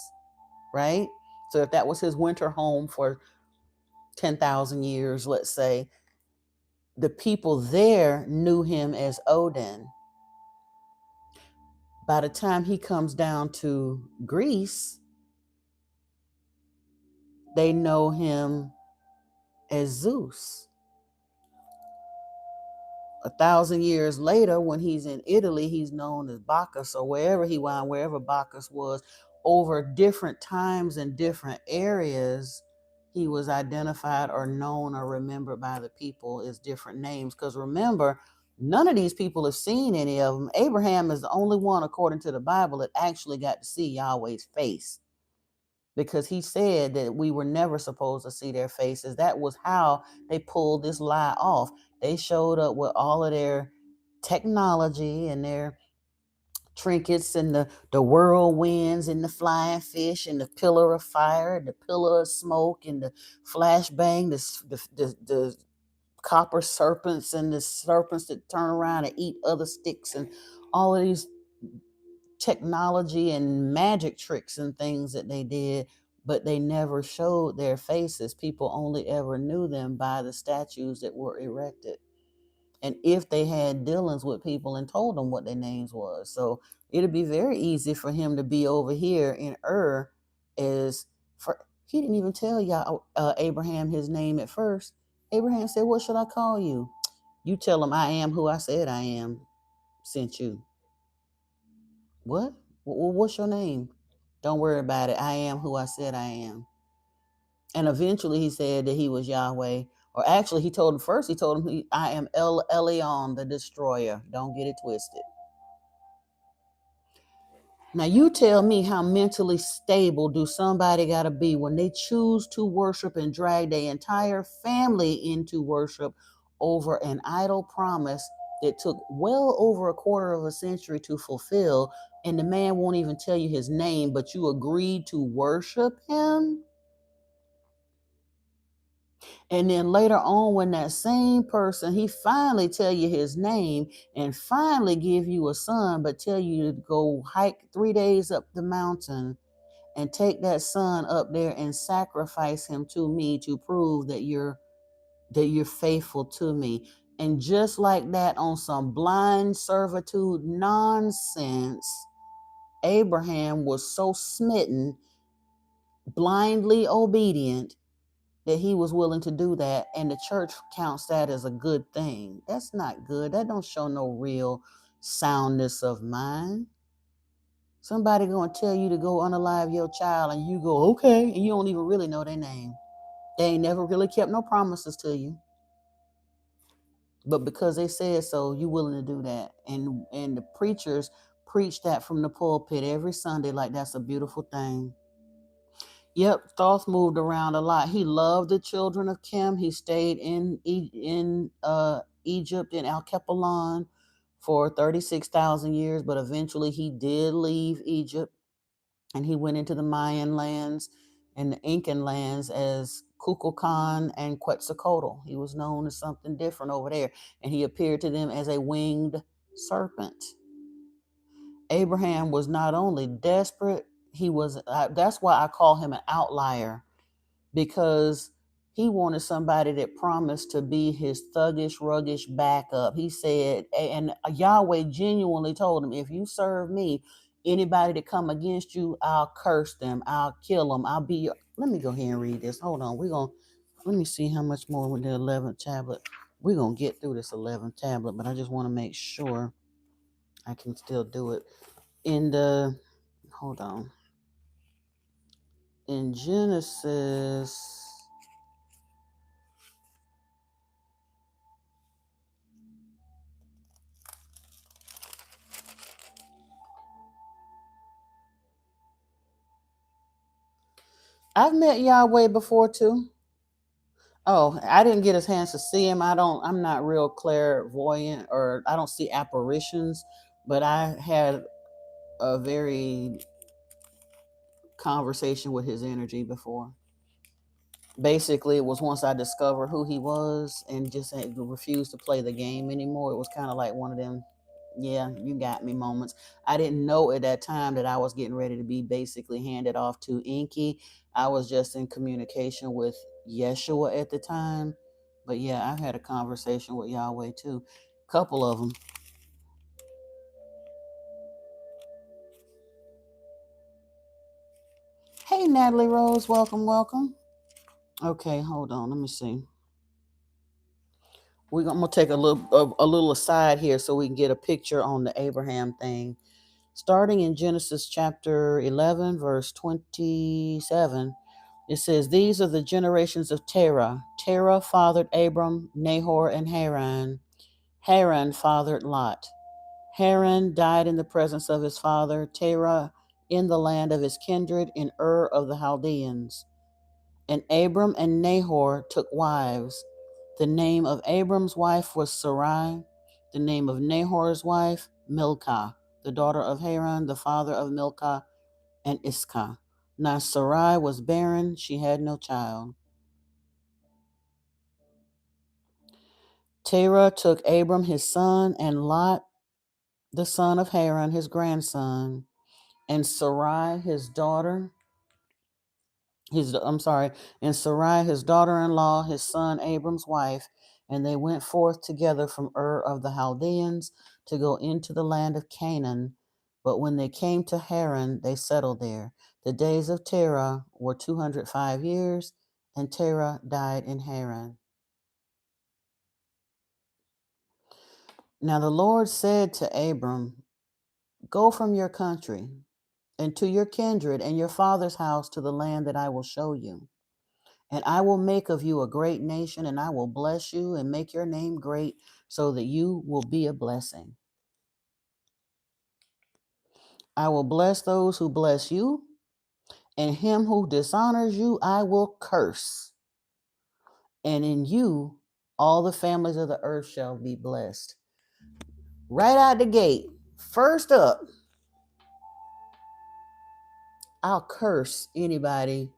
right? So if that was his winter home for 10,000 years, let's say, the people there knew him as Odin. By the time he comes down to Greece, they know him as Zeus. 1,000 years later, when he's in Italy, he's known as Bacchus, or wherever he went, wherever Bacchus was, over different times and different areas, he was identified or known or remembered by the people as different names. Because remember, none of these people have seen any of them. Abraham is the only one, according to the Bible, that actually got to see Yahweh's face, because he said that we were never supposed to see their faces. That was how they pulled this lie off. They showed up with all of their technology and their trinkets and the whirlwinds and the flying fish and the pillar of fire and the pillar of smoke and the flashbang, the copper serpents and the serpents that turn around and eat other sticks, and all of these technology and magic tricks and things that they did, but they never showed their faces. People only ever knew them by the statues that were erected, and if they had dealings with people and told them what their names was. So it'd be very easy for him to be over here in as for he didn't even tell y'all Abraham his name at first. Abraham said, "What should I call you?" You tell him, "I am who I said I am sent you." What? What's your name? Don't worry about it. I am who I said I am. And eventually he said that he was Yahweh. Or actually, he told him first, he told him, I am El Elyon, the destroyer. Don't get it twisted. Now, you tell me, how mentally stable do somebody got to be when they choose to worship and drag their entire family into worship over an idle promise that took well over a quarter of a century to fulfill, and the man won't even tell you his name, but you agreed to worship him? And then later on, when that same person, he finally tell you his name and finally give you a son, but tell you to go hike 3 days up the mountain and take that son up there and sacrifice him to me to prove that you're faithful to me. And just like that, on some blind servitude nonsense, Abraham was so smitten, blindly obedient, that he was willing to do that, and the church counts that as a good thing. That's not good. That don't show no real soundness of mind. Somebody gonna tell you to go unalive your child, and you go, okay, and you don't even really know their name. They ain't never really kept no promises to you, but because they said so, you willing to do that. And the preachers preach that from the pulpit every Sunday like that's a beautiful thing. Yep, Thoth moved around a lot. He loved the children of Kim. He stayed in Egypt, in Al-Kepalon, for 36,000 years, but eventually he did leave Egypt, and he went into the Mayan lands and the Incan lands as Kukulkan and Quetzalcoatl. He was known as something different over there, and he appeared to them as a winged serpent. Abraham was not only desperate, he was, that's why I call him an outlier, because he wanted somebody that promised to be his thuggish, ruggish backup. He said, and Yahweh genuinely told him, if you serve me, anybody that come against you, I'll curse them, I'll kill them, I'll be your... Let me go ahead and read this. Hold on. Let me see how much more with the 11th tablet. We're going to get through this 11th tablet, but I just want to make sure I can still do it. Hold on. In Genesis... I've met Yahweh before too. Oh, I didn't get a chance to see him. I'm not real clairvoyant, or I don't see apparitions, but I had a very conversation with his energy before. Basically, it was once I discovered who he was and just refused to play the game anymore. It was kind of like one of them, yeah, you got me moments. I didn't know at that time that I was getting ready to be basically handed off to Inky. I was just in communication with Yeshua at the time. But yeah, I've had a conversation with Yahweh too. Couple of them. Hey, Natalie Rose, welcome, welcome. Okay, hold on. Let me see. I'm gonna take a little aside here so we can get a picture on the Abraham thing. Starting in Genesis chapter 11, verse 27, It says, these are the generations of Terah. Terah fathered Abram, Nahor, and Haran. Haran fathered Lot. Haran died in the presence of his father, Terah, in the land of his kindred, in Ur of the Chaldeans. And Abram and Nahor took wives. The name of Abram's wife was Sarai. The name of Nahor's wife, Milcah, the daughter of Haran, the father of Milcah and Iscah. Now Sarai was barren, she had no child. Terah took Abram his son, and Lot, the son of Haran, his grandson, and Sarai his daughter, and Sarai his daughter-in-law, his son Abram's wife, and they went forth together from Ur of the Chaldeans to go into the land of Canaan. But when they came to Haran, they settled there. The days of Terah were 205 years, and Terah died in Haran. Now the Lord said to Abram, go from your country and to your kindred and your father's house to the land that I will show you. And I will make of you a great nation, and I will bless you and make your name great, so that you will be a blessing. I will bless those who bless you, and him who dishonors you I will curse. And in you all the families of the earth shall be blessed. Right out the gate, first up, I'll curse anybody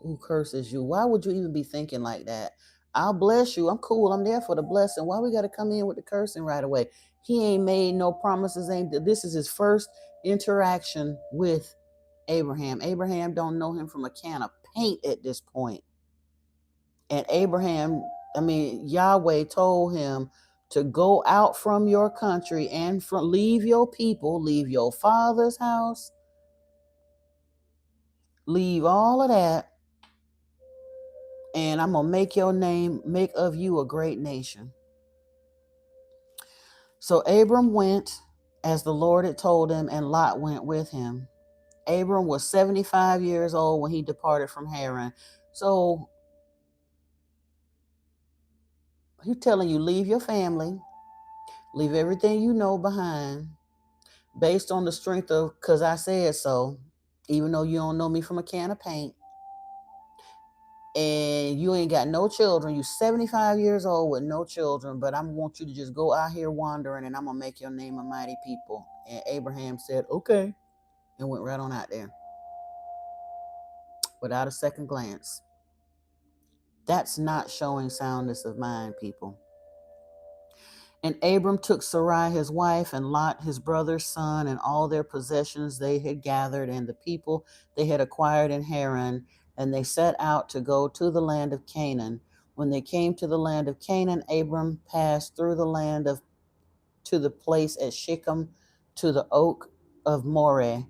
who curses you. Why would you even be thinking like that? I'll bless you. I'm cool. I'm there for the blessing. Why we got to come in with the cursing right away? He ain't made no promises. This is his first interaction with Abraham. Abraham don't know him from a can of paint at this point. And Yahweh told him to go out from your country and leave your people, leave your father's house, leave all of that, and I'm going to make of you a great nation. So Abram went as the Lord had told him, and Lot went with him. Abram was 75 years old when he departed from Haran. So he's telling you, leave your family, leave everything you know behind, based on the strength of, because I said so, even though you don't know me from a can of paint. And you ain't got no children. You 75 years old with no children, but I want you to just go out here wandering, and I'm going to make your name a mighty people. And Abraham said, okay, and went right on out there without a second glance. That's not showing soundness of mind, people. And Abram took Sarai his wife, and Lot his brother's son, and all their possessions they had gathered, and the people they had acquired in Haran, and they set out to go to the land of Canaan. When they came to the land of Canaan, Abram passed through the land to the place at Shechem, to the oak of Moreh.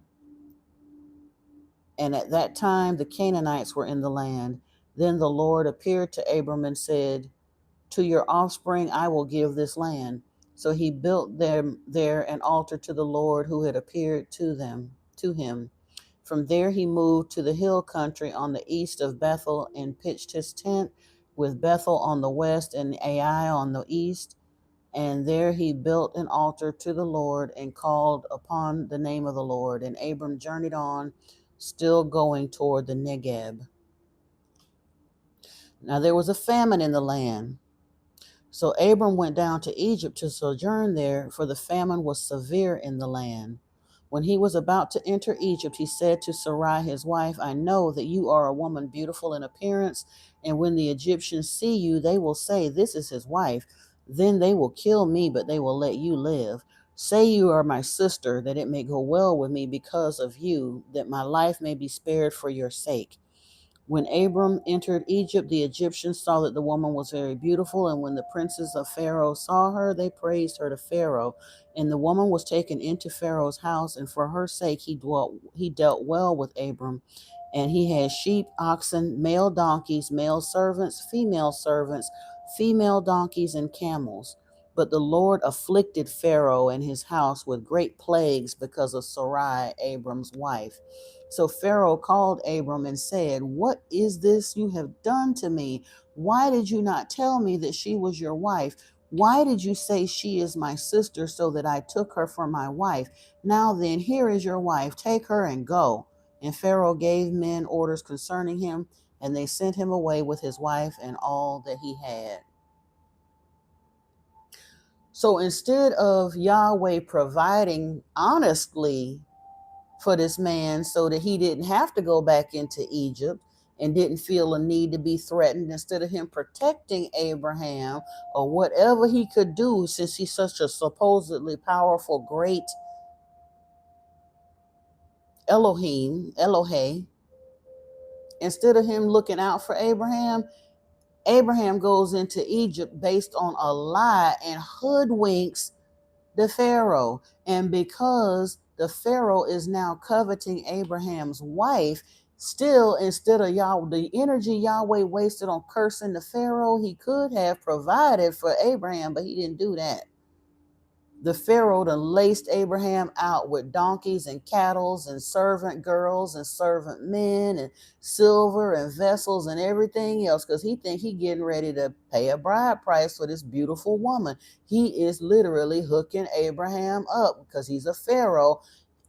And at that time the Canaanites were in the land. Then the Lord appeared to Abram and said, to your offspring I will give this land. So he built there an altar to the Lord who had appeared to him. From there he moved to the hill country on the east of Bethel and pitched his tent, with Bethel on the west and Ai on the east. And there he built an altar to the Lord and called upon the name of the Lord. And Abram journeyed on, still going toward the Negeb. Now there was a famine in the land. So Abram went down to Egypt to sojourn there, for the famine was severe in the land. When he was about to enter Egypt, he said to Sarai his wife, I know that you are a woman beautiful in appearance, and when the Egyptians see you, they will say, this is his wife. Then they will kill me, but they will let you live. Say you are my sister, that it may go well with me because of you, that my life may be spared for your sake. When Abram entered Egypt, the Egyptians saw that the woman was very beautiful, and when the princes of Pharaoh saw her, they praised her to Pharaoh. And the woman was taken into Pharaoh's house, and for her sake he dealt well with Abram. And he had sheep, oxen, male donkeys, male servants, female donkeys, and camels. But the Lord afflicted Pharaoh and his house with great plagues because of Sarai, Abram's wife. So Pharaoh called Abram and said, "What is this you have done to me? Why did you not tell me that she was your wife? Why did you say she is my sister so that I took her for my wife? Now then, here is your wife. Take her and go." And Pharaoh gave men orders concerning him, and they sent him away with his wife and all that he had. So instead of Yahweh providing honestly for this man so that he didn't have to go back into Egypt and didn't feel a need to be threatened, instead of him protecting Abraham or whatever he could do, since he's such a supposedly powerful, great Elohe, instead of him looking out for Abraham, Abraham goes into Egypt based on a lie and hoodwinks the Pharaoh. And because the Pharaoh is now coveting Abraham's wife, still, instead of the energy Yahweh wasted on cursing the Pharaoh, he could have provided for Abraham, but he didn't do that. The Pharaoh done laced Abraham out with donkeys and cattle and servant girls and servant men and silver and vessels and everything else, because he think he getting ready to pay a bride price for this beautiful woman. He is literally hooking Abraham up because he's a Pharaoh.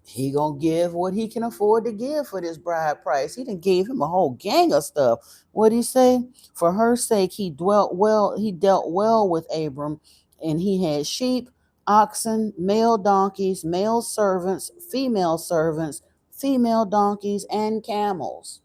He gonna give what he can afford to give for this bride price. He done gave him a whole gang of stuff. What'd he say? For her sake he dealt well with Abram, and he had sheep, oxen, male donkeys, male servants, female donkeys, and camels.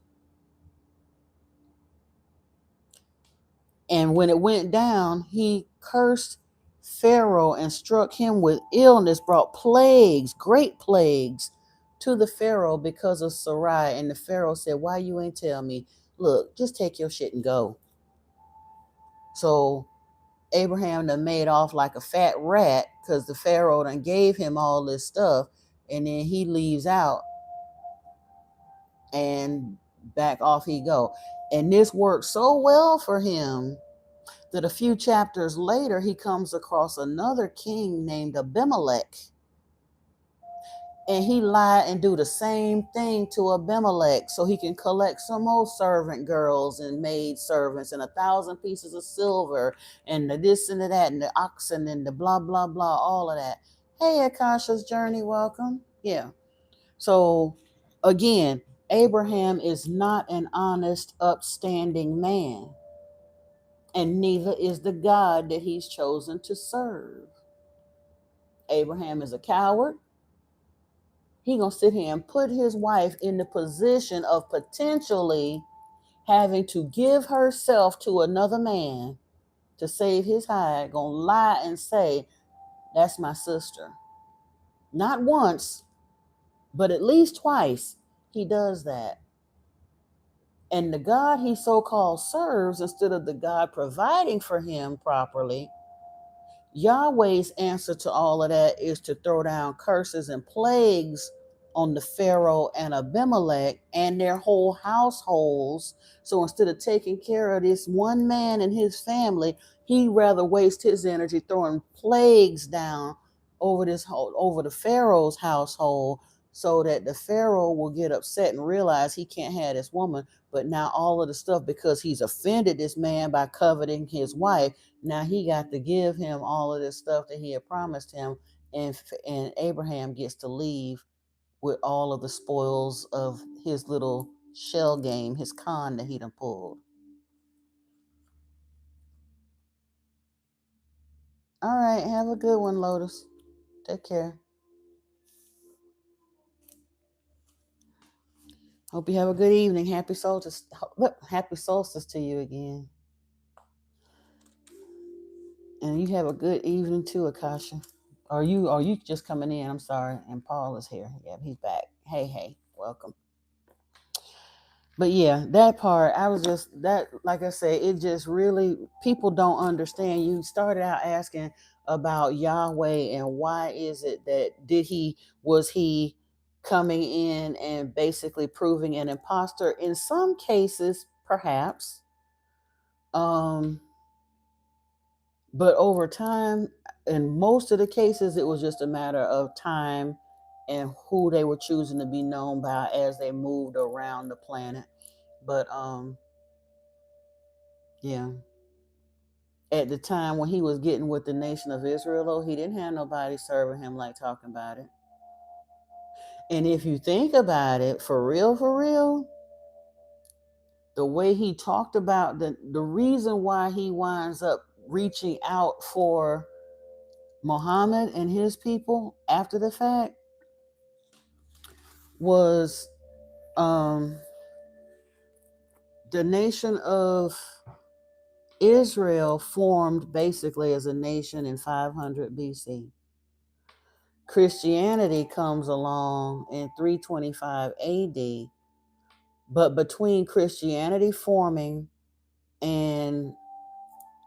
And when it went down, he cursed Pharaoh and struck him with illness, brought plagues, great plagues, to the Pharaoh because of Sarai. And the Pharaoh said, "Why you ain't tell me? Look, just take your shit and go." So Abraham done made off like a fat rat because the Pharaoh done gave him all this stuff. And then he leaves out and back off he go. And this worked so well for him that a few chapters later, he comes across another king named Abimelech. And he lied and do the same thing to Abimelech so he can collect some more servant girls and maid servants and 1,000 pieces of silver and the this and the that and the oxen and the blah, blah, blah, all of that. Hey, Akasha's Journey, welcome. Yeah. So again, Abraham is not an honest, upstanding man, and neither is the God that he's chosen to serve. Abraham is a coward. He gonna sit here and put his wife in the position of potentially having to give herself to another man to save his hide. Gonna lie and say, "That's my sister." Not once, but at least twice he does that. And the God he so-called serves, instead of the God providing for him properly, Yahweh's answer to all of that is to throw down curses and plagues on the Pharaoh and Abimelech and their whole households. So instead of taking care of this one man and his family, he rather waste his energy throwing plagues down over the Pharaoh's household, so that the Pharaoh will get upset and realize he can't have this woman. But now all of the stuff, because he's offended this man by coveting his wife, now he got to give him all of this stuff that he had promised him, and Abraham gets to leave with all of the spoils of his little shell game, his con that he done pulled. All right, have a good one, Lotus. Take care. Hope you have a good evening. Happy solstice to you again. And you have a good evening too, Akasha. Are you just coming in? I'm sorry. And Paul is here. Yeah, he's back. Hey, welcome. But yeah, that part, I was just that, like I said, it just really, people don't understand. You started out asking about Yahweh and why is it that was he coming in and basically proving an imposter? In some cases, perhaps. Um, but over time, in most of the cases, it was just a matter of time and who they were choosing to be known by as they moved around the planet. But yeah, at the time when he was getting with the nation of Israel, though, he didn't have nobody serving him like talking about it. And if you think about it, for real, the way he talked about the reason why he winds up reaching out for Muhammad and his people after the fact was the nation of Israel formed basically as a nation in 500 BC. Christianity comes along in 325 AD, but between Christianity forming and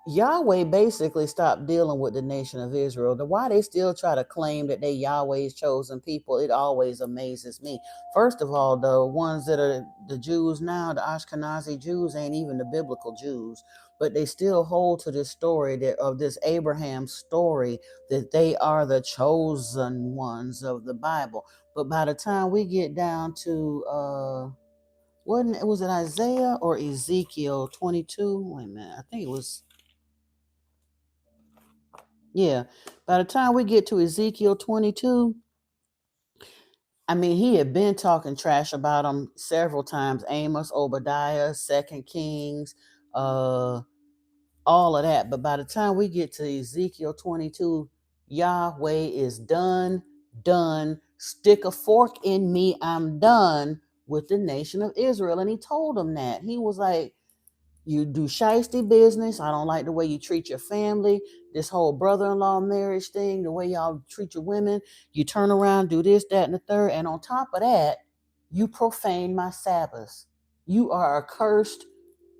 Yahweh basically stopped dealing with the nation of Israel. Why they still try to claim that they Yahweh's chosen people, it always amazes me. First of all, the ones that are the Jews now, the Ashkenazi Jews, ain't even the biblical Jews, but they still hold to this story of this Abraham story that they are the chosen ones of the Bible. But by the time we get down to was it Isaiah or Ezekiel 22? Wait a minute, I think it was. Yeah. By the time we get to Ezekiel 22, I mean, he had been talking trash about them several times. Amos, Obadiah, Second Kings, all of that. But by the time we get to Ezekiel 22, Yahweh is done. Stick a fork in me. I'm done with the nation of Israel. And he told them that. He was like, you do shiesty business. I don't like the way you treat your family. This whole brother-in-law marriage thing, the way y'all treat your women. You turn around, do this, that, and the third. And on top of that, you profane my Sabbaths. You are a cursed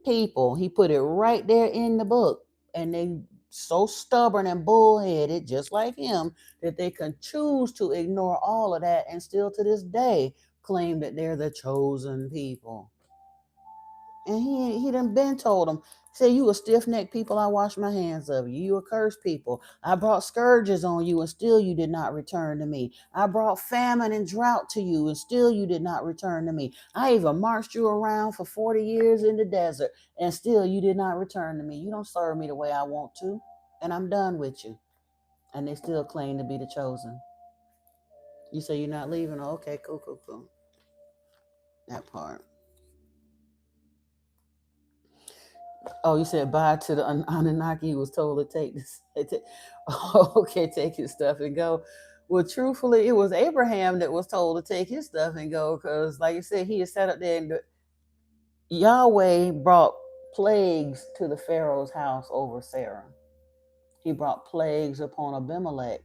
people. He put it right there in the book. And they so stubborn and bullheaded, just like him, that they can choose to ignore all of that and still to this day claim that they're the chosen people. And he done been told them, say, you a stiff-necked people, I wash my hands of you. You a cursed people. I brought scourges on you, and still you did not return to me. I brought famine and drought to you, and still you did not return to me. I even marched you around for 40 years in the desert, and still you did not return to me. You don't serve me the way I want to, and I'm done with you. And they still claim to be the chosen. You say you're not leaving? Oh, okay, cool. That part. Oh, you said bye to the Anunnaki. He was told to take this. Okay, take his stuff and go. Well, truthfully, it was Abraham that was told to take his stuff and go because, like you said, he had sat up there and Yahweh brought plagues to the Pharaoh's house over Sarah. He brought plagues upon Abimelech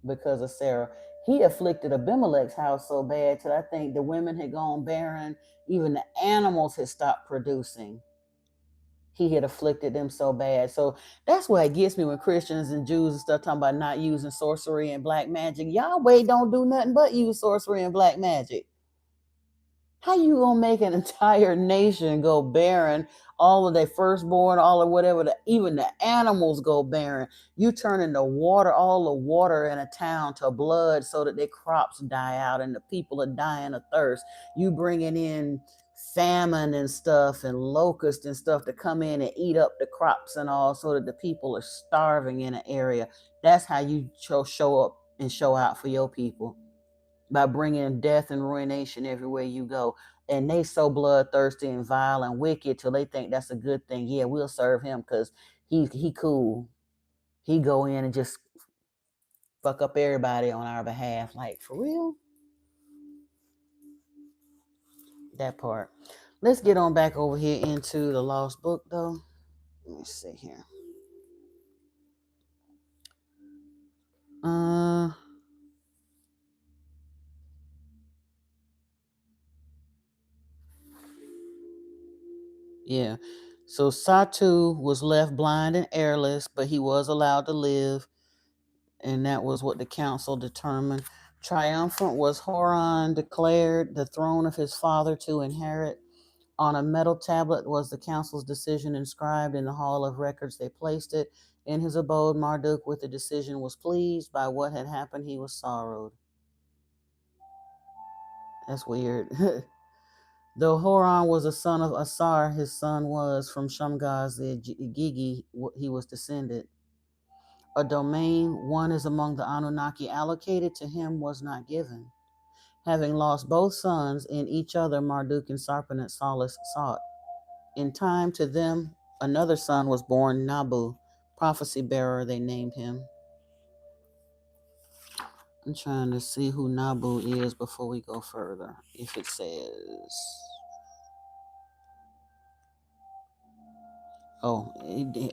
because of Sarah. He afflicted Abimelech's house so bad till I think the women had gone barren. Even the animals had stopped producing. He had afflicted them so bad. So that's why it gets me when Christians and Jews and stuff talking about not using sorcery and black magic. Yahweh don't do nothing but use sorcery and black magic. How you gonna make an entire nation go barren? All of their firstborn, all of whatever, even the animals go barren. You turning the water, all the water in a town to blood so that their crops die out and the people are dying of thirst. You bringing in famine and stuff and locusts and stuff to come in and eat up the crops and all so that the people are starving in an area. That's how you show up and show out for your people, by bringing death and ruination everywhere you go. And they so bloodthirsty and vile and wicked till they think that's a good thing. Yeah, we'll serve him because he cool. He go in and just fuck up everybody on our behalf. Like, for real? That part. Let's get on back over here into the Lost Book, though. Let me see here. Yeah. So Satu was left blind and airless, but he was allowed to live, and that was what the council determined. Triumphant was Horon declared the throne of his father to inherit. On a metal tablet was the council's decision inscribed in the hall of records. They placed it in his abode. Marduk with the decision was pleased. By what had happened he was sorrowed. That's weird. Though Horon was a son of Asar, his son was from Shamgaz the Gigi, he was descended. A domain one is among the Anunnaki allocated to him was not given. Having lost both sons, in each other Marduk and Sarpanet solace sought. In time to them another son was born, Nabu, prophecy bearer they named him. I'm trying to see who Nabu is before we go further. If it says,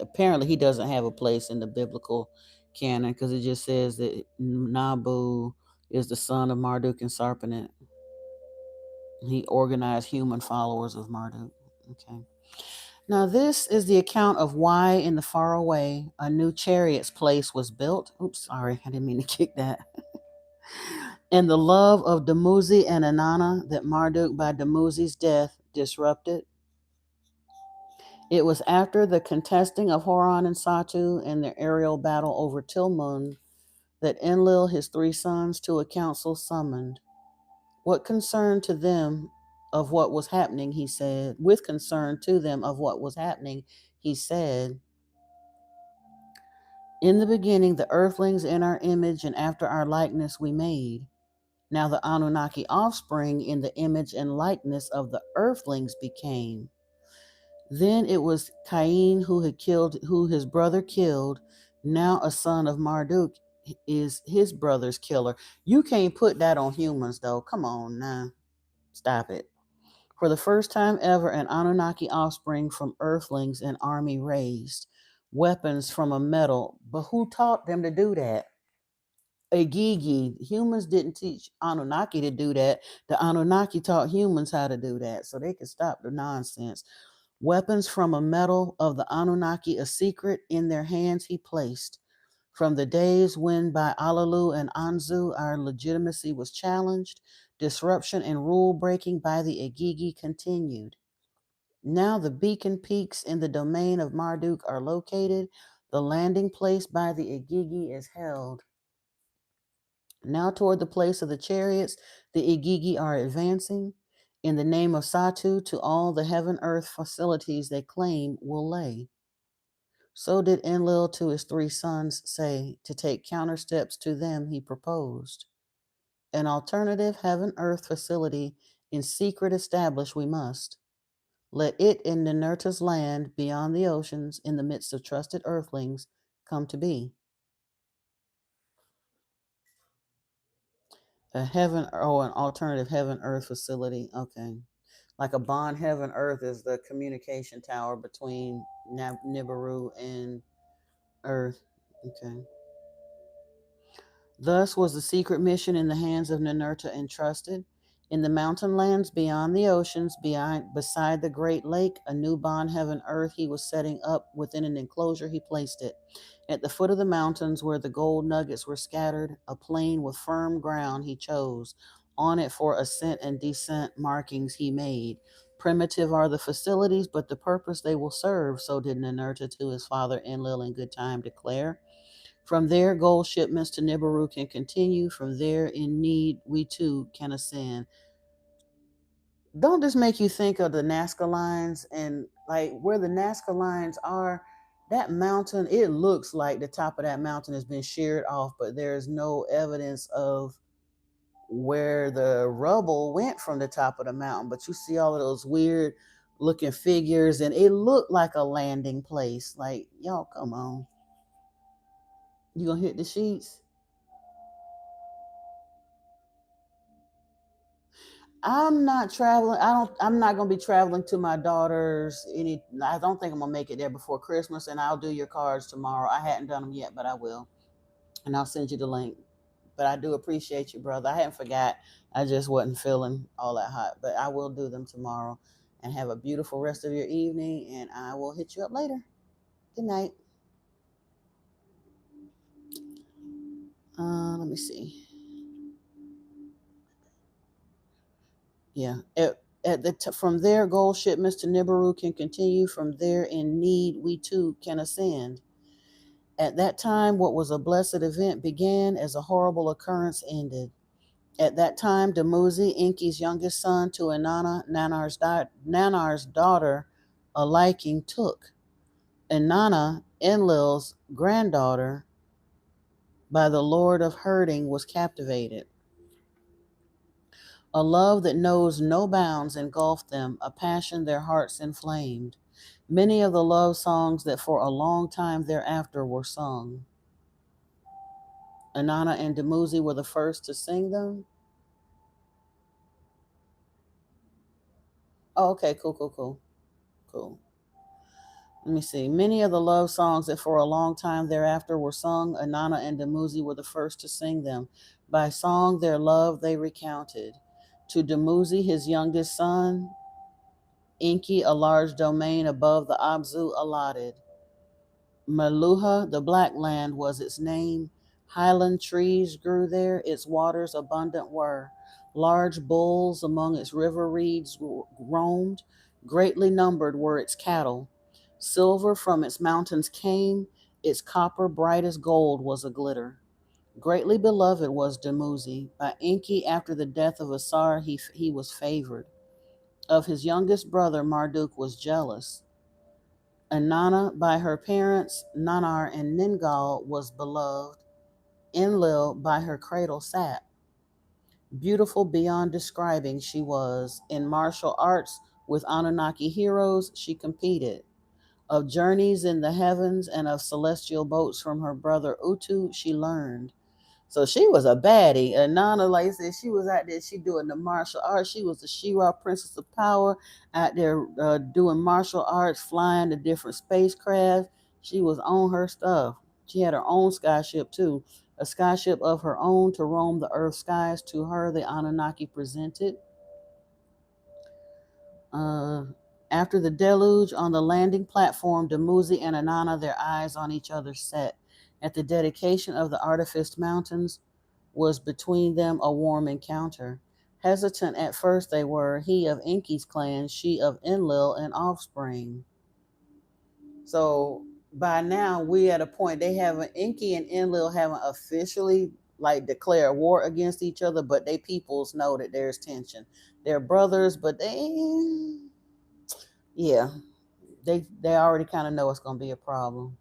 apparently he doesn't have a place in the biblical canon because it just says that Nabu is the son of Marduk and Sarpanet. He organized human followers of Marduk. Okay. Now this is the account of why in the far away a new chariot's place was built. Oops, sorry, I didn't mean to kick that. And the love of Dumuzi and Inanna that Marduk by Dumuzi's death disrupted. It was after the contesting of Horon and Satu and their aerial battle over Tilmun that Enlil his 3 sons to a council summoned. What concern to them of what was happening, he said. With concern to them of what was happening, he said, in the beginning, the earthlings in our image and after our likeness we made. Now the Anunnaki offspring in the image and likeness of the earthlings became. Then it was Cain who his brother killed. Now a son of Marduk is his brother's killer. You can't put that on humans, though. Come on now. Stop it. For the first time ever, an Anunnaki offspring from earthlings an army raised. Weapons from a metal. But who taught them to do that? A Gigi. Humans didn't teach Anunnaki to do that. The Anunnaki taught humans how to do that. So they could stop the nonsense. Weapons from a metal of the Anunnaki, a secret in their hands he placed. From the days when by Alalu and Anzu our legitimacy was challenged, disruption and rule breaking by the Agigi continued. Now the beacon peaks in the domain of Marduk are located. The landing place by the Agigi is held. Now toward the place of the chariots, the Igigi are advancing. In the name of Satu, to all the heaven-earth facilities they claim will lay. So did Enlil to his 3 sons say, to take counter steps to them he proposed. An alternative heaven-earth facility in secret establish we must. Let it in Ninurta's land, beyond the oceans, in the midst of trusted earthlings, come to be. An alternative heaven-earth facility. Okay. Like a bond heaven earth is the communication tower between Nibiru and Earth. Okay. Thus was the secret mission in the hands of Ninurta entrusted. In the mountain lands beyond the oceans, beside the great lake, a new bond heaven earth he was setting up. Within an enclosure he placed it. At the foot of the mountains where the gold nuggets were scattered, a plain with firm ground he chose. On it for ascent and descent markings he made. Primitive are the facilities, but the purpose they will serve, so did Ninurta to his father Enlil in good time declare. From there, gold shipments to Nibiru can continue. From there, in need, we too can ascend. Don't this make you think of the Nazca lines and like where the Nazca lines are? That mountain, it looks like the top of that mountain has been sheared off, but there's no evidence of where the rubble went from the top of the mountain. But you see all of those weird looking figures, and it looked like a landing place. Like, y'all, come on. You gonna hit the sheets? I'm not traveling. I'm not gonna be traveling to my daughter's I don't think I'm gonna make it there before Christmas, and I'll do your cards tomorrow. I hadn't done them yet, but I will. And I'll send you the link. But I do appreciate you, brother. I hadn't forgot. I just wasn't feeling all that hot. But I will do them tomorrow. And have a beautiful rest of your evening, and I will hit you up later. Good night. Let me see. Yeah. From there, gold shipments to Nibiru can continue. From there, in need, we too can ascend. At that time, what was a blessed event began as a horrible occurrence ended. At that time, Dumuzi, Enki's youngest son, to Inanna, Nanar's daughter, a liking took. Inanna, Enlil's granddaughter, by the Lord of Herding, was captivated. A love that knows no bounds engulfed them, a passion their hearts inflamed. Many of the love songs that for a long time thereafter were sung. Inanna and Dumuzi were the first to sing them. Oh, okay, cool. Let me see. Many of the love songs that for a long time thereafter were sung, Inanna and Dumuzi were the first to sing them. By song, their love they recounted. To Dumuzi, his youngest son, Enki, a large domain above the Abzu allotted. Meluha, the Black Land, was its name. Highland trees grew there, its waters abundant were. Large bulls among its river reeds roamed, greatly numbered were its cattle. Silver from its mountains came, its copper bright as gold was a glitter. Greatly beloved was Dumuzi. By Enki after the death of Asar he was favored. Of his youngest brother Marduk was jealous. Inanna by her parents, Nanar and Ningal, was beloved. Enlil by her cradle sat. Beautiful beyond describing she was. In martial arts with Anunnaki heroes she competed. Of journeys in the heavens and of celestial boats from her brother Utu she learned. So she was a baddie. And Nana, like I said, she was out there. She doing the martial arts. She was the She-Ra Princess of Power out there doing martial arts, flying the different spacecraft. She was on her stuff. She had her own skyship too, a skyship of her own to roam the earth skies. To her, the Anunnaki presented. Uh, After the deluge, on the landing platform, Dumuzi and Inanna, their eyes on each other set. At the dedication of the Artifice Mountains, was between them a warm encounter. Hesitant at first they were, he of Enki's clan, she of Enlil and offspring. So by now we at a point they haven't Enki and Enlil haven't officially like declared war against each other, but they peoples know that there's tension. They're brothers, but yeah, they already kind of know it's gonna be a problem.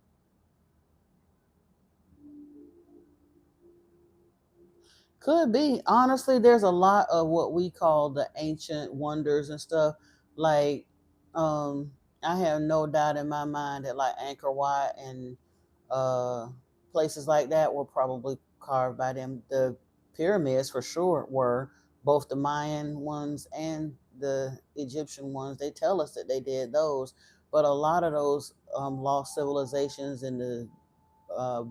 Could be. Honestly, there's a lot of what we call the ancient wonders and stuff. Like, I have no doubt in my mind that like Angkor Wat and uh, places like that were probably carved by them. The pyramids for sure were, both the Mayan ones and the Egyptian ones. They tell us that they did those, but a lot of those lost civilizations in the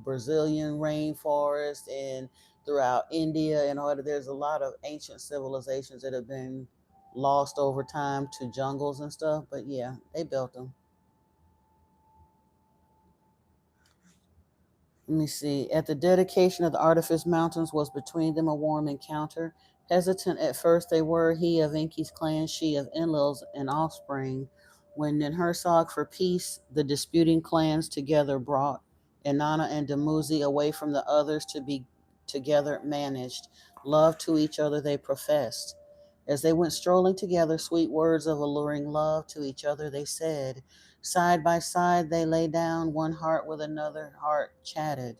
Brazilian rainforest and throughout India and all that. There's a lot of ancient civilizations that have been lost over time to jungles and stuff. But yeah, they built them. Let me see. At the dedication of the Artifice Mountains was between them a warm encounter. Hesitant at first they were, he of Enki's clan, she of Enlil's and offspring. When Ninhursag for peace the disputing clans together brought, Inanna and Dumuzi away from the others to be together managed. Love to each other they professed. As they went strolling together, sweet words of alluring love to each other they said. Side by side they lay down, one heart with another heart chatted.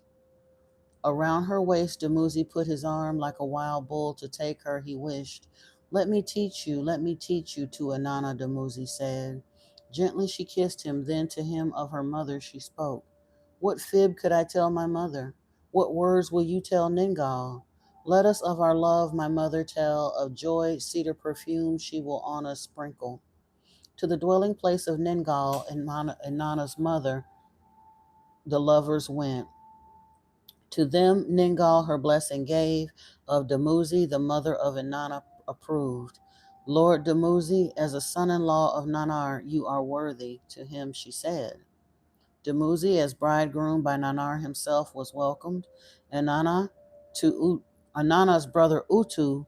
Around her waist, Dumuzi put his arm like a wild bull to take her, he wished. Let me teach you, to Inanna, Dumuzi said. Gently she kissed him, then to him of her mother she spoke. What fib could I tell my mother? What words will you tell Ningal? Let us of our love, my mother, tell, of joy, cedar perfume she will on us sprinkle. To the dwelling place of Ningal and Inanna's mother, the lovers went. To them Ningal her blessing gave, of Dumuzi the mother of Inanna approved. Lord Dumuzi, as a son-in-law of Nanar, you are worthy, to him she said. Dumuzi, as bridegroom by Nanar himself, was welcomed. Inanna to Inanna's brother Utu,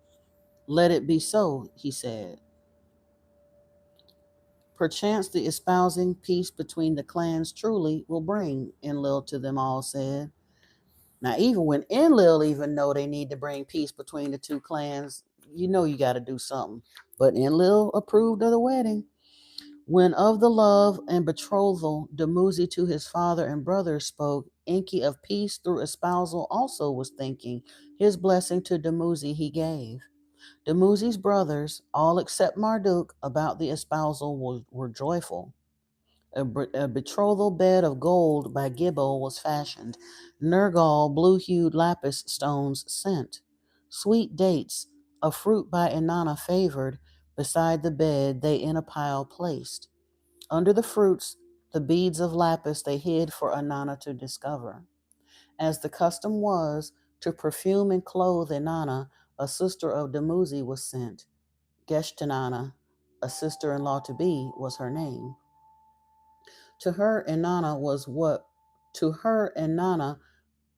let it be so, he said. Perchance the espousing peace between the clans truly will bring, Enlil to them all said. Now, even when Enlil even know they need to bring peace between the two clans, you know you got to do something. But Enlil approved of the wedding. When of the love and betrothal Dumuzi to his father and brothers spoke, Enki of peace through espousal also was thinking. His blessing to Dumuzi he gave. Dumuzi's brothers, all except Marduk, about the espousal were joyful. A betrothal bed of gold by Gibbo was fashioned. Nergal blue-hued lapis stones sent. Sweet dates, a fruit by Inanna favored, beside the bed they in a pile placed. Under the fruits, the beads of lapis they hid for Inanna to discover. As the custom was, to perfume and clothe Inanna, a sister of Dumuzi was sent. Geshtinanna, a sister-in-law to be, was her name. To her Inanna was what to her Inanna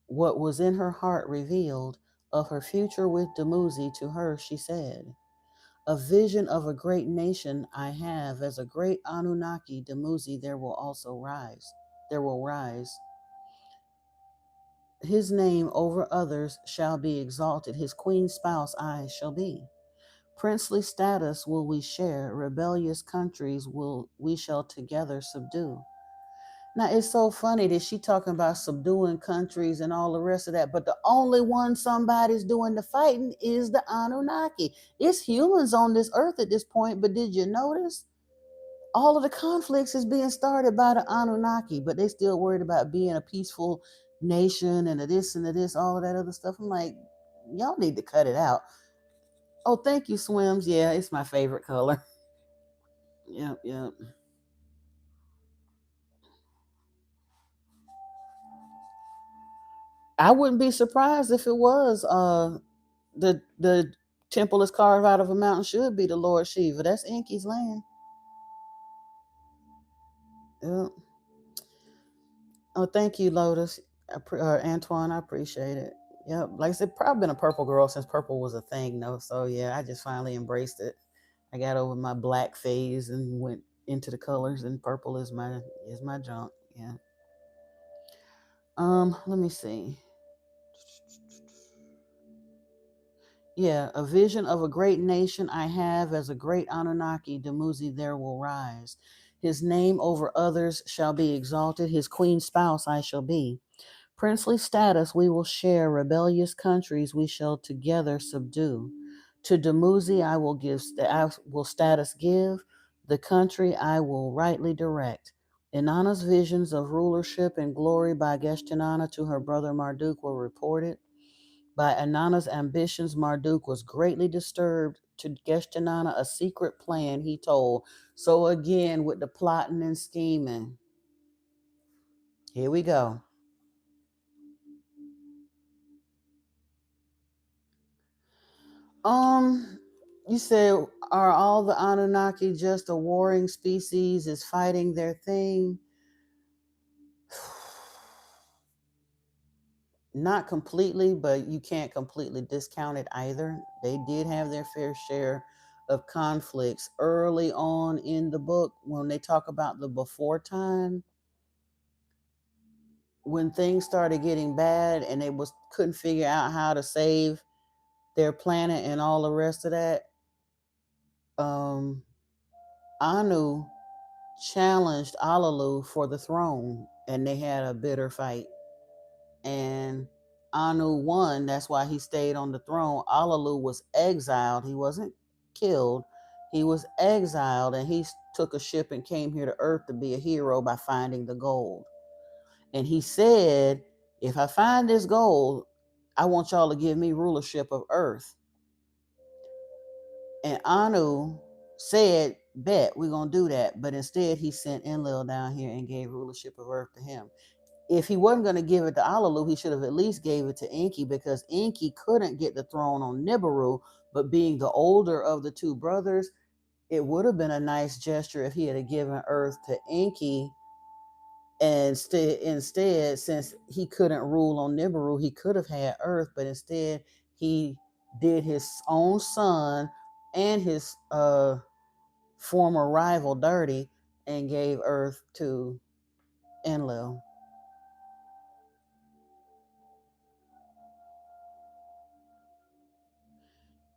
what was in her heart revealed. Of her future with Dumuzi to her she said, a vision of a great nation I have, as a great Anunnaki Dumuzi there will also rise. There will rise. His name over others shall be exalted. His queen spouse I shall be. Princely status will we share. Rebellious countries will we shall together subdue. Now it's so funny that she talking about subduing countries and all the rest of that, but the only one somebody's doing the fighting is the Anunnaki. It's humans on this earth at this point, but did you notice all of the conflicts is being started by the Anunnaki, but they still worried about being a peaceful nation and the this, all of that other stuff. I'm like, y'all need to cut it out. Oh, thank you, Swims. Yeah, it's my favorite color. Yep, yep. I wouldn't be surprised if it was the temple is carved out of a mountain should be the Lord Shiva. That's Enki's land. Yep. Oh, thank you, Lotus. Antoine, I appreciate it. Yep. Like I said, probably been a purple girl since purple was a thing, though. So yeah, I just finally embraced it. I got over my black phase and went into the colors, and purple is my junk. Yeah. Let me see. Yeah, a vision of a great nation I have, as a great Anunnaki Dumuzi there will rise. His name over others shall be exalted. His queen spouse I shall be. Princely status we will share. Rebellious countries we shall together subdue. To Dumuzi I will status give. The country I will rightly direct. Inanna's visions of rulership and glory by Geshtinanna to her brother Marduk were reported. By Inanna's ambitions, Marduk was greatly disturbed. To Geshtinanna, a secret plan he told. So again, with the plotting and scheming, here we go. Um, you said, are all the Anunnaki just a warring species? Is fighting their thing? Not completely, but you can't completely discount it either. They did have their fair share of conflicts early on in the book when they talk about the before time, when things started getting bad and they was couldn't figure out how to save their planet and all the rest of that. um Anu challenged Alalu for the throne, and they had a bitter fight. And Anu won. That's why he stayed on the throne. Alalu was exiled. He wasn't killed. He was exiled, and he took a ship and came here to Earth to be a hero by finding the gold. And he said, if I find this gold, I want y'all to give me rulership of Earth. And Anu said, bet, we're going to do that. But instead, he sent Enlil down here and gave rulership of Earth to him. If he wasn't going to give it to Alalu, he should have at least gave it to Enki, because Enki couldn't get the throne on Nibiru. But being the older of the two brothers, it would have been a nice gesture if he had given Earth to Enki. And instead, since he couldn't rule on Nibiru, he could have had Earth, but instead he did his own son and his former rival dirty and gave Earth to Enlil.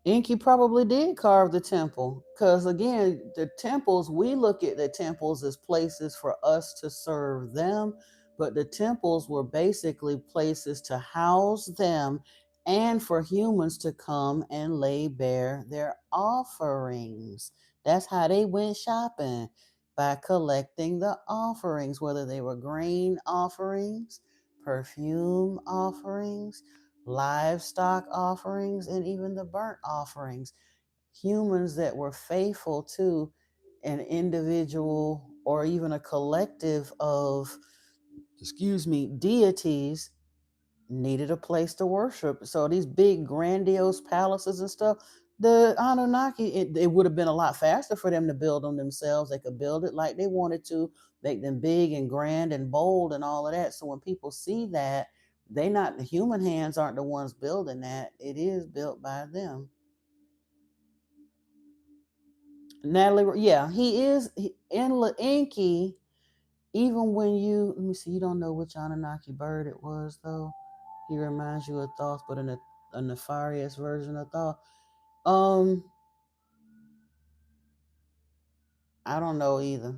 Enki probably did carve the temple because, again, the temples, we look at the temples as places for us to serve them, but the temples were basically places to house them and for humans to come and lay bare their offerings. That's how they went shopping, by collecting the offerings, whether they were grain offerings, perfume offerings, livestock offerings, and even the burnt offerings. Humans that were faithful to an individual or even a collective of, deities needed a place to worship. So these big grandiose palaces and stuff, the Anunnaki, it would have been a lot faster for them to build them themselves. They could build it like they wanted to, make them big and grand and bold and all of that. So when people see that, they not the human hands aren't the ones building that. It is built by them. Natalie, yeah, he is Enki. Even when you let me see, you don't know which Anunnaki bird it was though. He reminds you of Thoth, but in a nefarious version of Thoth. Um, I don't know either.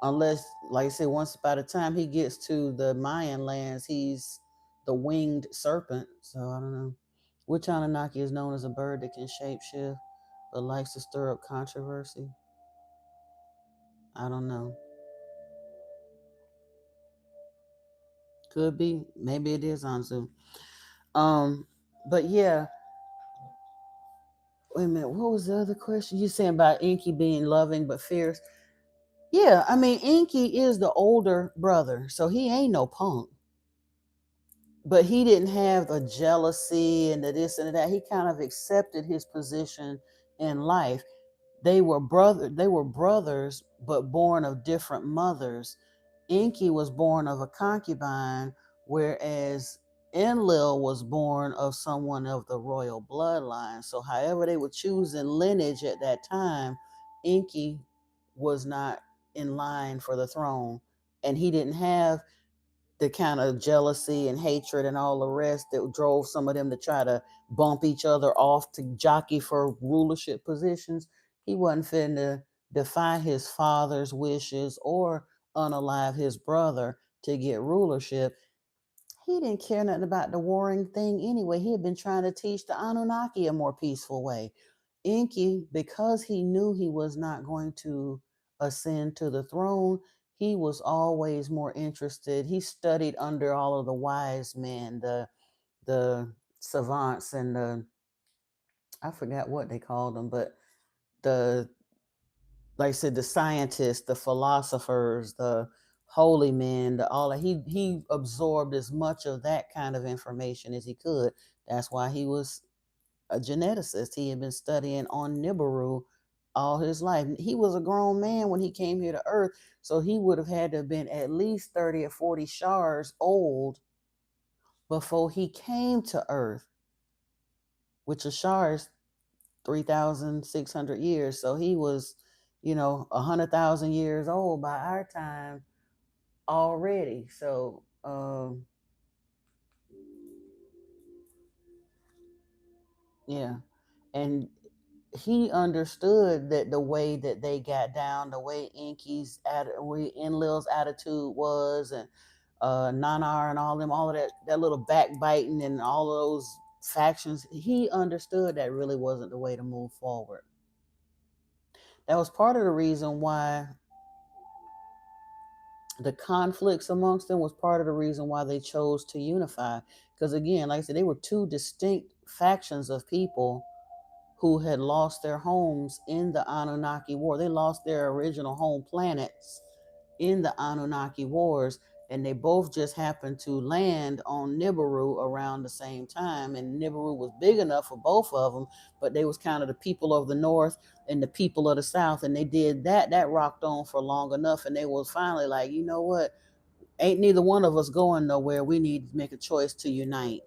Unless, like I said, once by the time he gets to the Mayan lands, he's the winged serpent. So I don't know. Which Anunnaki is known as a bird that can shapeshift but likes to stir up controversy? I don't know. Could be. Maybe it is Anzu. Um, but yeah, wait a minute. What was the other question? You saying about Inky being loving but fierce? Yeah, I mean, Inky is the older brother, so he ain't no punk. But he didn't have the jealousy and the this and that. He kind of accepted his position in life. They were brothers, but born of different mothers. Enki was born of a concubine, whereas Enlil was born of someone of the royal bloodline. So however they were choosing lineage at that time, Enki was not in line for the throne. And he didn't have the kind of jealousy and hatred and all the rest that drove some of them to try to bump each other off to jockey for rulership positions. He wasn't finna defy his father's wishes or unalive his brother to get rulership. He didn't care nothing about the warring thing anyway. He had been trying to teach the Anunnaki a more peaceful way. Enki, because he knew he was not going to ascend to the throne, he was always more interested. He studied under all of the wise men, the savants and the, I forgot what they called them, but the, like I said, the scientists, the philosophers, the holy men, the all he absorbed as much of that kind of information as he could. That's why he was a geneticist. He had been studying on Nibiru all his life. He was a grown man when he came here to Earth, so he would have had to have been at least 30 or 40 shars old before he came to Earth, which a shar is 3,600 years. So he was, 100,000 years old by our time already. So, yeah. And he understood that the way that they got down, the way way Enlil's attitude was, and Nanar and all them, all of that little backbiting and all of those factions, he understood that really wasn't the way to move forward. That was part of the reason why the conflicts amongst them was part of the reason why they chose to unify. Because again, like I said, they were two distinct factions of people who had lost their homes in the Anunnaki War. They lost their original home planets in the Anunnaki Wars, and they both just happened to land on Nibiru around the same time. And Nibiru was big enough for both of them, but they was kind of the people of the North and the people of the South, and they did that. That rocked on for long enough, and they was finally like, you know what? Ain't neither one of us going nowhere. We need to make a choice to unite.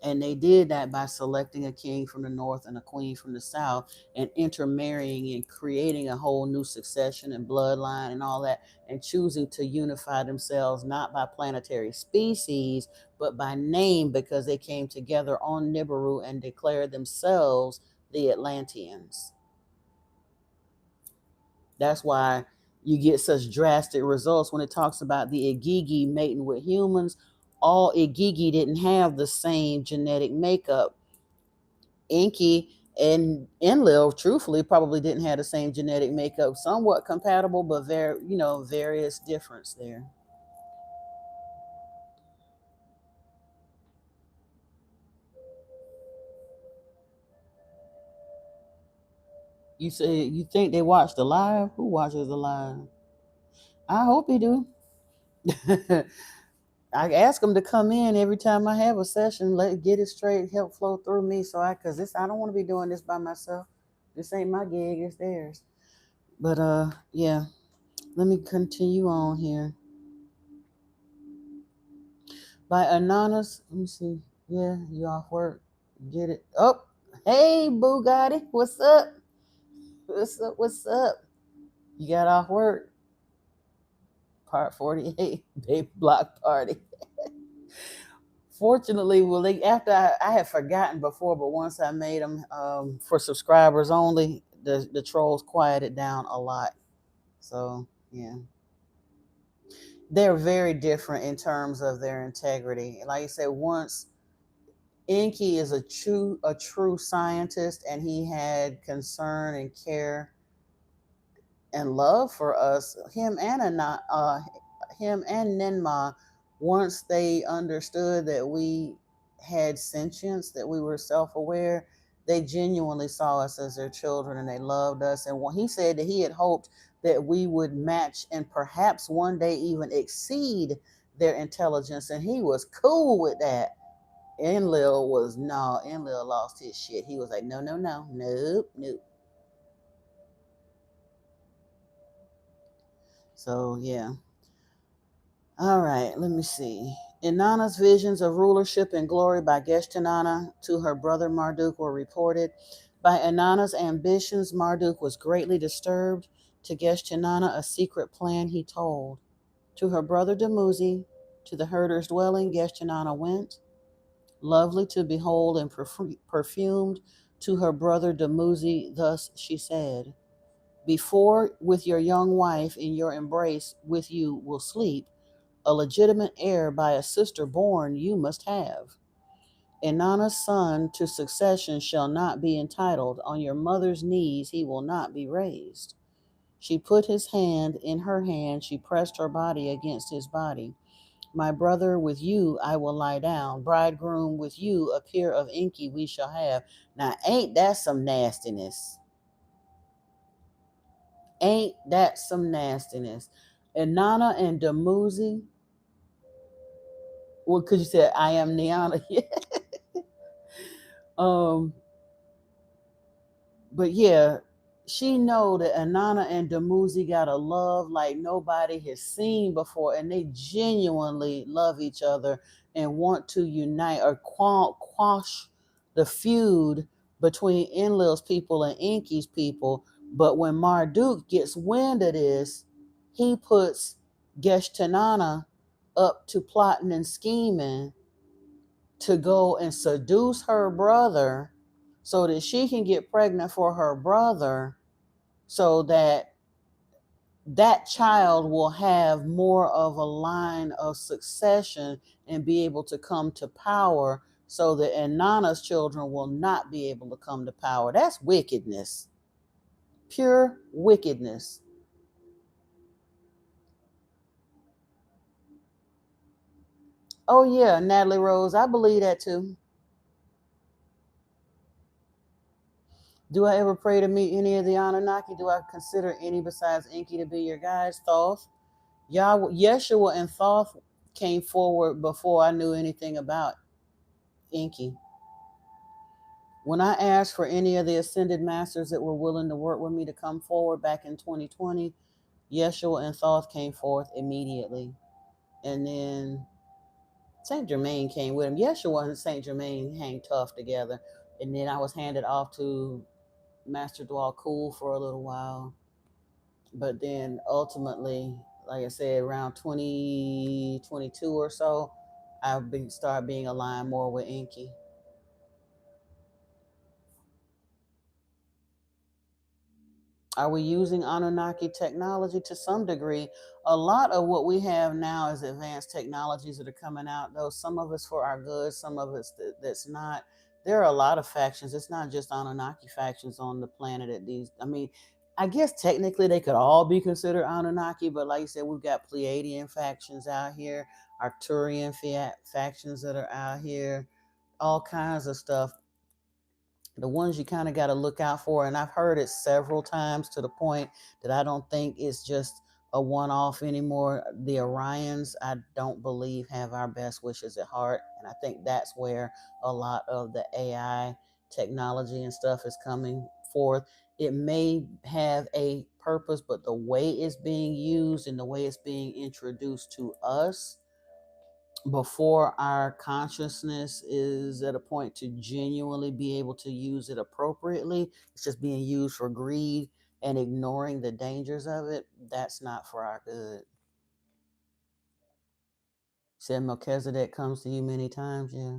And they did that by selecting a king from the north and a queen from the south and intermarrying and creating a whole new succession and bloodline and all that, and choosing to unify themselves not by planetary species, but by name, because they came together on Nibiru and declared themselves the Atlanteans. That's why you get such drastic results when it talks about the Igigi mating with humans. All Igigi didn't have the same genetic makeup. Enki and Enlil, truthfully, probably didn't have the same genetic makeup. Somewhat compatible, but various difference there. You say you think they watch the live? Who watches the live? I hope they do. I ask them to come in every time I have a session. Let get it straight, help flow through me, so cause this I don't want to be doing this by myself. This ain't my gig, it's theirs. But yeah, let me continue on here. By Anonymous, let me see. Yeah, you off work? Get it? Oh, hey Bugatti, what's up? What's up? What's up? You got off work? Part 48, baby block party. Fortunately, well, after I had forgotten before, but once I made them for subscribers only, the trolls quieted down a lot. So yeah, they're very different in terms of their integrity. Like I said, once Enki is a true scientist, and he had concern and care and love for us. Him and Ninma, once they understood that we had sentience, that we were self-aware, they genuinely saw us as their children and they loved us. And when he said that he had hoped that we would match and perhaps one day even exceed their intelligence, and he was cool with that. Enlil was no, Enlil lost his shit. He was like, no, no, no, nope, nope. So yeah. All right, let me see. Inanna's visions of rulership and glory by Geshtinana to her brother Marduk were reported. By Inanna's ambitions, Marduk was greatly disturbed. To Geshtinana, a secret plan he told. To her brother Dumuzi, to the herder's dwelling, Geshtinana went. Lovely to behold and perfumed, to her brother Dumuzi, thus she said: Before with your young wife in your embrace with you will sleep, a legitimate heir by a sister born you must have. Inanna's son to succession shall not be entitled. On your mother's knees he will not be raised. She put his hand in her hand. She pressed her body against his body. My brother, with you I will lie down. Bridegroom, with you a peer of Enki we shall have. Now, ain't that some nastiness? Ain't that some nastiness? Inanna and Dumuzi, well, because you said I am Niana. um, but yeah, she know that Inanna and Dumuzi got a love like nobody has seen before, and they genuinely love each other and want to unite or quash the feud between Enlil's people and Enki's people. But when Marduk gets wind of this, he puts Geshtinana up to plotting and scheming to go and seduce her brother so that she can get pregnant for her brother, so that that child will have more of a line of succession and be able to come to power, so that Inanna's children will not be able to come to power. That's wickedness, pure wickedness. Oh yeah, Natalie Rose, I believe that too. Do I ever pray to meet any of the Anunnaki? Do I consider any besides Enki to be your guides? Thoth, Yahweh, Yeshua, and Thoth came forward before I knew anything about Enki. When I asked for any of the ascended masters that were willing to work with me to come forward back in 2020, Yeshua and Thoth came forth immediately. And then Saint Germain came with him. Yeshua and Saint Germain hang tough together, and then I was handed off to Master Dwal Cool for a little while, but then ultimately, like I said, around 2022 or so, started being aligned more with Enki. Are we using Anunnaki technology? To some degree? A lot of what we have now is advanced technologies that are coming out, though some of it's for our good, some of it's that's not. There are a lot of factions. It's not just Anunnaki factions on the planet at these. I mean, I guess technically they could all be considered Anunnaki, but like you said, we've got Pleiadian factions out here, Arcturian factions that are out here, all kinds of stuff. The ones you kind of got to look out for, and I've heard it several times to the point that I don't think it's just a one-off anymore. The Orions, I don't believe, have our best wishes at heart, and I think that's where a lot of the AI technology and stuff is coming forth. It may have a purpose, but the way it's being used and the way it's being introduced to us before our consciousness is at a point to genuinely be able to use it appropriately, it's just being used for greed and ignoring the dangers of it. That's not for our good. Said Melchizedek comes to you many times. Yeah.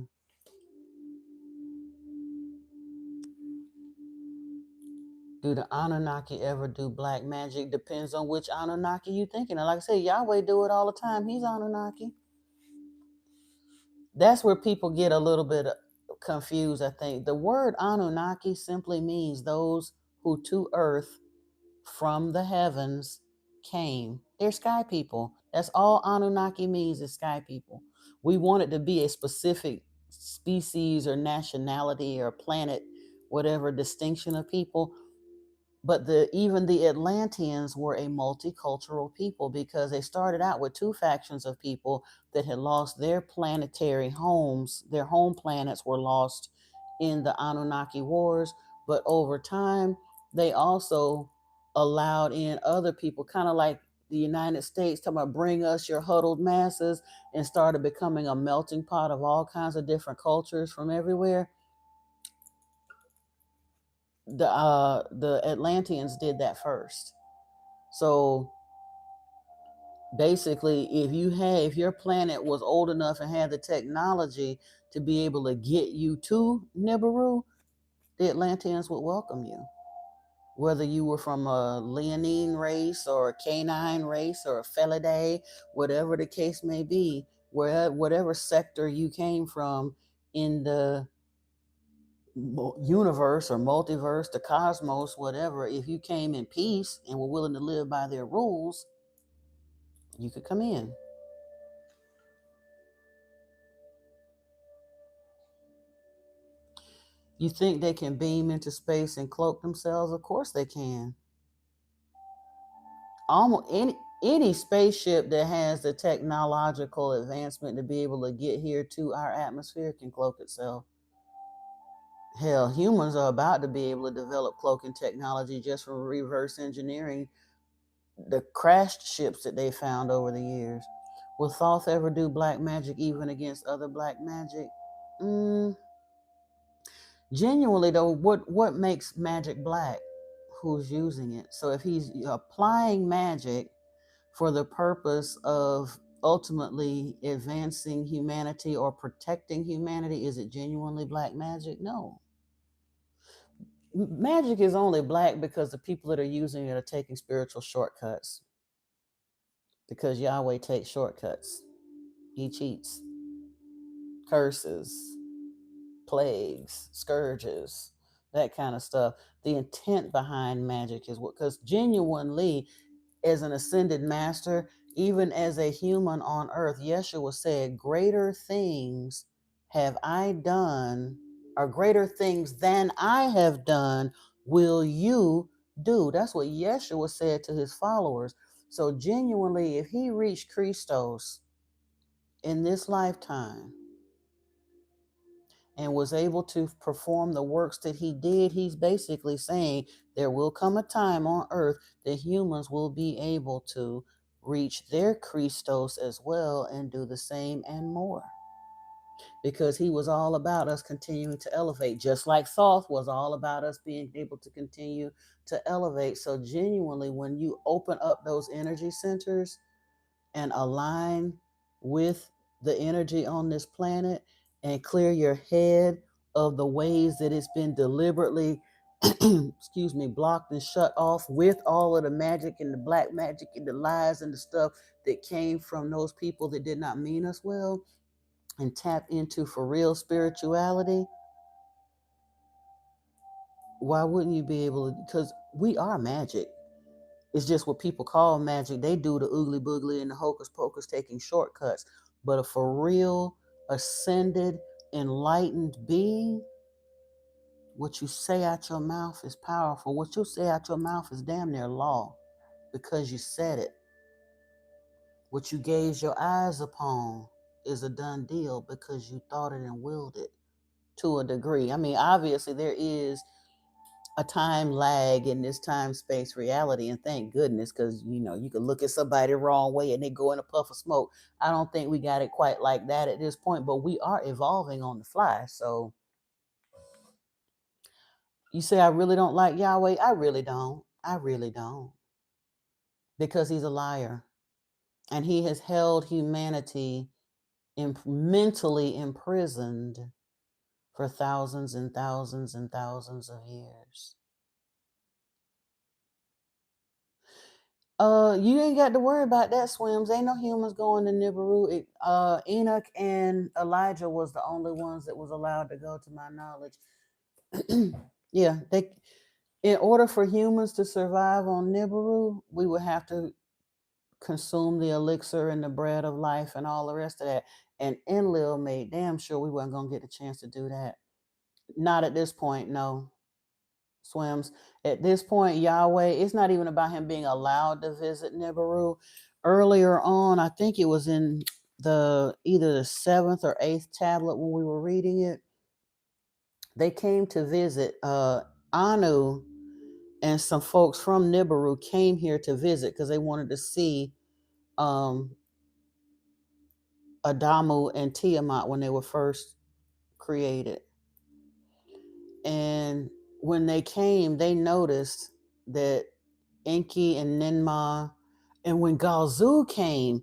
Do the Anunnaki ever do black magic? Depends on which Anunnaki you thinking of. Like I said, Yahweh do it all the time. He's Anunnaki. That's where people get a little bit confused, I think. The word Anunnaki simply means those who to earth from the heavens came. They're sky people. That's all Anunnaki means, is sky people. We want it to be a specific species or nationality or planet, whatever distinction of people, but even the Atlanteans were a multicultural people because they started out with two factions of people that had lost their planetary homes. Their home planets were lost in the Anunnaki wars, but over time they also allowed in other people, kind of like the United States, talking about bring us your huddled masses, and started becoming a melting pot of all kinds of different cultures from everywhere. The Atlanteans did that first. So basically, if your planet was old enough and had the technology to be able to get you to Nibiru, the Atlanteans would welcome you. Whether you were from a Leonine race or a canine race or a Felidae, whatever the case may be, whatever sector you came from in the universe or multiverse, the cosmos, whatever, if you came in peace and were willing to live by their rules, you could come in. You think they can beam into space and cloak themselves? Of course they can. Almost any spaceship that has the technological advancement to be able to get here to our atmosphere can cloak itself. Hell, humans are about to be able to develop cloaking technology just from reverse engineering the crashed ships that they found over the years. Will Thoth ever do black magic even against other black magic? Genuinely though, what makes magic black? Who's using it? So if he's applying magic for the purpose of ultimately advancing humanity or protecting humanity, is it genuinely black magic? No. Magic is only black because the people that are using it are taking spiritual shortcuts. Because Yahweh takes shortcuts. He cheats, curses, plagues, scourges, that kind of stuff. The intent behind magic is what, because genuinely, as an ascended master, even as a human on earth, Yeshua said, greater things have I done, or greater things than I have done will you do. That's what Yeshua said to his followers. So genuinely, if he reached Christos in this lifetime and was able to perform the works that he did, he's basically saying there will come a time on earth that humans will be able to reach their Christos as well and do the same and more. because he was all about us continuing to elevate, just like Thoth was all about us being able to continue to elevate. So, genuinely, when you open up those energy centers and align with the energy on this planet and clear your head of the ways that it's been deliberately excuse me, blocked and shut off with all of the magic and the black magic and the lies and the stuff that came from those people that did not mean us well, and tap into for real spirituality, why wouldn't you be able to? Because we are magic. It's just what people call magic. They do the oogly boogly and the hocus pocus, taking shortcuts. But a for real, ascended, enlightened being, what you say out your mouth is powerful. What you say out your mouth is damn near law because you said it. What you gaze your eyes upon is a done deal because you thought it and willed it to a degree. I mean, obviously, there is a time lag in this time space reality, and thank goodness, because you can look at somebody the wrong way and they go in a puff of smoke. I don't think we got it quite like that at this point, but we are evolving on the fly. So you say I really don't like Yahweh. I really don't. I really don't, because he's a liar, and he has held humanity mentally imprisoned for thousands and thousands and thousands of years. You ain't got to worry about that, Swims. Ain't no humans going to Nibiru. Enoch and Elijah was the only ones that was allowed to go, to my knowledge. Yeah, in order for humans to survive on Nibiru, we would have to consume the elixir and the bread of life and all the rest of that. And Enlil made damn sure we wasn't gonna get a chance to do that. Not at this point, no. Swims. At this point, Yahweh, it's not even about him being allowed to visit Nibiru. Earlier on, I think it was in either the 7th or 8th tablet when we were reading it, they came to visit. Anu and some folks from Nibiru came here to visit because they wanted to see Adamu and Tiamat when they were first created. And when they came, they noticed that Enki and Ninmah, and when Galzu came,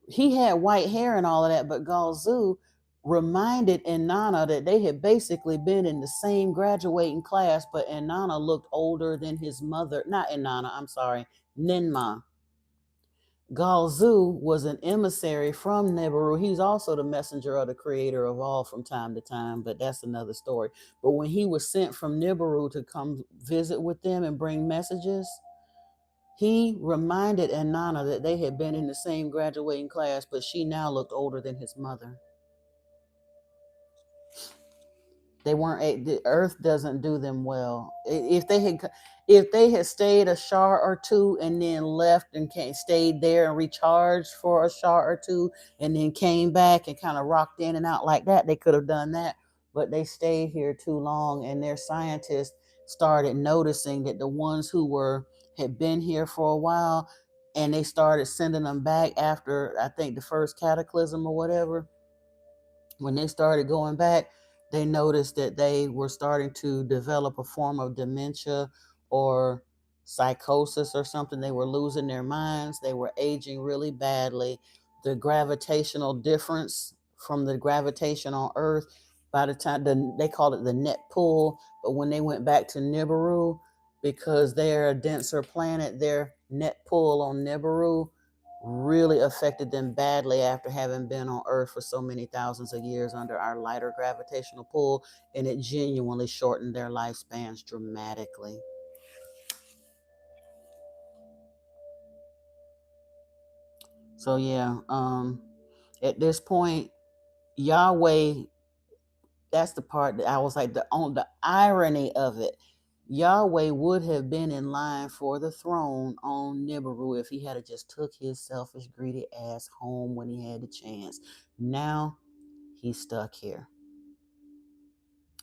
he had white hair and all of that, but Galzu reminded Inanna that they had basically been in the same graduating class, but Inanna looked older than his mother. Not Inanna, I'm sorry, Ninmah. Galzu was an emissary from Nibiru. He's also the messenger of the creator of all from time to time, but that's another story. But when he was sent from Nibiru to come visit with them and bring messages, he reminded Inanna that they had been in the same graduating class, but she now looked older than his mother. They weren't. The earth doesn't do them well. If they had stayed a shar or two and then left and stayed there and recharged for a shar or two and then came back and kind of rocked in and out like that, they could have done that. But they stayed here too long, and their scientists started noticing that the ones who had been here for a while, and they started sending them back after, I think, the first cataclysm or whatever. When they started going back, they noticed that they were starting to develop a form of dementia or psychosis or something. They were losing their minds. They were aging really badly. The gravitational difference from the gravitation on Earth, by the time they called it the net pull, but when they went back to Nibiru, because they're a denser planet, their net pull on Nibiru really affected them badly after having been on Earth for so many thousands of years under our lighter gravitational pull, and it genuinely shortened their lifespans dramatically. So yeah, at this point, Yahweh, that's the part that I was like, the irony of it. Yahweh would have been in line for the throne on Nibiru if he had just took his selfish, greedy ass home when he had the chance. Now he's stuck here.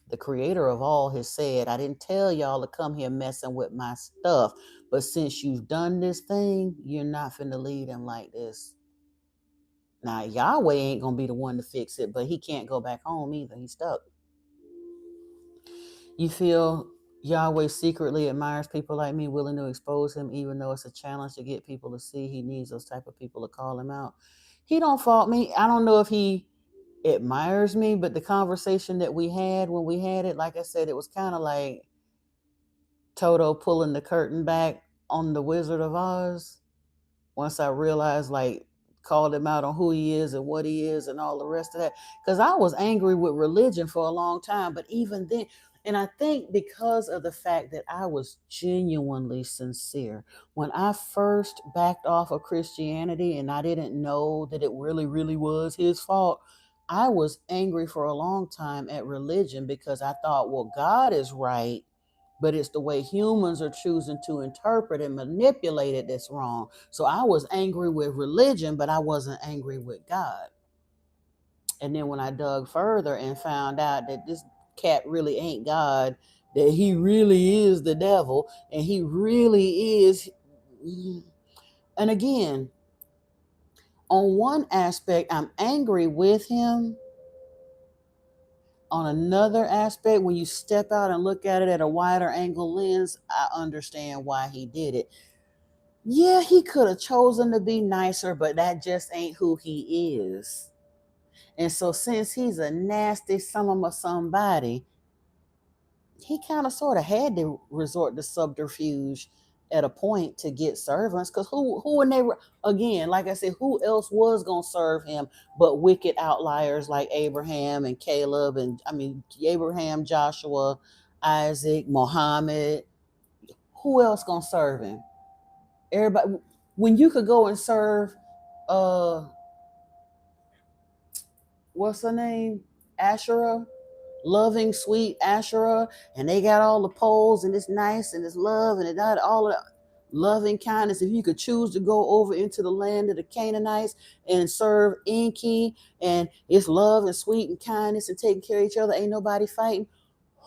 The creator of all has said, I didn't tell y'all to come here messing with my stuff, but since you've done this thing, you're not finna leave him like this. Now, Yahweh ain't going to be the one to fix it, but he can't go back home either. He's stuck. You feel Yahweh secretly admires people like me, willing to expose him, even though it's a challenge to get people to see. He needs those type of people to call him out. He don't fault me. I don't know if he admires me, but the conversation that we had when we had it, like I said, it was kind of like Toto pulling the curtain back on the Wizard of Oz. Once I realized, like, called him out on who he is and what he is and all the rest of that. Because I was angry with religion for a long time, but even then, and I think because of the fact that I was genuinely sincere. When I first backed off of Christianity and I didn't know that it really, really was his fault, I was angry for a long time at religion because I thought, well, God is right, but it's the way humans are choosing to interpret and manipulate it that's wrong. So I was angry with religion, but I wasn't angry with God. And then when I dug further and found out that this cat really ain't God, that he really is the devil, and he really is. And again, on one aspect, I'm angry with him. On another aspect, when you step out and look at it at a wider angle lens, I understand why he did it. Yeah, he could have chosen to be nicer, but that just ain't who he is. And so since he's a nasty son of somebody, he kind of sort of had to resort to subterfuge at a point to get servants. Because who when they were, again, like I said, who else was gonna serve him but wicked outliers like Abraham and Caleb, and I mean Abraham, Joshua, Isaac, Muhammad. Who else gonna serve him? Everybody. When you could go and serve uh what's her name? Asherah, loving sweet Asherah, and they got all the poles and it's nice and it's love and it got all of loving kindness. If you could choose to go over into the land of the Canaanites and serve Enki, and it's love and sweet and kindness and taking care of each other, ain't nobody fighting.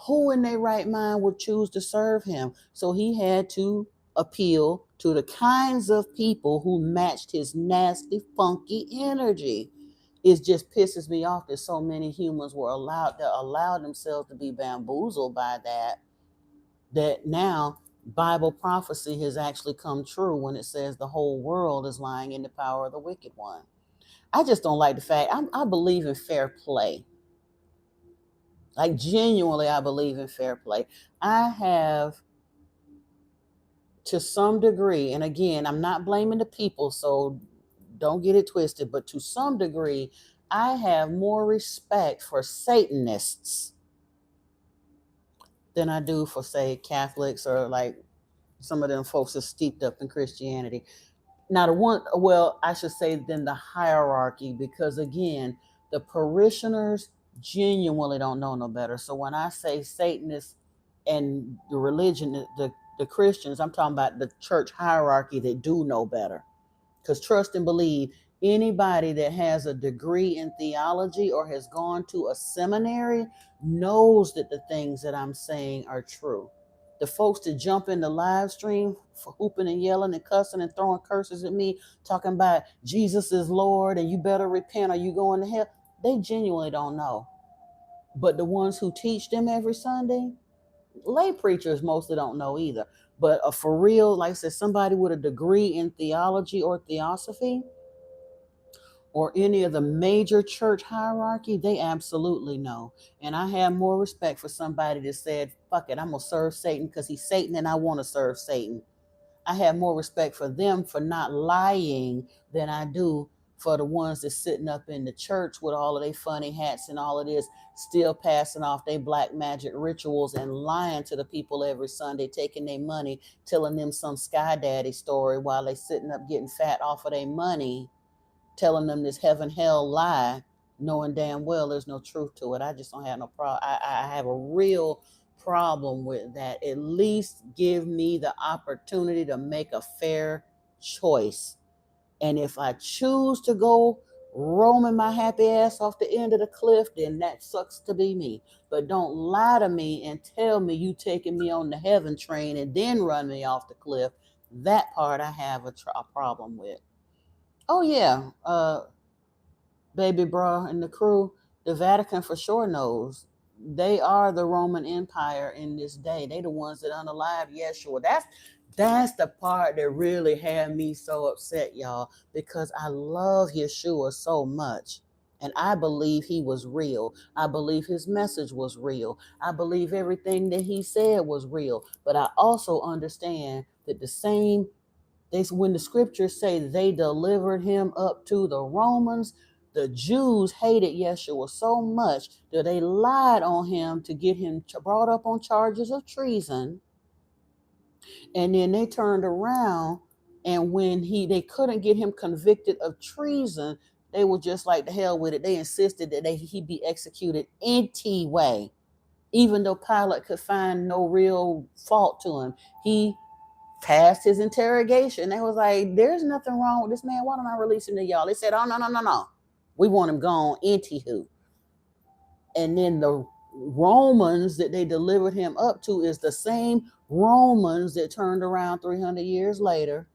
Who in their right mind would choose to serve him? So he had to appeal to the kinds of people who matched his nasty, funky energy. It just pisses me off that so many humans were allowed themselves to be bamboozled by that now Bible prophecy has actually come true when it says the whole world is lying in the power of the wicked one. I just don't like the fact. I believe in fair play. Like, genuinely, I believe in fair play. I have, to some degree, and again, I'm not blaming the people, so don't get it twisted, but to some degree, I have more respect for Satanists than I do for, say, Catholics or like some of them folks are steeped up in Christianity. Now, the one, well, I should say, then the hierarchy, because again, the parishioners genuinely don't know no better. So when I say Satanists and the religion, the Christians, I'm talking about the church hierarchy that do know better. Because trust and believe, anybody that has a degree in theology or has gone to a seminary knows that the things that I'm saying are true. The folks that jump in the live stream for hooping and yelling and cussing and throwing curses at me, talking about Jesus is Lord and you better repent or you going to hell, they genuinely don't know. But the ones who teach them every Sunday, lay preachers mostly don't know either. But for real, like I said, somebody with a degree in theology or theosophy or any of the major church hierarchy, they absolutely know. And I have more respect for somebody that said, fuck it, I'm going to serve Satan because he's Satan and I want to serve Satan. I have more respect for them for not lying than I do for the ones that's sitting up in the church with all of their funny hats and all of this, still passing off their black magic rituals and lying to the people every Sunday, taking their money, telling them some sky daddy story while they sitting up getting fat off of their money, telling them this heaven hell lie, knowing damn well there's no truth to it. I just don't have no problem. I have a real problem with that. At least give me the opportunity to make a fair choice. And if I choose to go roaming my happy ass off the end of the cliff, then that sucks to be me. But don't lie to me and tell me you taking me on the heaven train and then run me off the cliff. That part I have a problem with. Oh yeah, baby bro and the crew, the Vatican for sure knows. They are the Roman Empire in this day. They the ones that unalive Yeshua. That's the part that really had me so upset, y'all, because I love Yeshua so much. And I believe he was real. I believe his message was real. I believe everything that he said was real. But I also understand that the same when the scriptures say they delivered him up to the Romans, the Jews hated Yeshua so much that they lied on him to get him brought up on charges of treason. And then they turned around, and when they couldn't get him convicted of treason, they were just like, the hell with it. They insisted that he be executed anyway, even though Pilate could find no real fault to him. He passed his interrogation. They was like, there's nothing wrong with this man. Why don't I release him to y'all? They said, oh, no, no, no, no. We want him gone. Anywho. And then the Romans that they delivered him up to is the same Romans that turned around 300 years later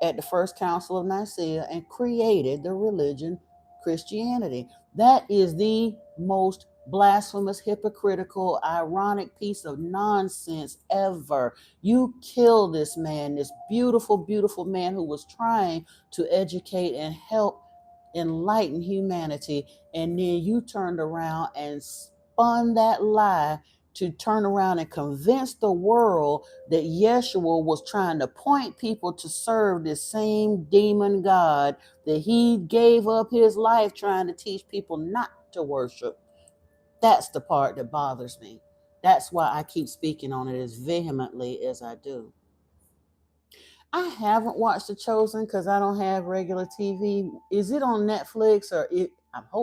at the First Council of Nicaea and created the religion Christianity. That is the most blasphemous, hypocritical, ironic piece of nonsense ever. You killed this man, this beautiful, beautiful man who was trying to educate and help enlighten humanity, and then you turned around and spun that lie to turn around and convince the world that Yeshua was trying to point people to serve this same demon God that he gave up his life trying to teach people not to worship. That's the part that bothers me. That's why I keep speaking on it as vehemently as I do. I haven't watched The Chosen because I don't have regular TV. Is it on Netflix or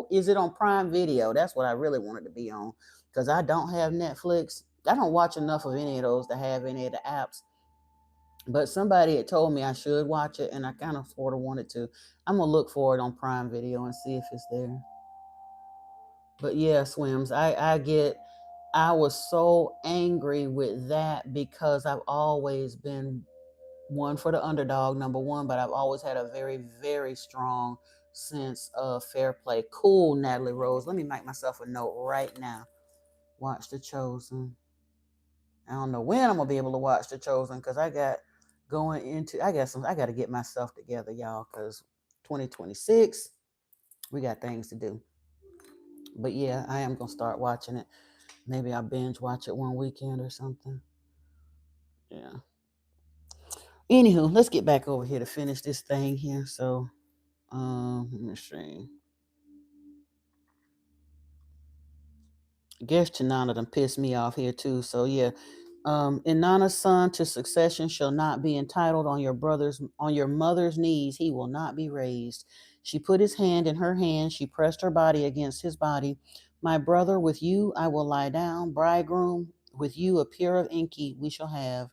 is it on Prime Video? That's what I really wanted to be on because I don't have Netflix. I don't watch enough of any of those to have any of the apps. But somebody had told me I should watch it, and I kind of sort of wanted to. I'm gonna look for it on Prime Video and see if it's there. But yeah, Swims, I was so angry with that because I've always been one for the underdog, number one, but I've always had a very, very strong sense of fair play. Cool, Natalie Rose. Let me make myself a note right now. Watch The Chosen. I don't know when I'm gonna be able to watch The Chosen because I got to get myself together, y'all, because 2026, we got things to do. But yeah, I am gonna start watching it. Maybe I'll binge watch it one weekend or something. Yeah. Anywho, let's get back over here to finish this thing here. So, let me see. I guess Chinana done pissed me off here too. So yeah. And Nana's son to succession shall not be entitled on your mother's knees, he will not be raised. She put his hand in her hand, she pressed her body against his body. My brother, with you I will lie down, bridegroom, with you a pair of Enki we shall have.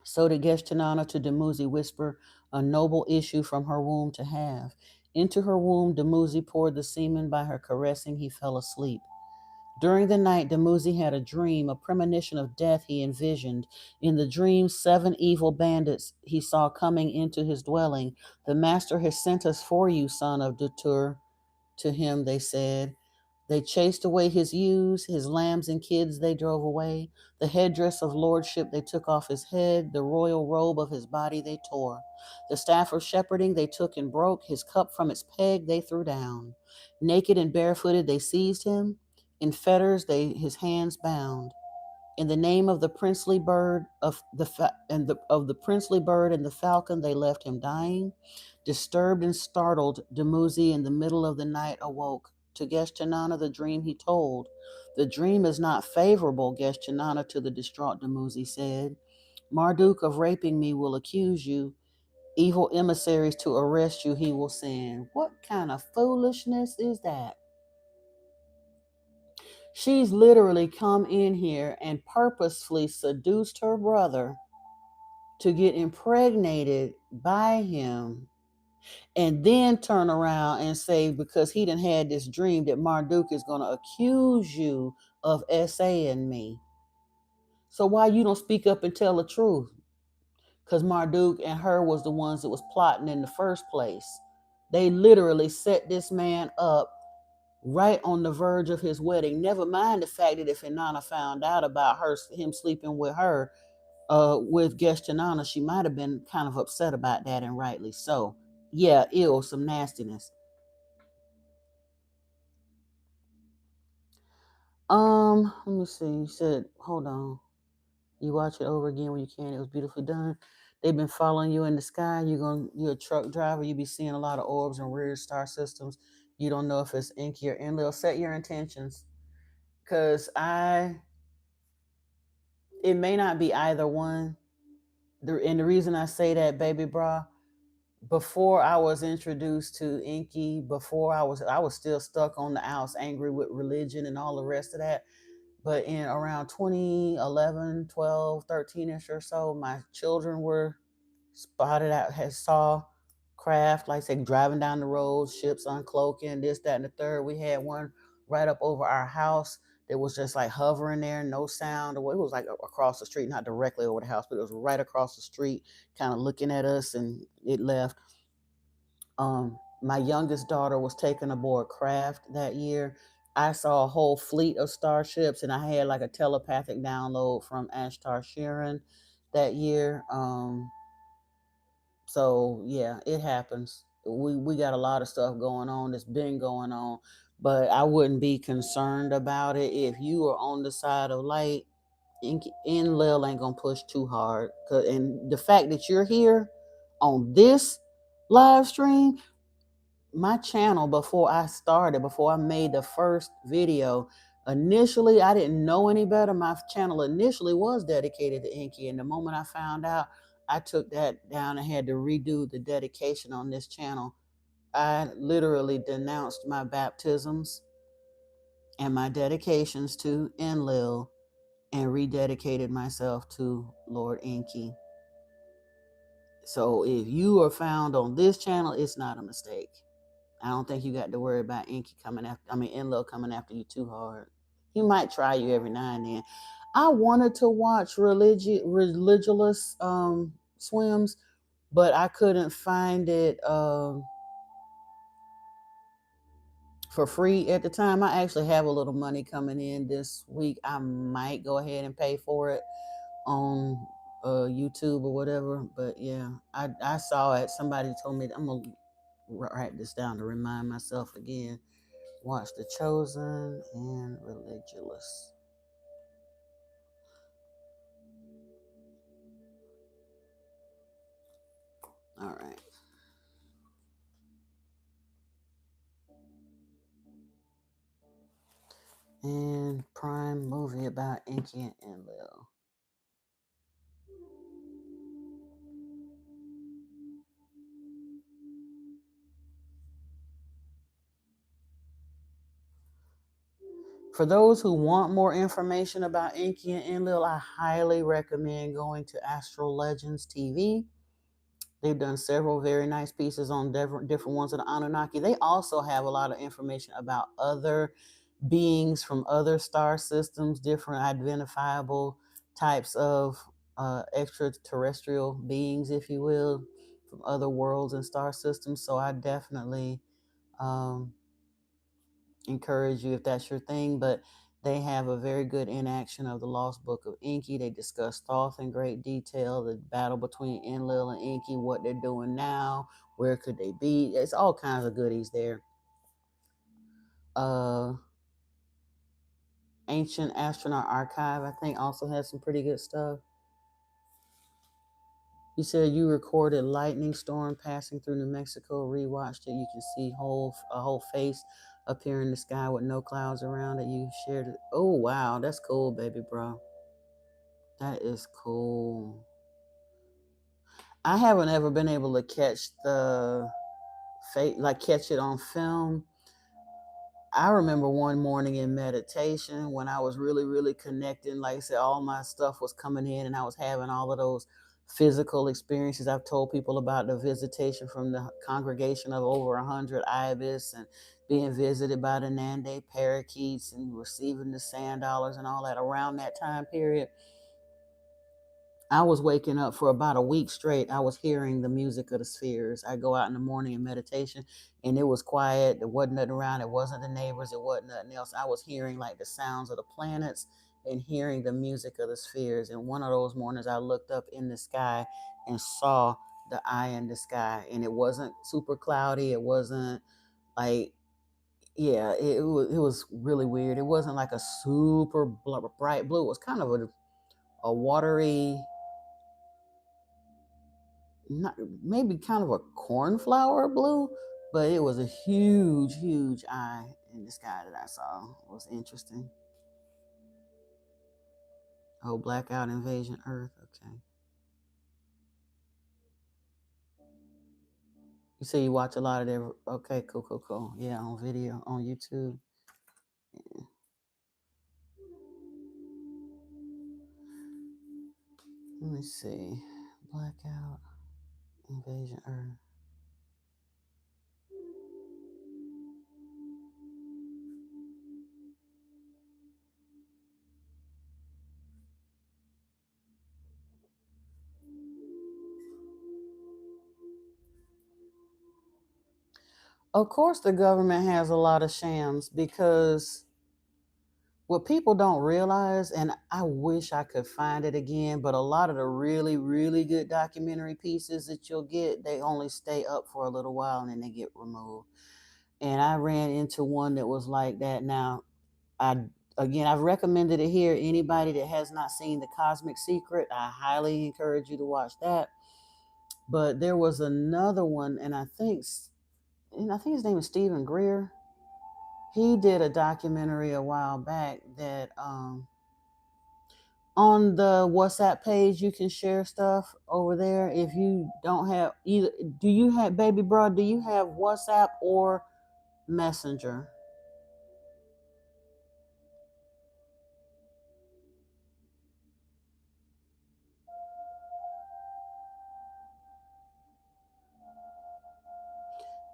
So did Geshtanana to Dumuzi whisper, a noble issue from her womb to have. Into her womb Dumuzi poured the semen, by her caressing he fell asleep. During the night, Dumuzi had a dream, a premonition of death he envisioned. In the dream, 7 evil bandits he saw coming into his dwelling. The master has sent us for you, son of Dutur. To him they said. They chased away his ewes, his lambs and kids they drove away. The headdress of lordship they took off his head, the royal robe of his body they tore. The staff of shepherding they took and broke, his cup from its peg they threw down. Naked and barefooted they seized him, in fetters his hands bound. In the name of the princely bird of the princely bird and the falcon, they left him dying. Disturbed and startled, Dumuzi in the middle of the night awoke. To Geshtanana the dream he told. The dream is not favorable, Geshtanana to the distraught Dumuzi said. Marduk of raping me will accuse you. Evil emissaries to arrest you he will send. What kind of foolishness is that? She's literally come in here and purposefully seduced her brother to get impregnated by him, and then turn around and say, because he done had this dream, that Marduk is going to accuse you of essaying me. So why you don't speak up and tell the truth? Because Marduk and her was the ones that was plotting in the first place. They literally set this man up right on the verge of his wedding. Never mind the fact that if Inanna found out about him sleeping with her, with Geshtanana, she might have been kind of upset about that, and rightly so. Yeah, some nastiness. Let me see. You said, hold on. You watch it over again when you can. It was beautifully done. They've been following you in the sky. You're a truck driver. You be seeing a lot of orbs and weird star systems. You don't know if it's Enki or Enlil. Set your intentions, cause it may not be either one. And the reason I say that, baby bra, before I was introduced to Enki, before I was still stuck on the outs, angry with religion and all the rest of that. But in around 2011, 12, 13ish or so, my children were spotted out, had saw craft, like I said, driving down the road, ships uncloaking, this, that, and the third. We had one right up over our house that was just like hovering there, no sound. It was like across the street, not directly over the house, but it was right across the street, kind of looking at us, and it left. My youngest daughter was taken aboard craft that year. I saw a whole fleet of starships, and I had like a telepathic download from Ashtar Sheeran that year. So yeah, it happens. We got a lot of stuff going on that's been going on, but I wouldn't be concerned about it if you are on the side of light. Enlil ain't gonna push too hard, and the fact that you're here on this live stream, my channel, before I made the first video, initially I didn't know any better. My channel initially was dedicated to Enki, and the moment I found out, I took that down and had to redo the dedication on this channel. I literally denounced my baptisms and my dedications to Enlil and rededicated myself to Lord Enki. So if you are found on this channel, it's not a mistake. I don't think you got to worry about Enlil coming after you too hard. He might try you every now and then. I wanted to watch religious swims, but I couldn't find it for free at the time. I actually have a little money coming in this week. I might go ahead and pay for it on YouTube or whatever. But yeah, I saw it. Somebody told me, I'm going to write this down to remind myself again. Watch The Chosen and Religulous. All right. And Prime movie about Enki and Enlil. For those who want more information about Enki and Enlil, I highly recommend going to Astral Legends TV. They've done several very nice pieces on different ones of the Anunnaki. They also have a lot of information about other beings from other star systems, different identifiable types of extraterrestrial beings, if you will, from other worlds and star systems. So I definitely encourage you if that's your thing. But they have a very good inaction of the Lost Book of Enki. They discuss Thoth in great detail, the battle between Enlil and Enki, what they're doing now, where could they be. It's all kinds of goodies there. Ancient Astronaut Archive, I think, also has some pretty good stuff. You said you recorded lightning storm passing through New Mexico, rewatched it. You can see a whole face appear in the sky with no clouds around it. You shared it. Oh, wow. That's cool, baby bro. That is cool. I haven't ever been able to catch catch it on film. I remember one morning in meditation when I was really, really connecting. Like I said, all my stuff was coming in and I was having all of those physical experiences. I've told people about the visitation from the congregation of over 100 ibis and being visited by the Nande parakeets and receiving the sand dollars and all that around that time period. I was waking up for about a week straight. I was hearing the music of the spheres. I go out in the morning in meditation, and it was quiet. There wasn't nothing around. It wasn't the neighbors. It wasn't nothing else. I was hearing like the sounds of the planets and hearing the music of the spheres. And one of those mornings, I looked up in the sky and saw the eye in the sky, and it wasn't super cloudy. It wasn't like, yeah, it was really weird. It wasn't like a super bright blue. It was kind of a watery, not maybe kind of a cornflower blue, but it was a huge, huge eye in the sky that I saw. It was interesting. Oh, blackout invasion Earth. Okay. You say you watch a lot of their. Okay, cool, cool, cool. Yeah, on video on YouTube. Yeah. Let me see. Blackout invasion Earth. Of course, the government has a lot of shams because what people don't realize, and I wish I could find it again, but a lot of the really, really good documentary pieces that you'll get, they only stay up for a little while and then they get removed. And I ran into one that was like that. Now, I I've recommended it here. Anybody that has not seen The Cosmic Secret, I highly encourage you to watch that. But there was another one, and I think his name is Stephen Greer. He did a documentary a while back that on the WhatsApp page you can share stuff over there. If you don't have either, do you have, baby bro, do you have WhatsApp or Messenger?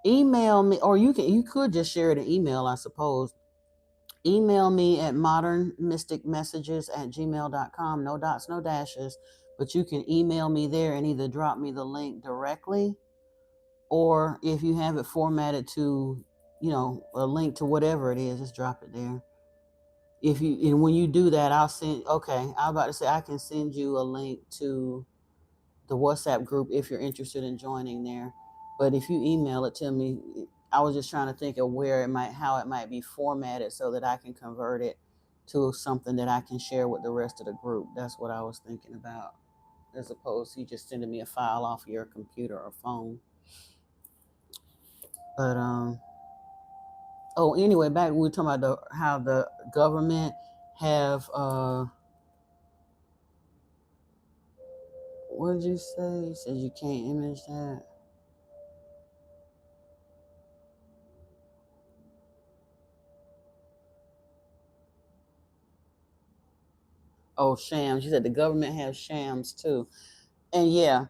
Email me, or you could just share it in email, I suppose. Email me at modernmysticmessages@gmail.com. No dots, no dashes, but you can email me there and either drop me the link directly, or if you have it formatted to, a link to whatever it is, just drop it there. If you and when you do that, I'll send. Okay, I'm about to say I can send you a link to the WhatsApp group if you're interested in joining there. But if you email it to me, I was just trying to think of how it might be formatted so that I can convert it to something that I can share with the rest of the group. That's what I was thinking about, as opposed to you just sending me a file off your computer or phone. But oh, anyway, back we were talking about how the government have what did you say? You said you can't image that. Oh, shams. You said the government has shams too. And yeah,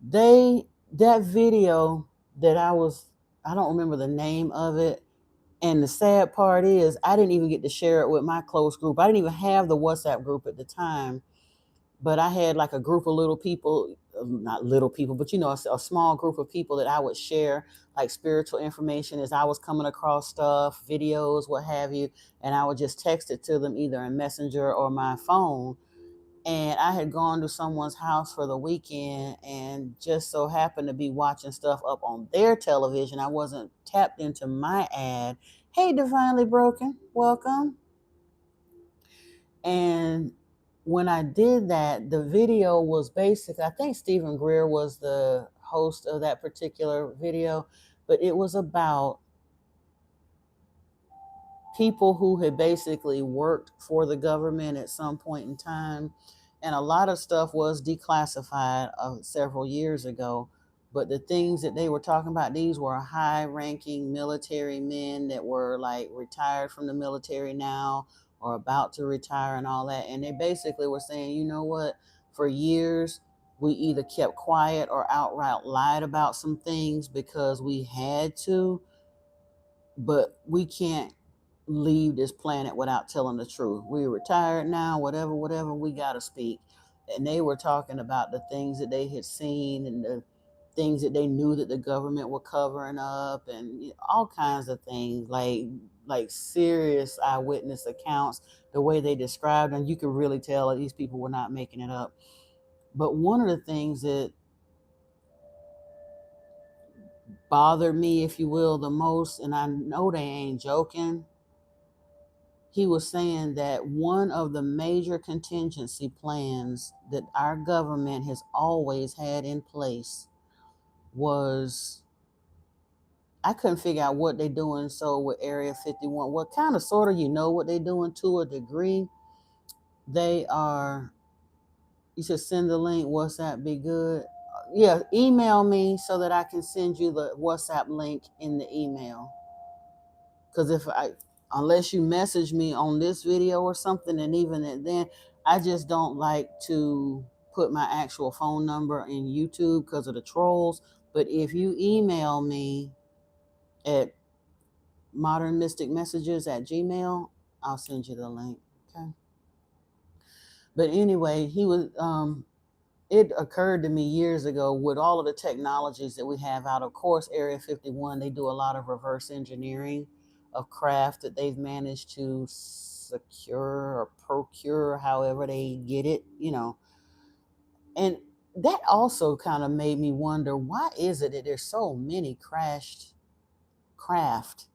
that video that I don't remember the name of it. And the sad part is I didn't even get to share it with my close group. I didn't even have the WhatsApp group at the time, but I had like a group of little people, not little people, but a small group of people that I would share like spiritual information as I was coming across stuff, videos, what have you, and I would just text it to them either in Messenger or my phone. And I had gone to someone's house for the weekend and just so happened to be watching stuff up on their television. I wasn't tapped into my ad. Hey, Divinely Broken, welcome. And when I did that, the video was basic. I think Stephen Greer was the host of that particular video, but it was about people who had basically worked for the government at some point in time. And a lot of stuff was declassified several years ago. But the things that they were talking about, these were high ranking military men that were like retired from the military now or about to retire and all that. And they basically were saying, you know what, for years, we either kept quiet or outright lied about some things because we had to, but we can't leave this planet without telling the truth. We're retired now, whatever, we got to speak. and they were talking about the things that they had seen and the things that they knew that the government were covering up, and all kinds of things, like serious eyewitness accounts. The way they described them, you could really tell that these people were not making it up. But one of the things that bothered me, if you will, the most, and I know they ain't joking, he was saying that one of the major contingency plans that our government has always had in place was, I couldn't figure out what they're doing. So with Area 51, what kind of sort of, what they're doing to a degree. They are, you should send the link. WhatsApp be good. Yeah, email me so that I can send you the WhatsApp link in the email. Because unless you message me on this video or something, and even then, I just don't like to put my actual phone number in YouTube because of the trolls. But if you email me at modernmysticmessages@gmail, I'll send you the link. Okay. But anyway, it occurred to me years ago, with all of the technologies that we have out, of course, Area 51, they do a lot of reverse engineering of craft that they've managed to secure or procure, however they get it, And that also kind of made me wonder, why is it that there's so many crashed craft?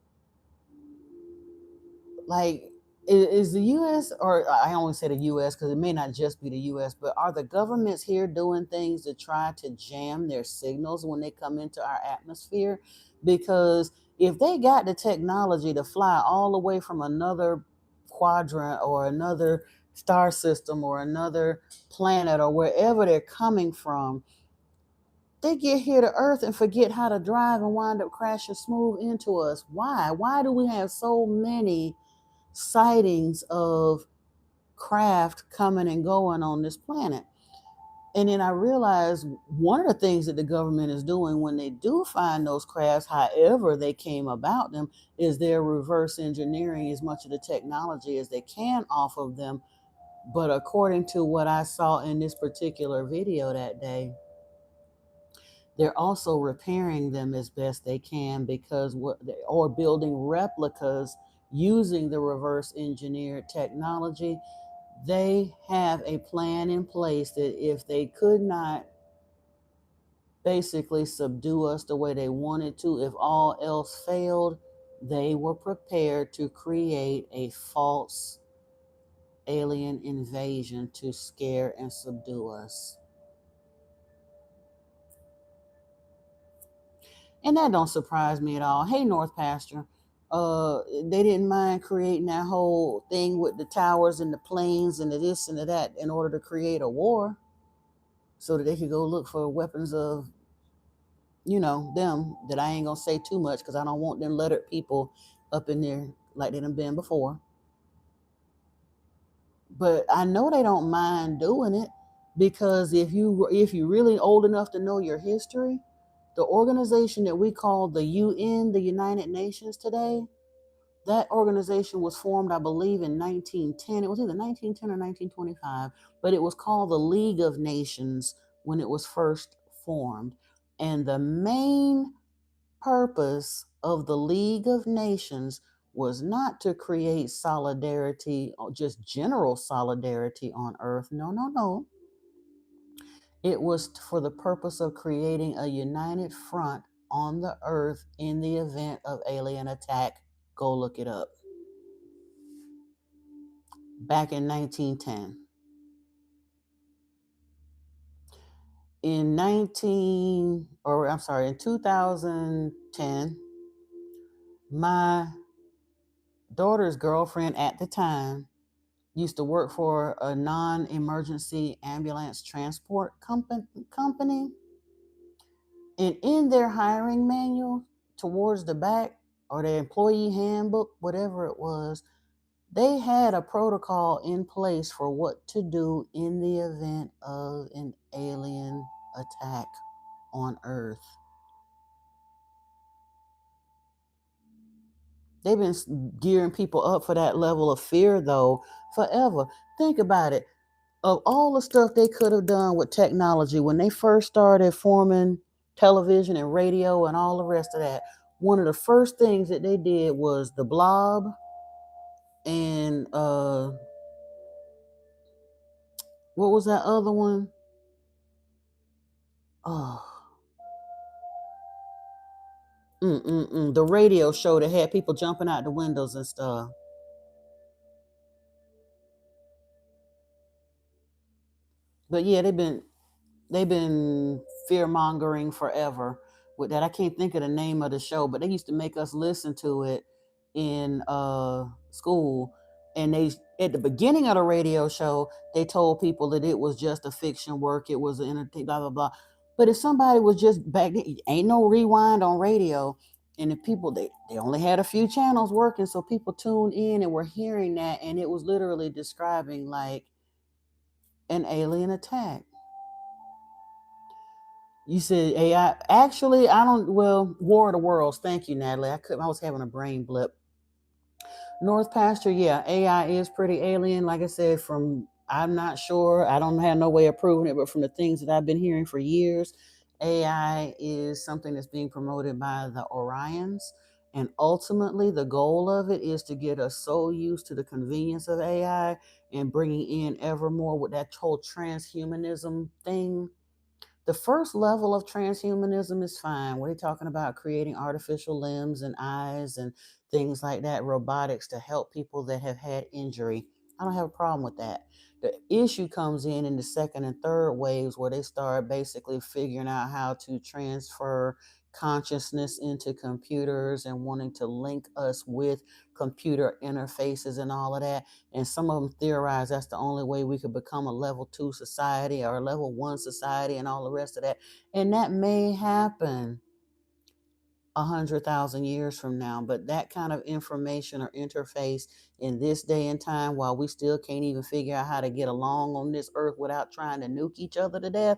Like, is the U.S., or I only say the U.S. because it may not just be the U.S., but are the governments here doing things to try to jam their signals when they come into our atmosphere? Because if they got the technology to fly all the way from another quadrant or another star system or another planet or wherever they're coming from, they get here to Earth and forget how to drive and wind up crashing smooth into us. Why? Why do we have so many sightings of craft coming and going on this planet? And then I realized one of the things that the government is doing when they do find those crafts, however they came about them, is they're reverse engineering as much of the technology as they can off of them. But according to what I saw in this particular video that day, they're also repairing them as best they can, or building replicas using the reverse engineered technology. They have a plan in place that if they could not basically subdue us the way they wanted to, if all else failed, they were prepared to create a false alien invasion to scare and subdue us. And that don't surprise me at all. Hey, North Pastor, they didn't mind creating that whole thing with the towers and the planes and the this and the that in order to create a war, so that they could go look for weapons of, them, that I ain't gonna say too much because I don't want them lettered people up in there like they done been before. But I know they don't mind doing it, because if you really old enough to know your history, the organization that we call the UN, the United Nations today, that organization was formed, I believe, in 1910. It was either 1910 or 1925, but it was called the League of Nations when it was first formed. And the main purpose of the League of Nations was not to create solidarity, or just general solidarity on earth. No, no, no. It was for the purpose of creating a united front on the earth in the event of alien attack. Go look it up. Back in 1910. In 2010, my daughter's girlfriend at the time used to work for a non-emergency ambulance transport company. And in their hiring manual, towards the back, or their employee handbook, whatever it was, they had a protocol in place for what to do in the event of an alien attack on Earth. They've been gearing people up for that level of fear, though, forever. Think about it. of all the stuff they could have done with technology when they first started forming television and radio and all the rest of that, one of the first things that they did was the Blob and what was that other one? Oh, the radio show that had people jumping out the windows and stuff. But yeah, they've been fear mongering forever with that. I can't think of the name of the show, but they used to make us listen to it in school. And they at the beginning of the radio show, they told people that it was just a fiction work, it was an entertainment, blah blah blah. But if somebody was just back then, ain't no rewind on radio, and if people they only had a few channels working, so people tuned in and were hearing that, and it was literally describing like an alien attack. You said AI. Actually, I don't. Well, War of the Worlds. Thank you, Natalie. I was having a brain blip. North Pasture. Yeah, AI is pretty alien. Like I said, from I'm not sure. I don't have no way of proving it, but from the things that I've been hearing for years, AI is something that's being promoted by the Orions, and ultimately, the goal of it is to get us so used to the convenience of AI and bringing in ever more with that whole transhumanism thing. The first level of transhumanism is fine. We're talking about creating artificial limbs and eyes and things like that, robotics to help people that have had injury. I don't have a problem with that. The issue comes in the second and third waves where they start basically figuring out how to transfer consciousness into computers and wanting to link us with computer interfaces and all of that. And some of them theorize that's the only way we could become a level 2 society or a level 1 society and all the rest of that. And that may happen 100,000 years from now, but that kind of information or interface in this day and time, while we still can't even figure out how to get along on this earth without trying to nuke each other to death,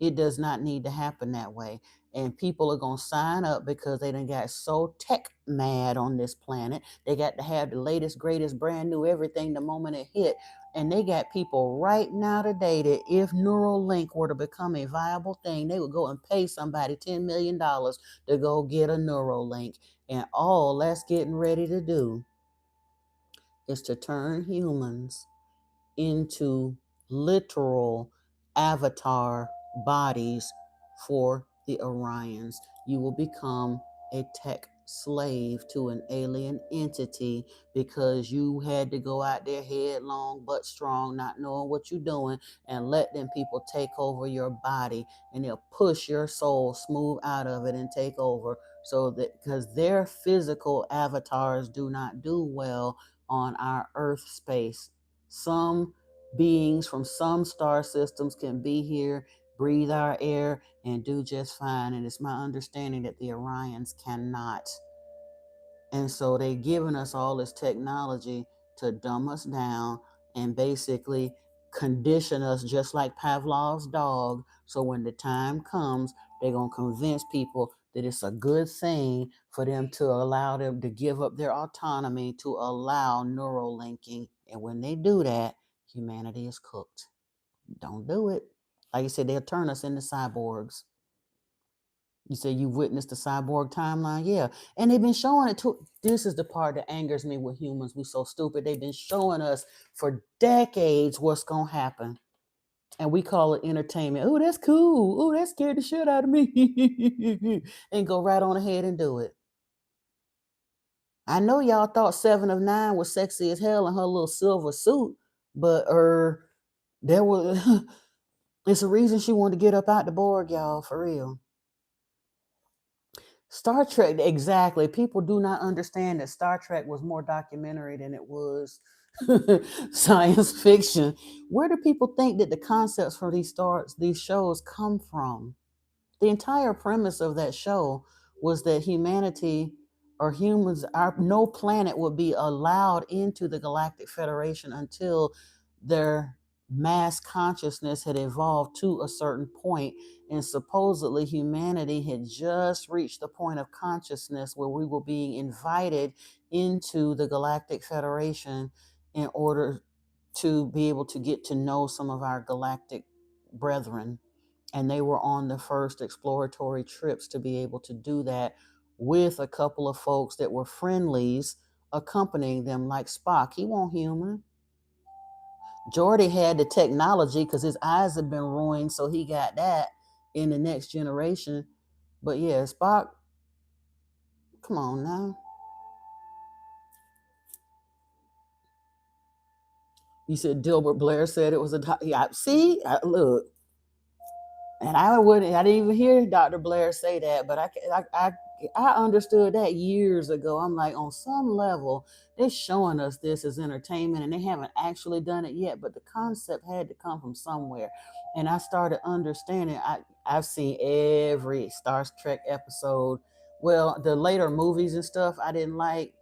it does not need to happen that way. And people are going to sign up because they done got so tech mad on this planet. They got to have the latest, greatest, brand new everything the moment it hit. And they got people right now today that if Neuralink were to become a viable thing, they would go and pay somebody $10 million to go get a Neuralink. And all that's getting ready to do is to turn humans into literal avatar bodies for the Orions. You will become a tech slave to an alien entity because you had to go out there headlong but strong, not knowing what you're doing, and let them people take over your body, and they'll push your soul smooth out of it and take over. So that because their physical avatars do not do well on our earth space. Some beings from some star systems can be here, breathe our air, and do just fine. And it's my understanding that the Orions cannot. And so they've given us all this technology to dumb us down and basically condition us just like Pavlov's dog. So when the time comes, they're going to convince people that it's a good thing for them to allow them to give up their autonomy to allow neural linking. And when they do that, humanity is cooked. Don't do it. Like I said, they'll turn us into cyborgs. You say you've witnessed the cyborg timeline? Yeah. And they've been showing it too. This is the part that angers me with humans. We so stupid. They've been showing us for decades what's going to happen. And we call it entertainment. Oh, that's cool. Oh, that scared the shit out of me. And go right on ahead and do it. I know y'all thought Seven of Nine was sexy as hell in her little silver suit, but there was it's a reason she wanted to get up out the Borg, y'all, for real. Star Trek, exactly. People do not understand that Star Trek was more documentary than it was science fiction. Where do people think that the concepts for these shows come from? The entire premise of that show was that humanity or humans, no planet would be allowed into the Galactic Federation until their mass consciousness had evolved to a certain point, and supposedly humanity had just reached the point of consciousness where we were being invited into the Galactic Federation in order to be able to get to know some of our galactic brethren. And they were on the first exploratory trips to be able to do that with a couple of folks that were friendlies accompanying them, like Spock. He wasn't human. Geordi had the technology because his eyes had been ruined, so he got that in the next generation. But yeah, Spock, come on now. You said Dilbert Blair said it was a yeah. See, look, and I didn't even hear Dr. Blair say that, but I understood that years ago. I'm like, on some level, they're showing us this as entertainment, and they haven't actually done it yet. But the concept had to come from somewhere, and I started understanding. I've seen every Star Trek episode. Well, the later movies and stuff I didn't like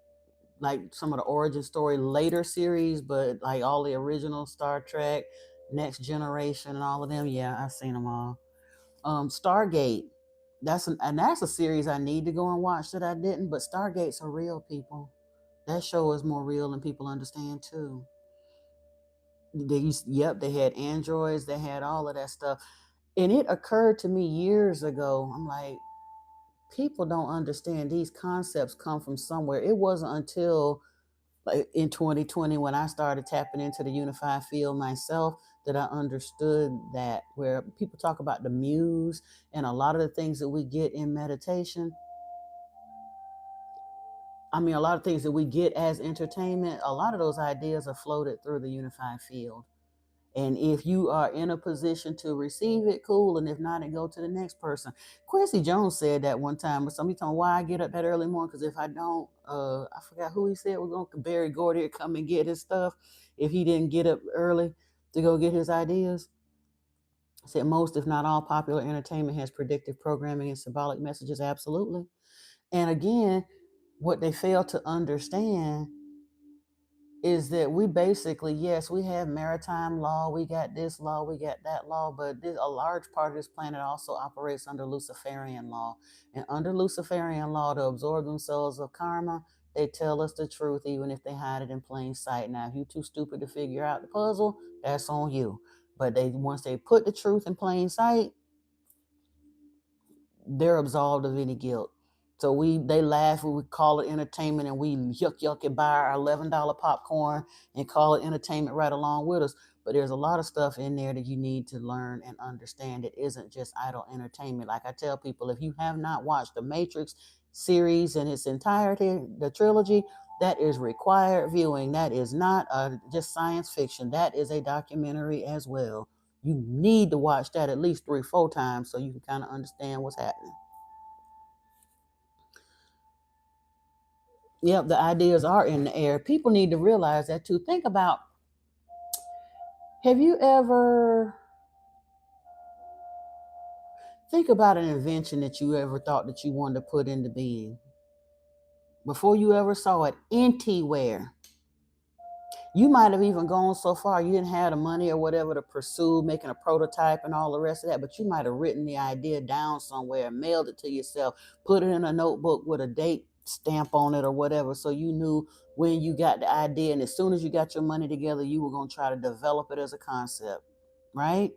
some of the origin story later series, but like all the original Star Trek, Next Generation, and all of them. Yeah, I've seen them all. Stargate. That's a series I need to go and watch that I didn't. But Stargate's are real, people. That show is more real than people understand too. They had androids, they had all of that stuff, and it occurred to me years ago. I'm like, people don't understand these concepts come from somewhere. It wasn't until like in 2020 when I started tapping into the unified field myself that I understood that, where people talk about the muse and a lot of the things that we get in meditation. I mean, a lot of things that we get as entertainment, a lot of those ideas are floated through the unified field. And if you are in a position to receive it, cool. And if not, then go to the next person. Quincy Jones said that one time, but somebody told me why I get up that early morning. Because if I don't, I forgot who he said we're going to Barry Gordy to come and get his stuff. If he didn't get up early to go get his ideas, said most, if not all, popular entertainment has predictive programming and symbolic messages. Absolutely. And again, what they fail to understand is that we basically, yes, we have maritime law, we got this law, we got that law, but a large part of this planet also operates under Luciferian law. And under Luciferian law, to absorb themselves of karma, they tell us the truth even if they hide it in plain sight. Now, if you're too stupid to figure out the puzzle, that's on you. But once they put the truth in plain sight, they're absolved of any guilt. So they laugh when we call it entertainment, and we yuck and buy our $11 popcorn and call it entertainment right along with us. But there's a lot of stuff in there that you need to learn and understand. It isn't just idle entertainment. Like I tell people, if you have not watched the Matrix series in its entirety, the trilogy, that is required viewing. That is not just science fiction. That is a documentary as well. You need to watch that at least 3-4 times so you can kind of understand what's happening. Yep, the ideas are in the air. People need to realize that too. Think about, have you ever think about an invention that you ever thought that you wanted to put into being before you ever saw it anywhere? You might have even gone so far you didn't have the money or whatever to pursue making a prototype and all the rest of that, but you might have written the idea down somewhere, mailed it to yourself, put it in a notebook with a date stamp on it or whatever, so you knew when you got the idea, and as soon as you got your money together, you were going to try to develop it as a concept, right?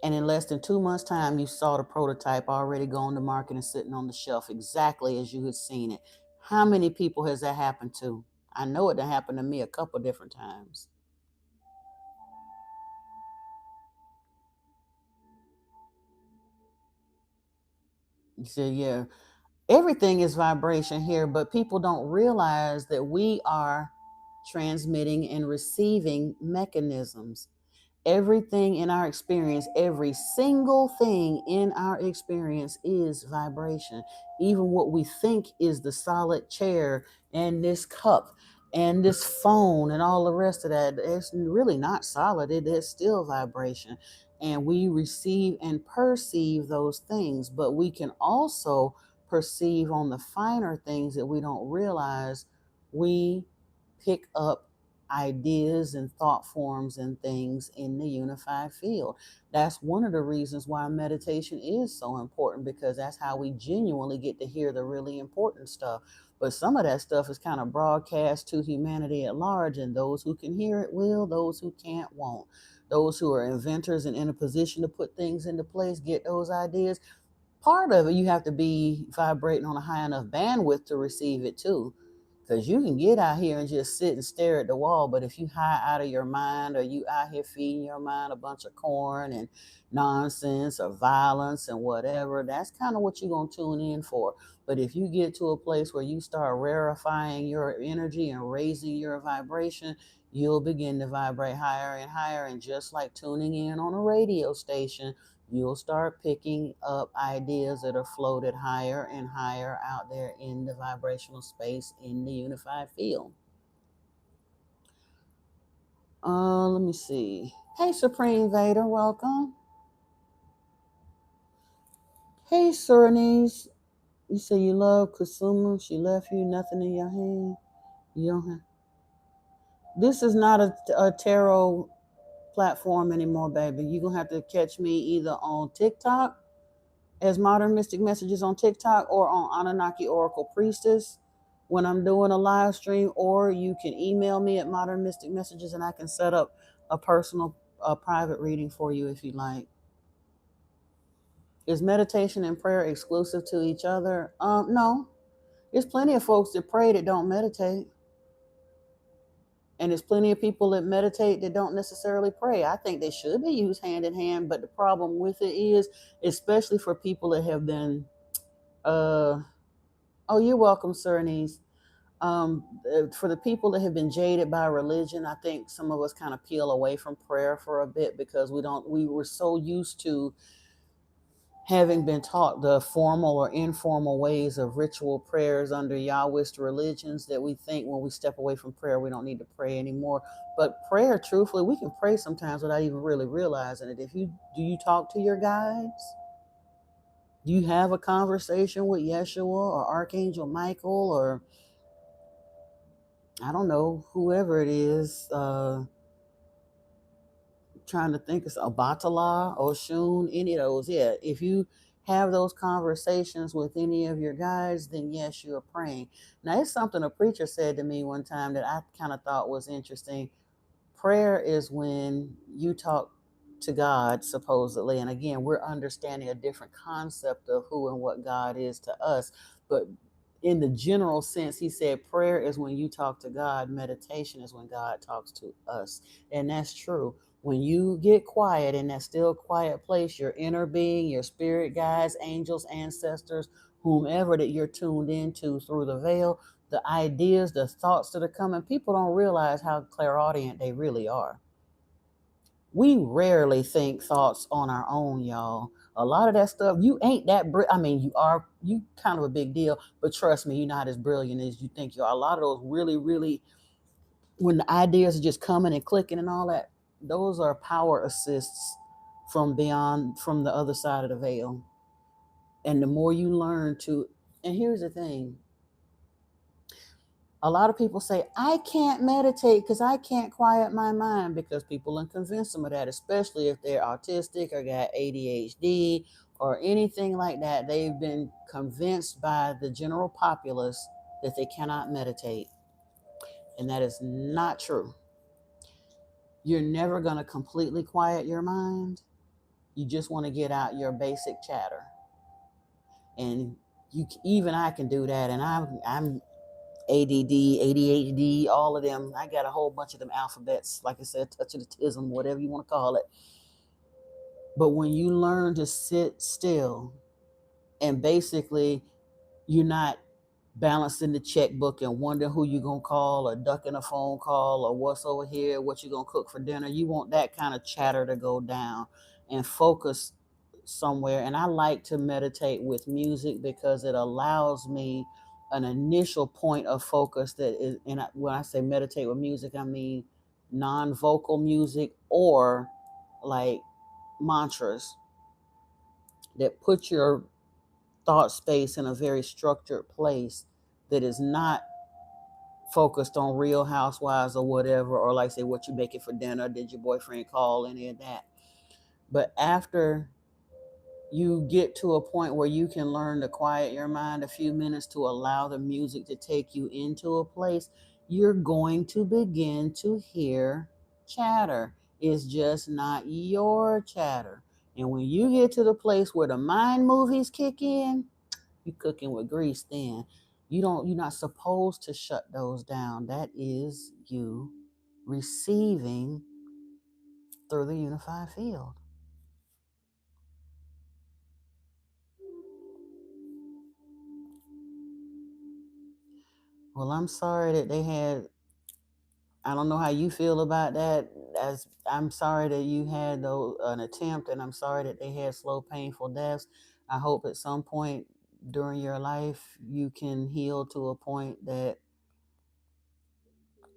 And in less than 2 months' time, you saw the prototype already going to market and sitting on the shelf exactly as you had seen it. How many people has that happened to? I know it happened to me a couple different times. You said, yeah, everything is vibration here, but people don't realize that we are transmitting and receiving mechanisms. Everything in our experience, every single thing in our experience is vibration. Even what we think is the solid chair and this cup and this phone and all the rest of that, it's really not solid. It is still vibration. And we receive and perceive those things, but we can also perceive on the finer things that we don't realize. We pick up ideas and thought forms and things in the unified field. That's one of the reasons why meditation is so important, because that's how we genuinely get to hear the really important stuff. But some of that stuff is kind of broadcast to humanity at large, and those who can hear it will, those who can't won't. Those who are inventors and in a position to put things into place get those ideas. Part of it, you have to be vibrating on a high enough bandwidth to receive it too. Because you can get out here and just sit and stare at the wall, but if you high out of your mind, or you out here feeding your mind a bunch of corn and nonsense or violence and whatever, that's kind of what you're going to tune in for. But if you get to a place where you start rarefying your energy and raising your vibration, you'll begin to vibrate higher and higher. And just like tuning in on a radio station, you'll start picking up ideas that are floated higher and higher out there in the vibrational space in the unified field. Let me see. Hey, Supreme Vader, welcome. Hey, Surinese. You say you love Kusuma. She left you nothing in your hand. You don't have. This is not a tarot platform anymore, baby. You're going to have to catch me either on TikTok as Modern Mystic Messages on TikTok, or on Anunnaki Oracle Priestess when I'm doing a live stream, or you can email me at Modern Mystic Messages and I can set up a personal private reading for you if you like. Is meditation and prayer exclusive to each other? No. There's plenty of folks that pray that don't meditate. And there's plenty of people that meditate that don't necessarily pray. I think they should be used hand in hand, but the problem with it is, especially for people that have been oh, you're welcome, Surinese. For the people that have been jaded by religion, I think some of us kind of peel away from prayer for a bit, because we were so used to having been taught the formal or informal ways of ritual prayers under Yahwist religions, that we think when we step away from prayer, we don't need to pray anymore. But prayer, truthfully, we can pray sometimes without even really realizing it. Do you talk to your guides? Do you have a conversation with Yeshua or Archangel Michael, or I don't know, whoever it is? Trying to think, it's Obatala, Oshun, any of those. Yeah, if you have those conversations with any of your guides, then yes, you're praying. Now, it's something a preacher said to me one time that I kind of thought was interesting. Prayer is when you talk to God, supposedly. And again, we're understanding a different concept of who and what God is to us. But in the general sense, he said prayer is when you talk to God, meditation is when God talks to us. And that's true. When you get quiet in that still quiet place, your inner being, your spirit guides, angels, ancestors, whomever that you're tuned into through the veil, the ideas, the thoughts that are coming, people don't realize how clairaudient they really are. We rarely think thoughts on our own, y'all. A lot of that stuff, you ain't that you kind of a big deal, but trust me, you're not as brilliant as you think you are. A lot of those really, really, when the ideas are just coming and clicking and all that, those are power assists from the other side of the veil. And the more you learn to, and here's the thing, a lot of people say, I can't meditate because I can't quiet my mind, because people are convinced them of that, especially if they're autistic or got ADHD or anything like that. They've been convinced by the general populace that they cannot meditate. And that is not true. You're never going to completely quiet your mind. You just want to get out your basic chatter. And even I can do that. And I'm ADD, ADHD, all of them. I got a whole bunch of them alphabets, like I said, touch of the tism, whatever you want to call it. But when you learn to sit still, and basically you're not balancing the checkbook and wondering who you're going to call, or ducking a phone call, or what's over here, what you're going to cook for dinner. You want that kind of chatter to go down and focus somewhere. And I like to meditate with music because it allows me an initial point of focus that is, and when I say meditate with music, I mean non-vocal music, or like mantras that put your thought space in a very structured place, that is not focused on Real Housewives or whatever, or like say what you making for dinner, did your boyfriend call, any of that. But after you get to a point where you can learn to quiet your mind a few minutes to allow the music to take you into a place, you're going to begin to hear chatter. It's just not your chatter. And when you get to the place where the mind movies kick in, you cooking with grease then. You're not supposed to shut those down. That is you receiving through the unified field. Well, I'm sorry that they had, I don't know how you feel about that. As I'm sorry that you had an attempt, and I'm sorry that they had slow, painful deaths. I hope at some point during your life you can heal to a point that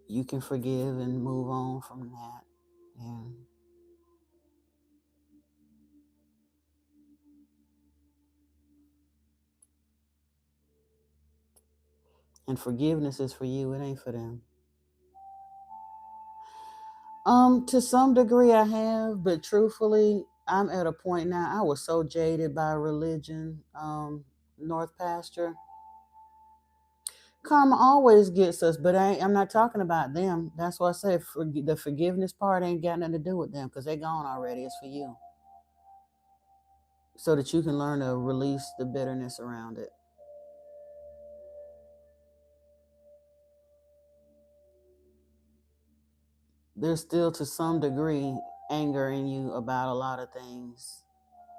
you can forgive and move on from that. Yeah. And forgiveness is for you, it ain't for them. To some degree I have, but truthfully, I'm at a point now. I was so jaded by religion, North Pasture. Karma always gets us, but I'm not talking about them. That's why I said the forgiveness part ain't got nothing to do with them because they're gone already. It's for you, so that you can learn to release the bitterness around it. There's still, to some degree, anger in you about a lot of things.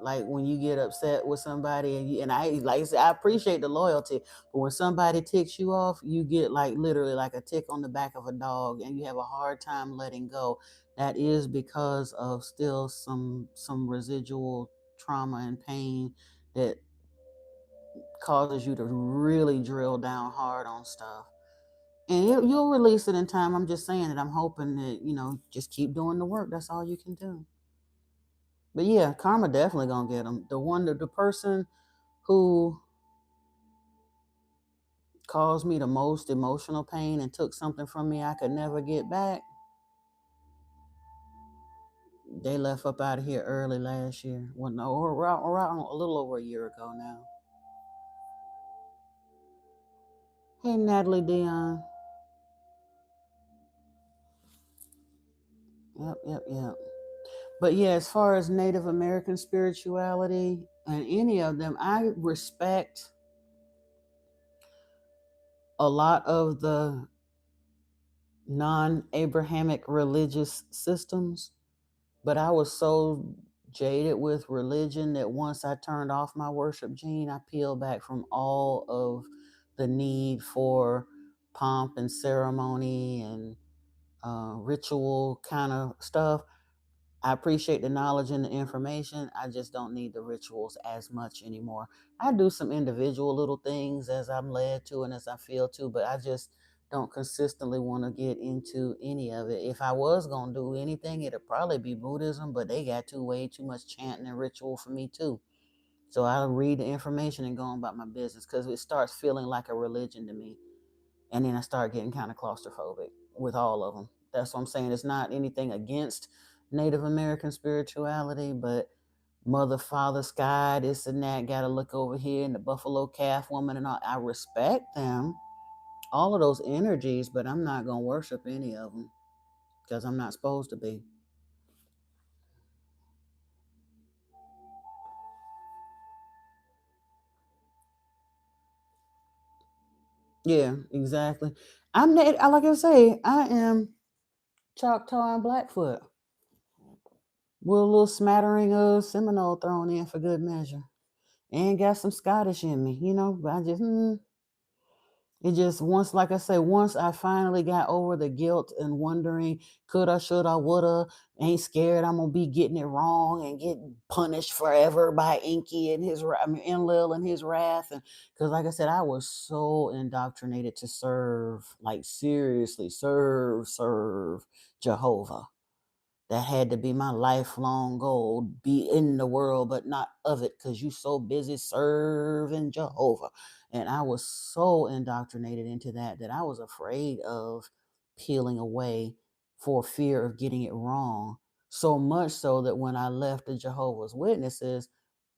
Like when you get upset with somebody, and I, like I said, I appreciate the loyalty, but when somebody ticks you off, you get like literally like a tick on the back of a dog, and you have a hard time letting go. That is because of still some residual trauma and pain that causes you to really drill down hard on stuff. And you'll release it in time. I'm just saying that I'm hoping that, just keep doing the work. That's all you can do. But yeah, karma definitely gonna get them. The person who caused me the most emotional pain and took something from me I could never get back, they left up out of here early last year. Well, no, or around a little over a year ago now. Hey, Natalie Dion. Yep, yep, yep. But yeah, as far as Native American spirituality and any of them, I respect a lot of the non Abrahamic religious systems, but I was so jaded with religion that once I turned off my worship gene, I peeled back from all of the need for pomp and ceremony and ritual kind of stuff. I appreciate the knowledge and the information. I just don't need the rituals as much anymore. I do some individual little things as I'm led to and as I feel to, but I just don't consistently want to get into any of it. If I was going to do anything, it'd probably be Buddhism, but they got way too much chanting and ritual for me too. So I'll read the information and go on about my business because it starts feeling like a religion to me. And then I start getting kind of claustrophobic with all of them. That's what I'm saying. It's not anything against Native American spirituality, but Mother, Father, Sky, this and that, got to look over here, and the Buffalo Calf woman and all. I respect them, all of those energies, but I'm not going to worship any of them because I'm not supposed to be. Yeah, exactly. Like I say, I am Choctaw and Blackfoot with a little smattering of Seminole thrown in for good measure. And got some Scottish in me, but it just once, like I say, once I finally got over the guilt and wondering, coulda, shoulda, woulda, ain't scared I'm gonna be getting it wrong and get punished forever by Inky and Enlil and his wrath, and because like I said, I was so indoctrinated to serve, like seriously serve Jehovah, That had to be my lifelong goal, be in the world, but not of it, because you so busy serving Jehovah. And I was so indoctrinated into that I was afraid of peeling away for fear of getting it wrong. So much so that when I left the Jehovah's Witnesses,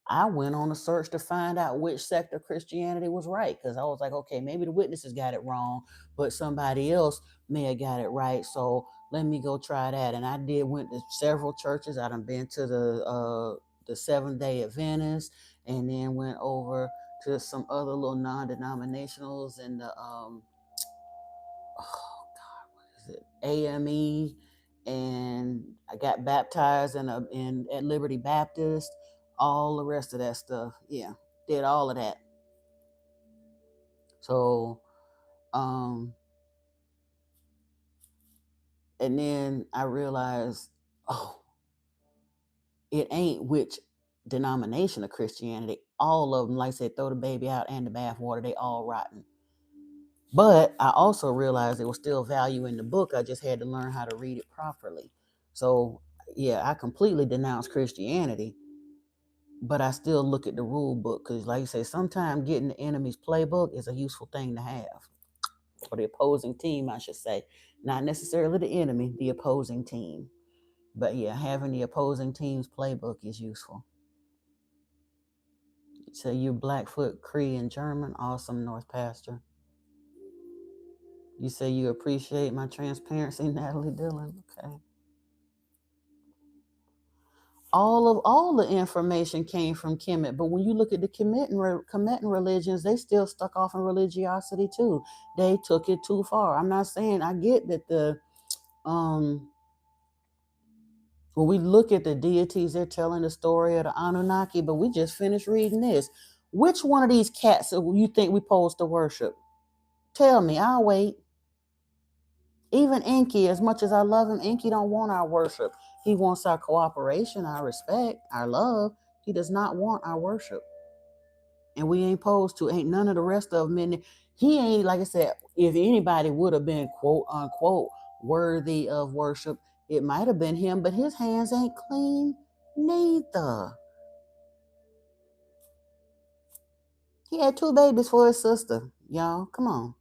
I went on a search to find out which sect of Christianity was right, because I was like, okay, maybe the witnesses got it wrong, but somebody else may have got it right. So let me go try that. And I went to several churches. I done been to the Seventh-day Adventist, and then went over to some other little non-denominationals and the oh God, what is it? AME, and I got baptized in at Liberty Baptist, all the rest of that stuff. Yeah, did all of that. So, and then I realized, oh, it ain't which denomination of Christianity. All of them, like I said, throw the baby out and the bathwater, they all rotten. But I also realized there was still value in the book. I just had to learn how to read it properly. So, yeah, I completely denounced Christianity, but I still look at the rule book, because, like you say, sometimes getting the enemy's playbook is a useful thing to have, or the opposing team, I should say. Not necessarily the enemy, the opposing team. But yeah, having the opposing team's playbook is useful. So you Blackfoot, Cree, and German, awesome, North Pastor. You say you appreciate my transparency, Natalie Dillon. Okay. All the information came from Kemet, but when you look at the Kemetan religions, they still stuck off in religiosity too. They took it too far. I'm not saying, I get that when we look at the deities, they're telling the story of the Anunnaki, but we just finished reading this. Which one of these cats you think we supposed to worship? Tell me, I'll wait. Even Enki, as much as I love him, Enki don't want our worship. He wants our cooperation, our respect, our love. He does not want our worship. And we ain't supposed to. Ain't none of the rest of them. He ain't, like I said, if anybody would have been, quote unquote, worthy of worship, it might have been him, but his hands ain't clean neither. He had 2 babies for his sister. Y'all, come on.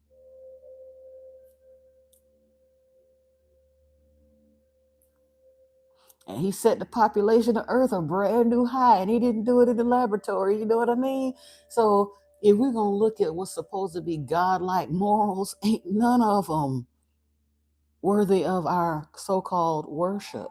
And he set the population of Earth a brand new high, and he didn't do it in the laboratory. You know what I mean? So if we're going to look at what's supposed to be godlike morals, ain't none of them worthy of our so-called worship.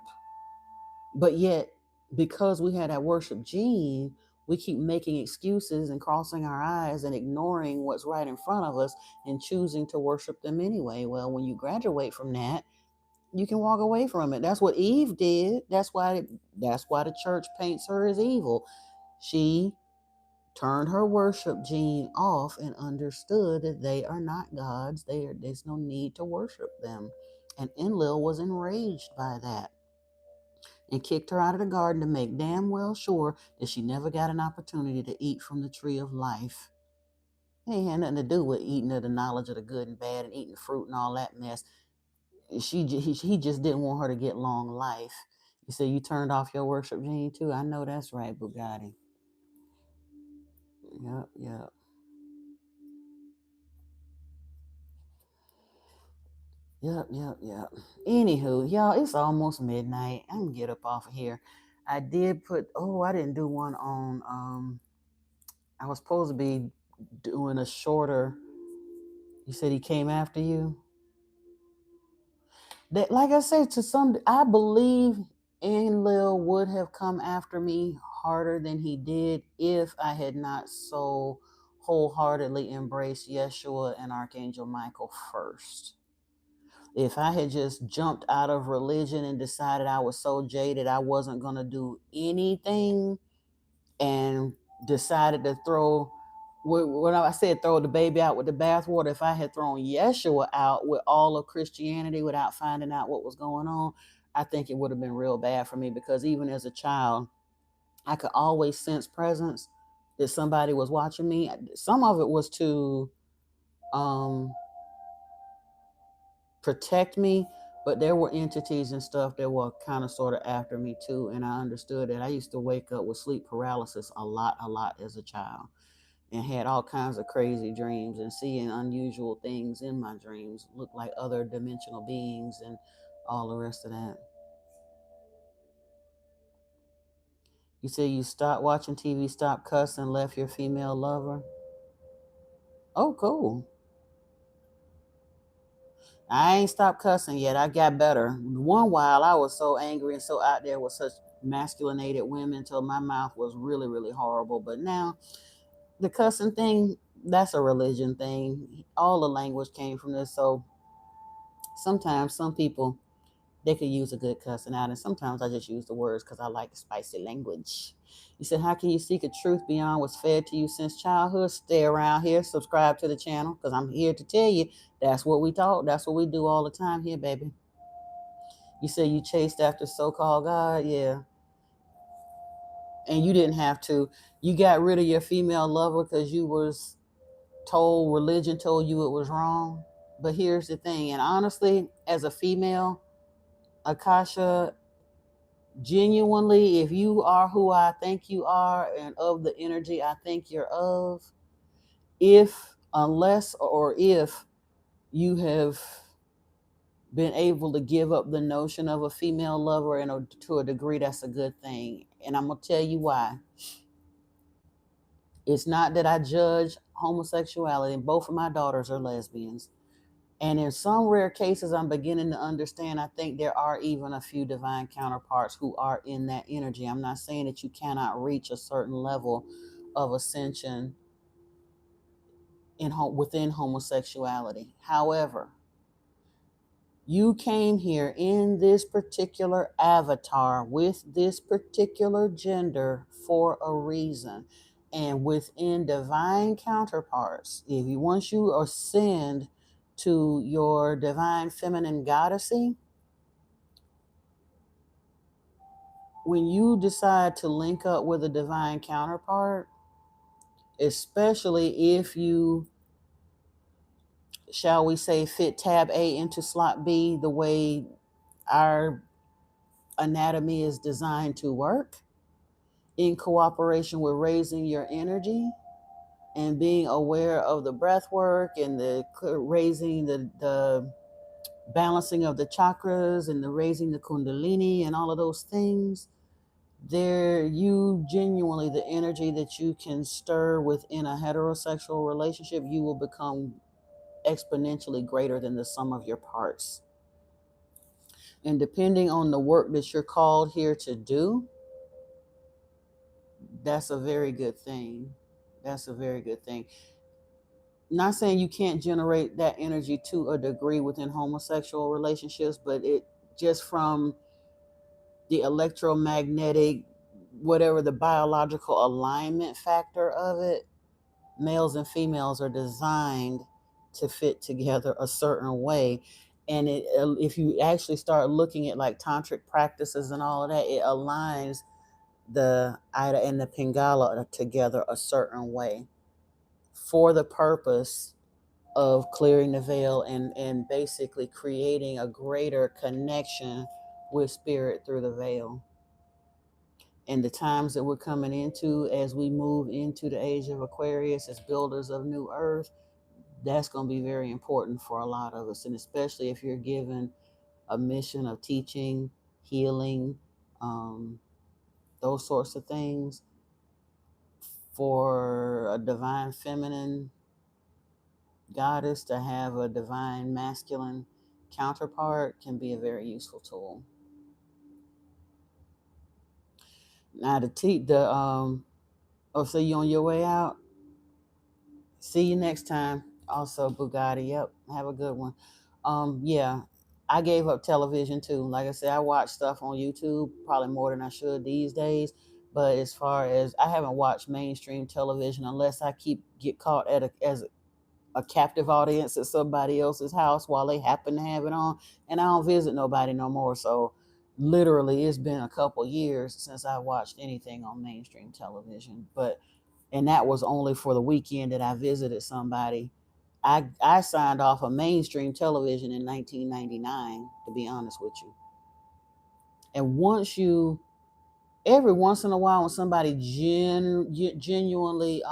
But yet, because we had that worship gene, we keep making excuses and crossing our eyes and ignoring what's right in front of us and choosing to worship them anyway. Well, when you graduate from that, you can walk away from it. That's what Eve did. That's why the church paints her as evil. She turned her worship gene off and understood that they are not gods. There's no need to worship them. And Enlil was enraged by that and kicked her out of the garden to make damn well sure that she never got an opportunity to eat from the tree of life. It ain't had nothing to do with eating of the knowledge of the good and bad and eating fruit and all that mess. He just didn't want her to get long life. You say you turned off your worship gene too? I know that's right, Bugatti. Yep. Yep. Anywho, y'all, it's almost midnight. I'm gonna get up off of here. I didn't do one on I was supposed to be doing a shorter. You said he came after you? That, like I said, I believe Enlil would have come after me harder than he did if I had not so wholeheartedly embraced Yeshua and Archangel Michael first. If I had just jumped out of religion and decided I was so jaded I wasn't going to do anything, and decided to when I said throw the baby out with the bathwater, if I had thrown Yeshua out with all of Christianity without finding out what was going on, I think it would have been real bad for me, because even as a child, I could always sense presence, that somebody was watching me. Some of it was to protect me, But there were entities and stuff that were kind of sort of after me too. And I understood that I used to wake up with sleep paralysis a lot as a child, and had all kinds of crazy dreams and seeing unusual things in my dreams, look like other dimensional beings and all the rest of that. You say you stopped watching TV, stopped cussing, left your female lover. Oh, cool. I ain't stopped cussing yet. I got better. One while I was so angry and so out there with such masculinated women until my mouth was really, really horrible. But now the cussing thing, that's a religion thing. All the language came from this. So sometimes some people, they could use a good cussing out, and sometimes I just use the words because I like spicy language. You said, how can you seek a truth beyond what's fed to you since childhood? Stay around here, subscribe to the channel, because I'm here to tell you that's what we talk, that's what we do all the time here, baby. You said you chased after so-called God, yeah, and you didn't have to. You got rid of your female lover because you was told, religion told you it was wrong. But here's the thing, and honestly, as a female, Akasha, genuinely, if you are who I think you are and of the energy I think you're of, if, unless, or if you have been able to give up the notion of a female lover, and to a degree, that's a good thing. And I'm going to tell you why. It's not that I judge homosexuality, and both of my daughters are lesbians. And in some rare cases, I'm beginning to understand, I think there are even a few divine counterparts who are in that energy. I'm not saying that you cannot reach a certain level of ascension within homosexuality. However, you came here in this particular avatar with this particular gender for a reason. And within divine counterparts, once you ascend to your divine feminine goddessy, when you decide to link up with a divine counterpart, especially if you, shall we say, fit tab A into slot B the way our anatomy is designed to work, in cooperation with raising your energy and being aware of the breath work and the raising the balancing of the chakras and the raising the kundalini and all of those things, there, you genuinely, the energy that you can stir within a heterosexual relationship, you will become exponentially greater than the sum of your parts. And depending on the work that you're called here to do, that's a very good thing. That's a very good thing. Not saying you can't generate that energy to a degree within homosexual relationships, but it just from the electromagnetic, whatever the biological alignment factor of it, males and females are designed to fit together a certain way. And if you actually start looking at like tantric practices and all of that, it aligns the Ida and the Pingala together a certain way for the purpose of clearing the veil and basically creating a greater connection with spirit through the veil. And the times that we're coming into as we move into the age of Aquarius as builders of new earth, that's going to be very important for a lot of us. And especially if you're given a mission of teaching, healing, those sorts of things, for a divine feminine goddess to have a divine masculine counterpart can be a very useful tool. Now so you on your way out? See you next time. Also, Bugatti. Yep. Have a good one. Yeah, I gave up television too. Like I said, I watch stuff on YouTube probably more than I should these days. But as far as, I haven't watched mainstream television unless I get caught as a captive audience at somebody else's house while they happen to have it on. And I don't visit nobody no more. So literally, it's been a couple years since I watched anything on mainstream television. And that was only for the weekend that I visited somebody I signed off of mainstream television in 1999, to be honest with you. And every once in a while, when somebody genuinely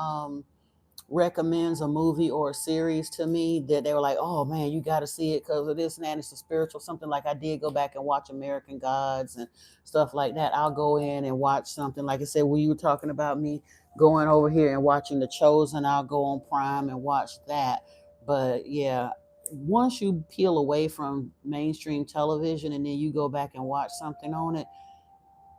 recommends a movie or a series to me that they were like, oh man, you got to see it because of this and that, it's a spiritual something, like I did go back and watch American Gods and stuff like that. I'll go in and watch something. Like I said, when you were talking about me going over here and watching The Chosen, I'll go on Prime and watch that. But yeah, once you peel away from mainstream television and then you go back and watch something on it,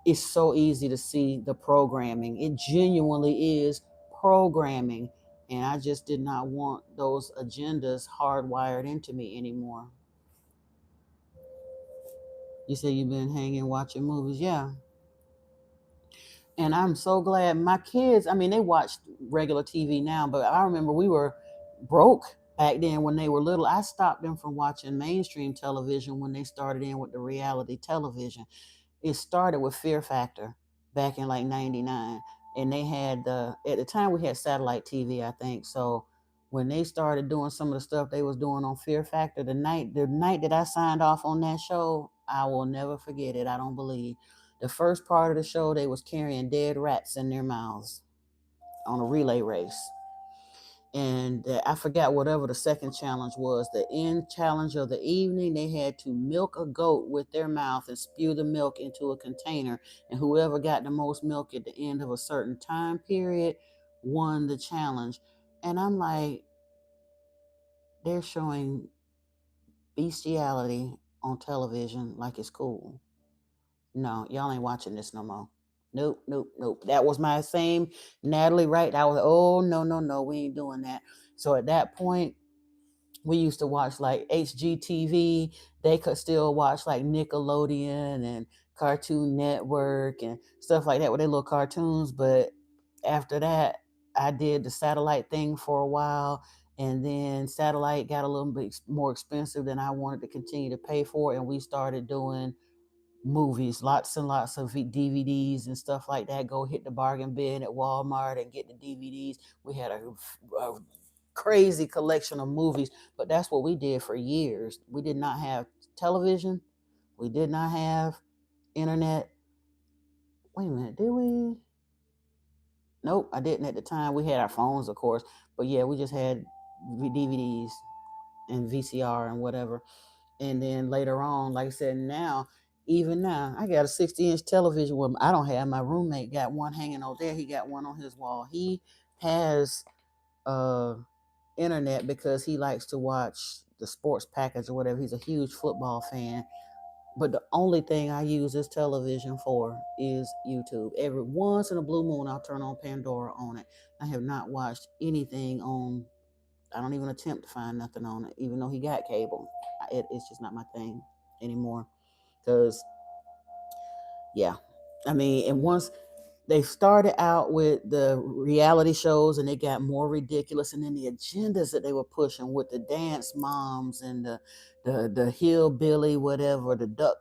it's so easy to see the programming. It genuinely is programming. And I just did not want those agendas hardwired into me anymore. You say you've been hanging watching movies. Yeah. And I'm so glad my kids, I mean, they watch regular TV now, but I remember we were broke back then when they were little. I stopped them from watching mainstream television when they started in with the reality television. It started with Fear Factor back in like 99. And they had at the time we had satellite TV, I think. So when they started doing some of the stuff they was doing on Fear Factor, the night that I signed off on that show, I will never forget it. I don't believe. The first part of the show, they was carrying dead rats in their mouths on a relay race. And I forgot whatever the second challenge was. The end challenge of the evening, they had to milk a goat with their mouth and spew the milk into a container. And whoever got the most milk at the end of a certain time period won the challenge. And I'm like, they're showing bestiality on television like it's cool. No, y'all ain't watching this no more. Nope, nope, nope. That was my same Natalie Wright. I was, oh, no, no, no, we ain't doing that. So at that point, we used to watch like HGTV. They could still watch like Nickelodeon and Cartoon Network and stuff like that with their little cartoons. But after that, I did the satellite thing for a while. And then satellite got a little bit more expensive than I wanted to continue to pay for. And we started doing movies, lots and lots of DVDs and stuff like that. Go hit the bargain bin at Walmart and get the DVDs. We had a crazy collection of movies, but that's what we did for years. We did not have television. We did not have internet. Wait a minute, did we? Nope, I didn't at the time. We had our phones, of course, but yeah, we just had DVDs and VCR and whatever. And then later on, like I said, even now, I got a 60-inch television with I don't have. My roommate got one hanging over there. He got one on his wall. He has uh internet because he likes to watch the sports package or whatever. He's a huge football fan. But the only thing I use this television for is YouTube. Every once in a blue moon, I'll turn on Pandora on it. I have not watched anything on, I don't even attempt to find nothing on it, even though he got cable. It's just not my thing anymore. Because, yeah. I mean, and once they started out with the reality shows and they got more ridiculous, and then the agendas that they were pushing with the dance moms and the hillbilly whatever, the duck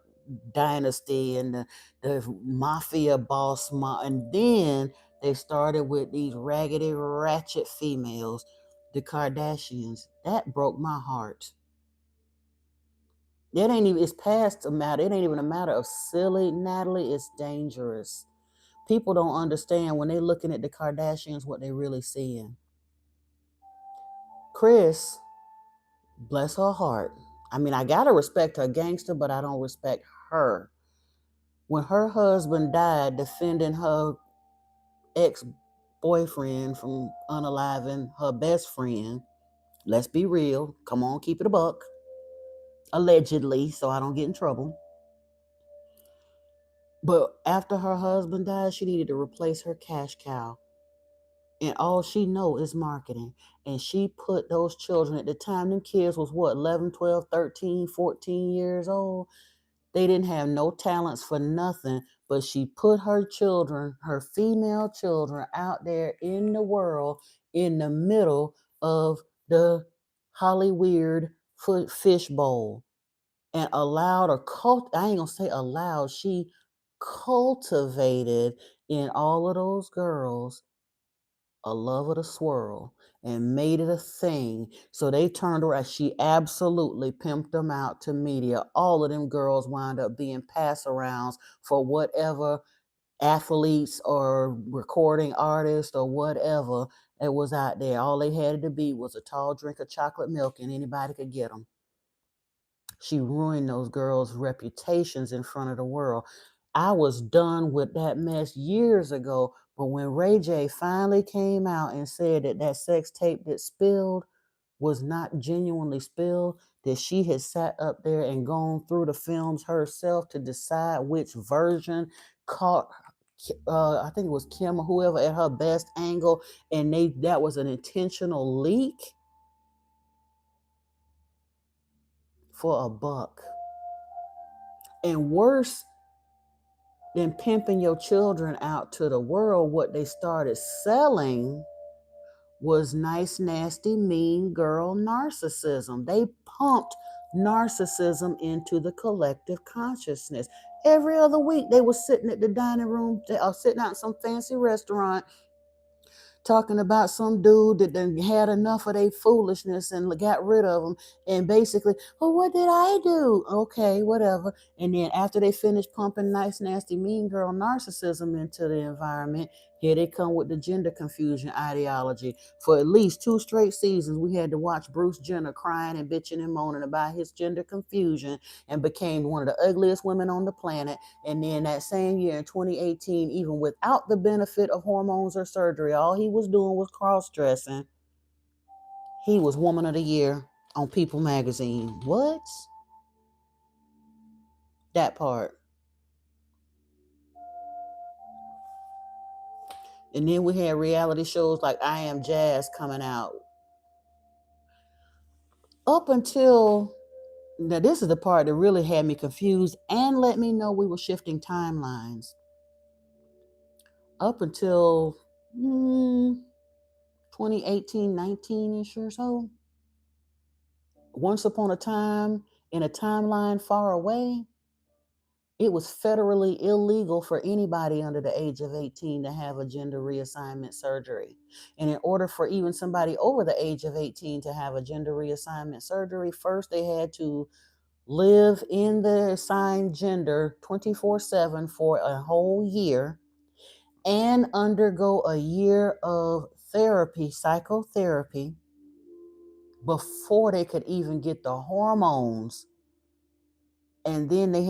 dynasty and the mafia boss mom, and then they started with these raggedy ratchet females, the Kardashians. That broke my heart. It ain't even, it's past a matter, it ain't even a matter of silly, Natalie, it's dangerous. People don't understand when they're looking at the Kardashians what they really seeing. Kris, bless her heart. I mean, I gotta respect her gangster, but I don't respect her. When her husband died defending her ex-boyfriend from unaliving her best friend, let's be real. Come on, keep it a buck. Allegedly, so I don't get in trouble. But after her husband died, she needed to replace her cash cow. And all she know is marketing. And she put those children, at the time them kids was what, 11, 12, 13, 14 years old. They didn't have no talents for nothing, but she put her children, her female children, out there in the world in the middle of the Hollyweird fish bowl, and allowed, or I ain't gonna say allowed, she cultivated in all of those girls a love of the swirl and made it a thing. So they turned around. She absolutely pimped them out to media. All of them girls wound up being pass arounds for whatever athletes or recording artists or whatever that was out there. All they had to be was a tall drink of chocolate milk and anybody could get them. She ruined those girls' reputations in front of the world. I was done with that mess years ago, but when Ray J finally came out and said that that sex tape that spilled was not genuinely spilled, that she had sat up there and gone through the films herself to decide which version caught I think it was Kim or whoever at her best angle, and that was an intentional leak for a buck. And worse than pimping your children out to the world, what they started selling was nice, nasty, mean girl narcissism. They pumped narcissism into the collective consciousness. Every other week, they were sitting at the dining room, or sitting out in some fancy restaurant, talking about some dude that done had enough of their foolishness and got rid of them. And basically, well, what did I do? Okay, whatever. And then after they finished pumping nice, nasty, mean girl narcissism into the environment, here they come with the gender confusion ideology. For at least 2 straight seasons, we had to watch Bruce Jenner crying and bitching and moaning about his gender confusion and became one of the ugliest women on the planet. And then that same year in 2018, even without the benefit of hormones or surgery, all he was doing was cross-dressing. He was Woman of the Year on People magazine. What? That part. And then we had reality shows like I Am Jazz coming out. Up until now, this is the part that really had me confused and let me know we were shifting timelines. Up until 2018, 19-ish or so, once upon a time, in a timeline far away, it was federally illegal for anybody under the age of 18 to have a gender reassignment surgery. And in order for even somebody over the age of 18 to have a gender reassignment surgery, first they had to live in the assigned gender 24/7 for a whole year and undergo a year of therapy, psychotherapy, before they could even get the hormones. And then I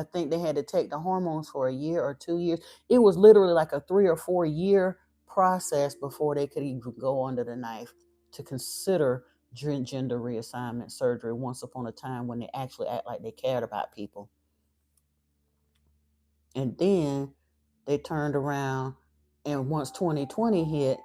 think they had to take the hormones for a year or 2 years. It was literally like a 3 or 4 year process before they could even go under the knife to consider gender reassignment surgery once upon a time when they actually act like they cared about people. And then they turned around, and once 2020 hit,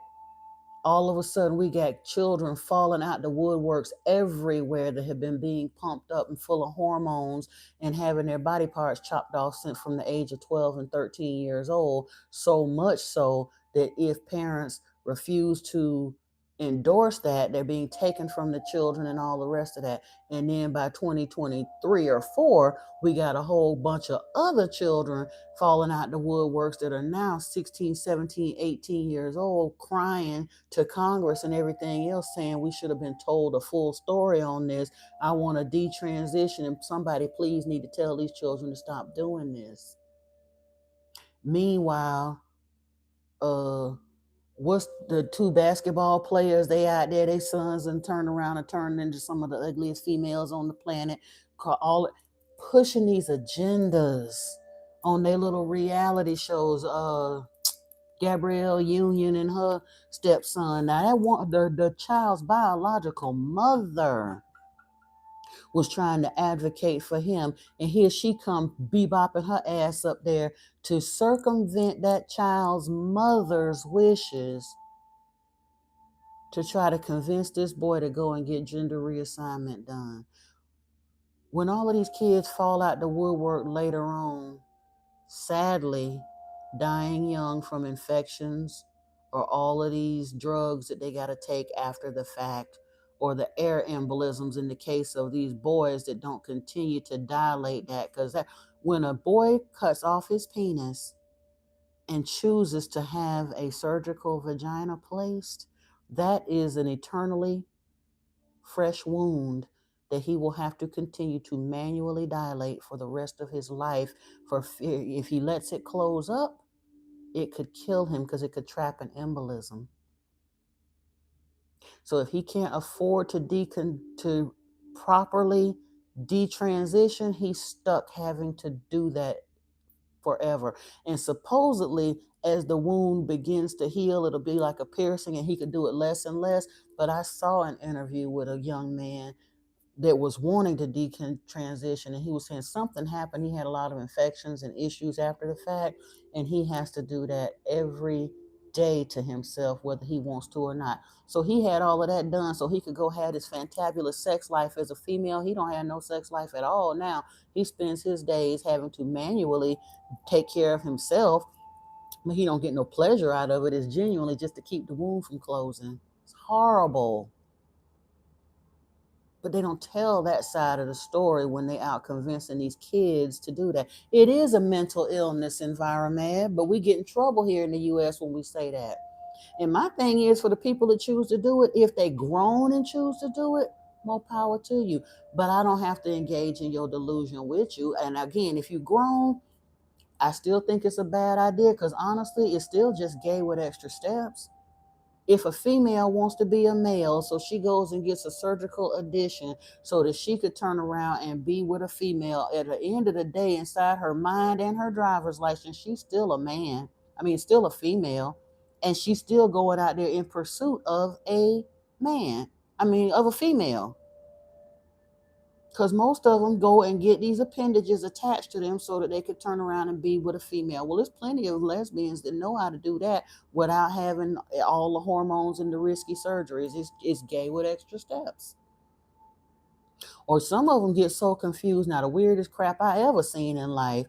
all of a sudden we got children falling out the woodworks everywhere that have been being pumped up and full of hormones and having their body parts chopped off since from the age of 12 and 13 years old. So much so that if parents refuse to endorse that, they're being taken from the children and all the rest of that. And then by 2023 or 4, we got a whole bunch of other children falling out the woodworks that are now 16, 17, 18 years old, crying to Congress and everything else, saying we should have been told a full story on this. I want to detransition, and somebody please need to tell these children to stop doing this. Meanwhile, what's the 2 basketball players they out there, they sons, and turn around and turn into some of the ugliest females on the planet, all pushing these agendas on their little reality shows. Gabrielle Union and her stepson. Now that one, the child's biological mother was trying to advocate for him, and here she come bebopping her ass up there to circumvent that child's mother's wishes to try to convince this boy to go and get gender reassignment done. When all of these kids fall out the woodwork later on, sadly, dying young from infections or all of these drugs that they got to take after the fact, or the air embolisms in the case of these boys that don't continue to dilate that. Because when a boy cuts off his penis, and chooses to have a surgical vagina placed, that is an eternally fresh wound that he will have to continue to manually dilate for the rest of his life, for fear if he lets it close up, it could kill him because it could trap an embolism. So if he can't afford to properly detransition, he's stuck having to do that forever. And supposedly, as the wound begins to heal, it'll be like a piercing and he could do it less and less. But I saw an interview with a young man that was wanting to detransition, and he was saying something happened. He had a lot of infections and issues after the fact, and he has to do that every day to himself, whether he wants to or not. So he had all of that done so he could go have his fantabulous sex life as a female. He don't have no sex life at all now. He spends his days having to manually take care of himself, but he don't get no pleasure out of it. It's genuinely just to keep the wound from closing. It's horrible. But they don't tell that side of the story when they out convincing these kids to do that. It is a mental illness environment, but we get in trouble here in the US when we say that. And my thing is, for the people that choose to do it, if they grown and choose to do it, more power to you. But I don't have to engage in your delusion with you. And again, if you grown, I still think it's a bad idea, because honestly, it's still just gay with extra steps. If a female wants to be a male, so she goes and gets a surgical addition so that she could turn around and be with a female, at the end of the day, inside her mind and her driver's license, she's still a man. I mean, still a female. And she's still going out there in pursuit of a man. I mean, of a female. Because most of them go and get these appendages attached to them so that they could turn around and be with a female. Well, there's plenty of lesbians that know how to do that without having all the hormones and the risky surgeries. It's gay with extra steps. Or some of them get so confused. Now, the weirdest crap I ever seen in life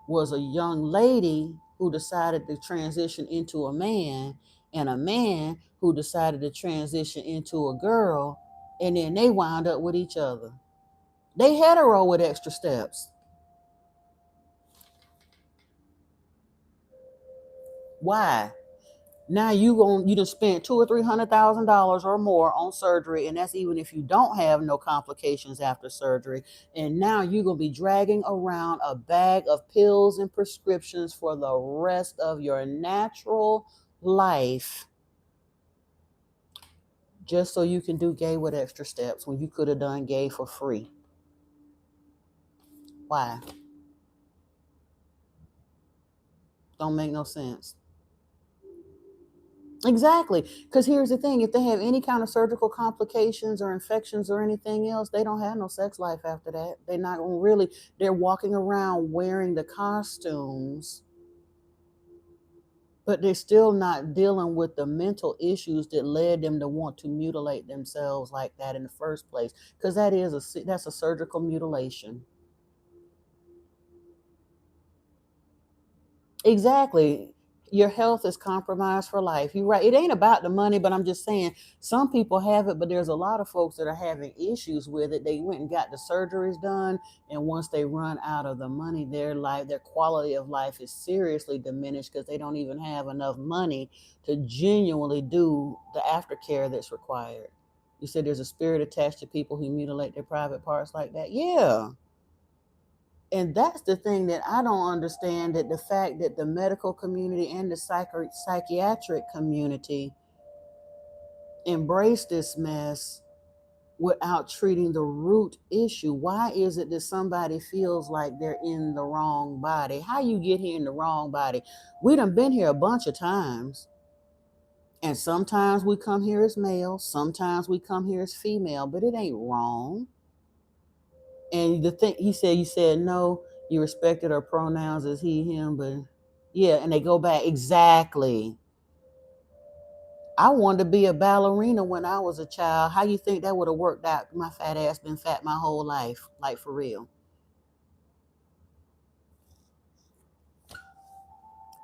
was a young lady who decided to transition into a man, and a man who decided to transition into a girl, and then they wound up with each other. They hetero with extra steps. Why? Now you just spent $200,000 or $300,000 or more on surgery, and that's even if you don't have no complications after surgery. And now you're gonna be dragging around a bag of pills and prescriptions for the rest of your natural life, just so you can do gay with extra steps when you could have done gay for free. Why? Don't make no sense. Exactly. Because here's the thing, if they have any kind of surgical complications or infections or anything else, they don't have no sex life after that. They're not gonna really, they're walking around wearing the costumes, but they're still not dealing with the mental issues that led them to want to mutilate themselves like that in the first place. Because that's a surgical mutilation. Exactly. Your health is compromised for life. You're right. It ain't about the money, but I'm just saying some people have it, but there's a lot of folks that are having issues with it. They went and got the surgeries done, and once they run out of the money, their quality of life is seriously diminished because they don't even have enough money to genuinely do the aftercare that's required. You said there's a spirit attached to people who mutilate their private parts like that. Yeah. And that's the thing that I don't understand, that the fact that the medical community and the psychiatric community embrace this mess without treating the root issue. Why is it that somebody feels like they're in the wrong body? How you get here in the wrong body? We done been here a bunch of times. And sometimes we come here as male, sometimes we come here as female, but it ain't wrong. And the thing you said no, you respected her pronouns as he, him, but yeah, and they go back exactly. I wanted to be a ballerina when I was a child. How you think that would have worked out? My fat ass been fat my whole life, like for real.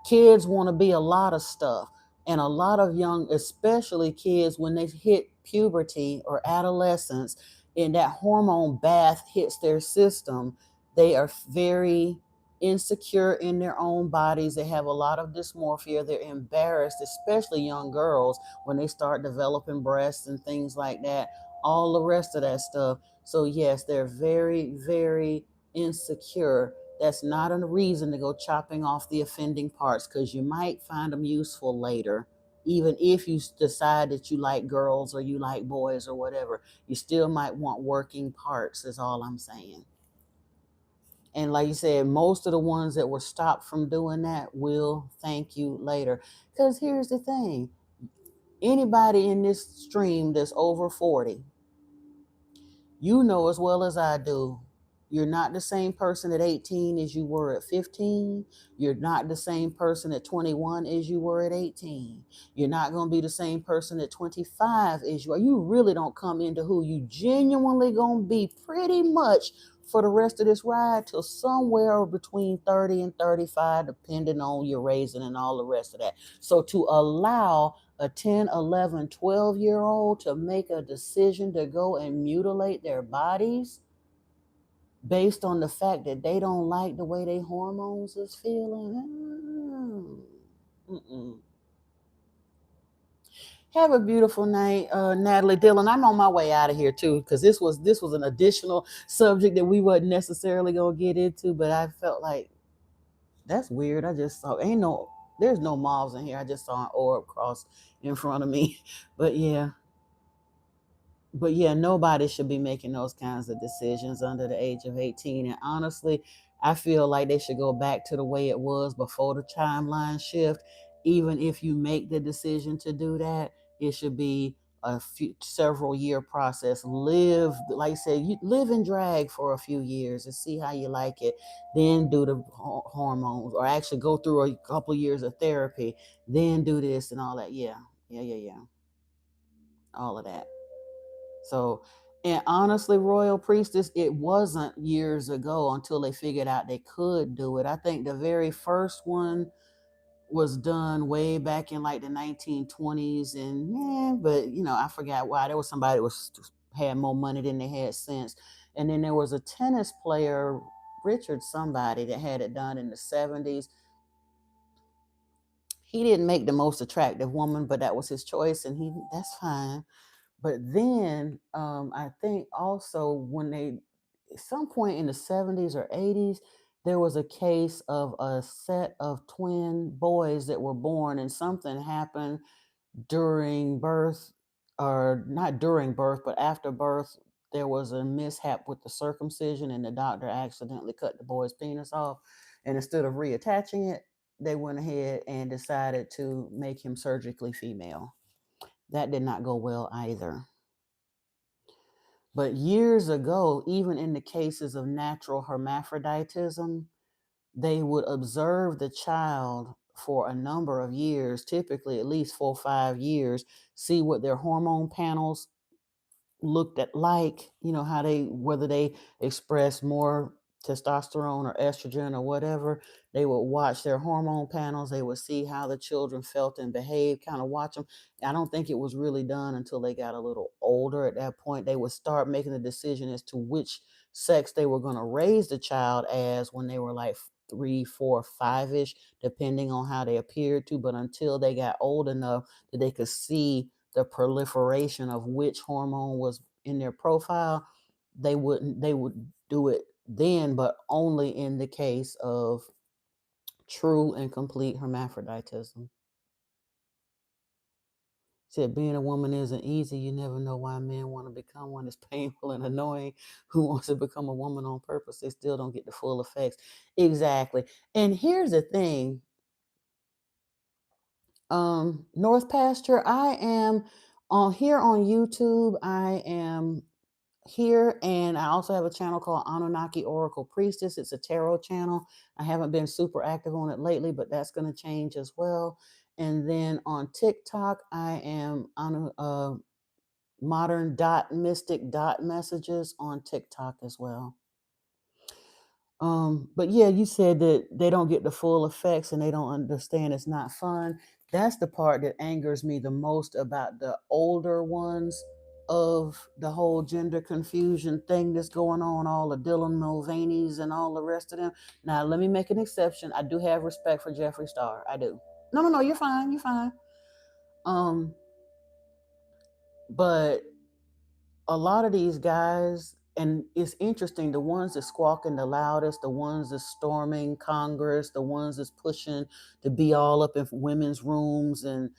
Kids want to be a lot of stuff, and a lot of young, especially kids, when they hit puberty or adolescence, and that hormone bath hits their system, they are very insecure in their own bodies. They have a lot of dysmorphia. They're embarrassed, especially young girls, when they start developing breasts and things like that, all the rest of that stuff. So, yes, they're very, very insecure. That's not a reason to go chopping off the offending parts, because you might find them useful later. Even if you decide that you like girls or you like boys or whatever, you still might want working parts, is all I'm saying. And like you said, most of the ones that were stopped from doing that will thank you later. Because here's the thing, anybody in this stream that's over 40, you know as well as I do, you're not the same person at 18 as you were at 15. You're not the same person at 21 as you were at 18. You're not going to be the same person at 25 as you are. You really don't come into who you genuinely going to be pretty much for the rest of this ride till somewhere between 30 and 35, depending on your raising and all the rest of that. So to allow a 10, 11, 12-year-old to make a decision to go and mutilate their bodies based on the fact that they don't like the way their hormones is feeling. Mm-mm. Have a beautiful night, Natalie Dillon. I'm on my way out of here too, because this was an additional subject that we wasn't necessarily gonna get into, but I felt like that's weird. I just saw there's no malls in here. I just saw an orb cross in front of me, but yeah. But yeah, nobody should be making those kinds of decisions under the age of 18. And honestly, I feel like they should go back to the way it was before the timeline shift. Even if you make the decision to do that, it should be several year process. Live, like I said, you live in drag for a few years and see how you like it. Then do the hormones, or actually go through a couple of years of therapy. Then do this and all that. Yeah, yeah. All of that. So, and honestly, Royal Priestess, it wasn't years ago until they figured out they could do it. I think the very first one was done way back in like the 1920s, and but I forgot why. There was somebody that had more money than they had sense, and then there was a tennis player, Richard somebody, that had it done in the 70s. He didn't make the most attractive woman, but that was his choice, and that's fine. But then I think also when at some point in the 70s or 80s, there was a case of a set of twin boys that were born, and something happened during birth, or not during birth, but after birth. There was a mishap with the circumcision, and the doctor accidentally cut the boy's penis off. And instead of reattaching it, they went ahead and decided to make him surgically female. That did not go well either. But years ago, even in the cases of natural hermaphroditism, they would observe the child for a number of years, typically at least 4 or 5 years, see what their hormone panels looked at, like, how whether they express more testosterone or estrogen or whatever. They would watch their hormone panels. They would see how the children felt and behaved, kind of watch them. I don't think it was really done until they got a little older. At that point, they would start making the decision as to which sex they were going to raise the child as, when they were like 3, 4, 5-ish, depending on how they appeared to. But until they got old enough that they could see the proliferation of which hormone was in their profile, they would do it then, but only in the case of true and complete hermaphroditism. Said being a woman isn't easy. You never know why men want to become one. It's painful and annoying. Who wants to become a woman on purpose? They still don't get the full effects. Exactly. And here's the thing, North Pasture, I am on here on YouTube. I am here, and I also have a channel called Anunnaki Oracle Priestess. It's a tarot channel. I haven't been super active on it lately, but that's going to change as well. And then on TikTok, I am on modern dot mystic dot messages on TikTok as well. But yeah, you said that they don't get the full effects and they don't understand it's not fun. That's the part that angers me the most about the older ones. of the whole gender confusion thing that's going on, all the Dylan Mulvaney's and all the rest of them. Now, let me make an exception. I do have respect for Jeffree Star. I do. No, you're fine. You're fine. But a lot of these guys, and it's interesting, the ones that squawking the loudest, the ones that storming Congress, the ones that's pushing to be all up in women's rooms and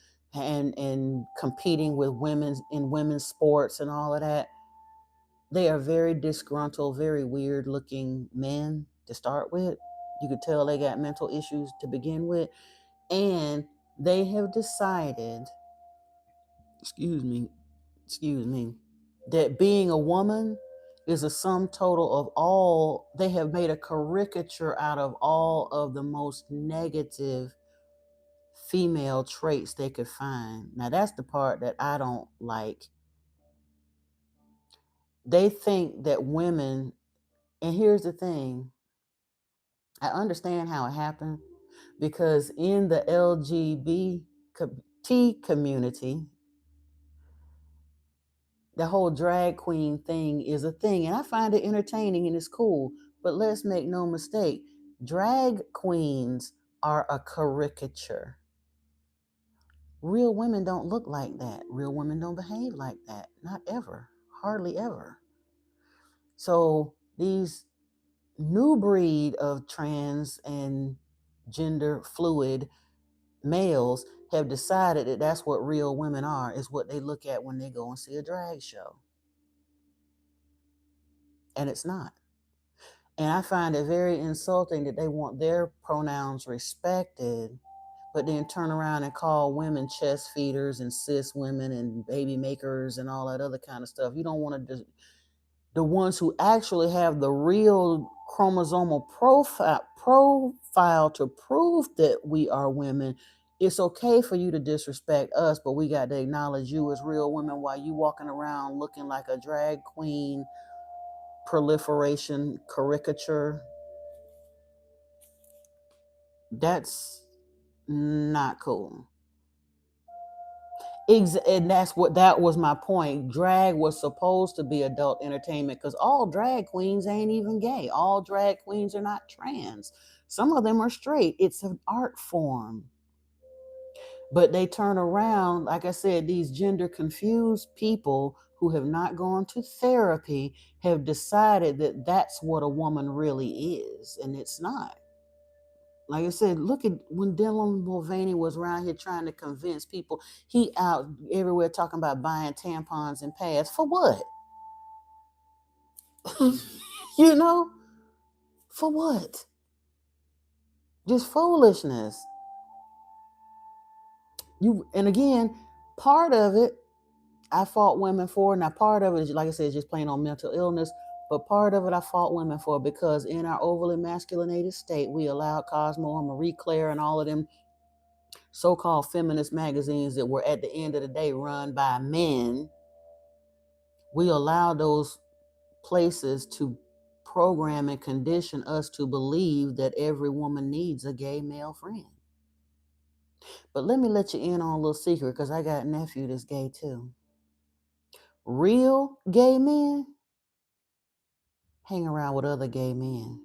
competing with women in women's sports and all of that, they are very disgruntled, very weird looking men to start with. You could tell they got mental issues to begin with. And they have decided, excuse me, that being a woman is a sum total of all. They have made a caricature out of all of the most negative female traits they could find. Now, that's the part that I don't like. They think that women, and here's the thing, I understand how it happened because in the LGBT community, the whole drag queen thing is a thing, and I find it entertaining and it's cool. But let's make no mistake, drag queens are a caricature. Real women don't look like that. Real women don't behave like that. Not ever. Hardly ever. So these new breed of trans and gender fluid males have decided that that's what real women are, is what they look at when they go and see a drag show. And it's not. And I find it very insulting that they want their pronouns respected, but then turn around and call women chest feeders and cis women and baby makers and all that other kind of stuff. You don't want to, the ones who actually have the real chromosomal profile to prove that we are women. It's okay for you to disrespect us, but we got to acknowledge you as real women while you walking around looking like a drag queen proliferation caricature. That's not cool. And that was my point. Drag was supposed to be adult entertainment because all drag queens ain't even gay. All drag queens are not trans. Some of them are straight. It's an art form. But they turn around, like I said, these gender confused people who have not gone to therapy have decided that that's what a woman really is, and it's not. Like I said, look at when Dylan Mulvaney was around here trying to convince people. He out everywhere talking about buying tampons and pads. For what? You know? For what? Just foolishness. And again, part of it, I fought women for. Now, part of it is, like I said, just plain on mental illness. But part of it I fought women for because in our overly masculinated state, we allowed Cosmo and Marie Claire and all of them so-called feminist magazines that were at the end of the day run by men. We allow those places to program and condition us to believe that every woman needs a gay male friend. But let me let you in on a little secret because I got a nephew that's gay too. Real gay men hang around with other gay men.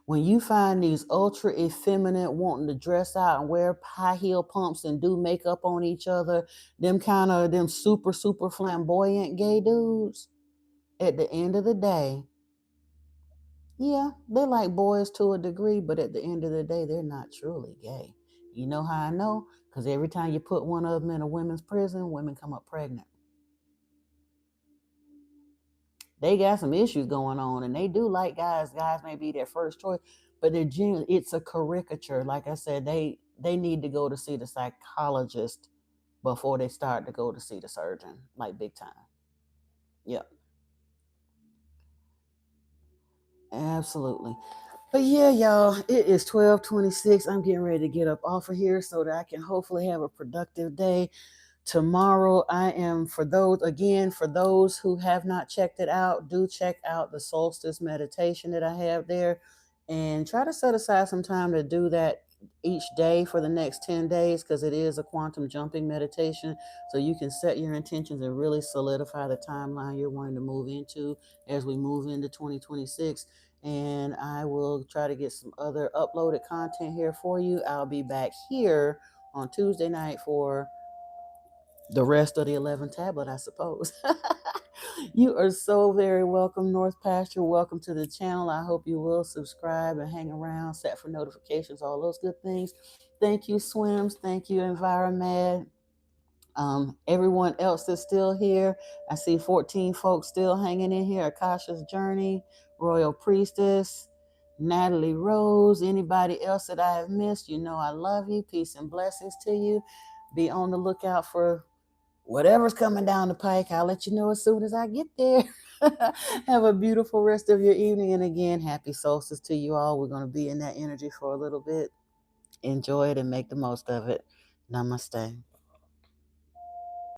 When you find these ultra effeminate wanting to dress out and wear high heel pumps and do makeup on each other, them super flamboyant gay dudes, at the end of the day, yeah, they like boys to a degree, but at the end of the day, they're not truly gay. You know how I know? Because every time you put one of them in a women's prison, women come up pregnant. They got some issues going on, and they do like guys. Guys may be their first choice, but they're genuine. It's a caricature. Like I said, they need to go to see the psychologist before they start to go to see the surgeon, like big time. Yep. Absolutely. But yeah, y'all, it is 12:26. I'm getting ready to get up off of here so that I can hopefully have a productive day. Tomorrow, I am, for those who have not checked it out, do check out the solstice meditation that I have there and try to set aside some time to do that each day for the next 10 days because it is a quantum jumping meditation. So you can set your intentions and really solidify the timeline you're wanting to move into as we move into 2026. And I will try to get some other uploaded content here for you. I'll be back here on Tuesday night for the rest of the 11 tablet, I suppose. You are so very welcome, North Pasture. Welcome to the channel. I hope you will subscribe and hang around, set for notifications, all those good things. Thank you, Swims. Thank you, Environmed. Everyone else that's still here. I see 14 folks still hanging in here. Akasha's Journey, Royal Priestess, Natalie Rose, anybody else that I have missed, you know I love you. Peace and blessings to you. Be on the lookout for whatever's coming down the pike. I'll let you know as soon as I get there. Have a beautiful rest of your evening. And again, happy solstice to you all. We're going to be in that energy for a little bit. Enjoy it and make the most of it. Namaste.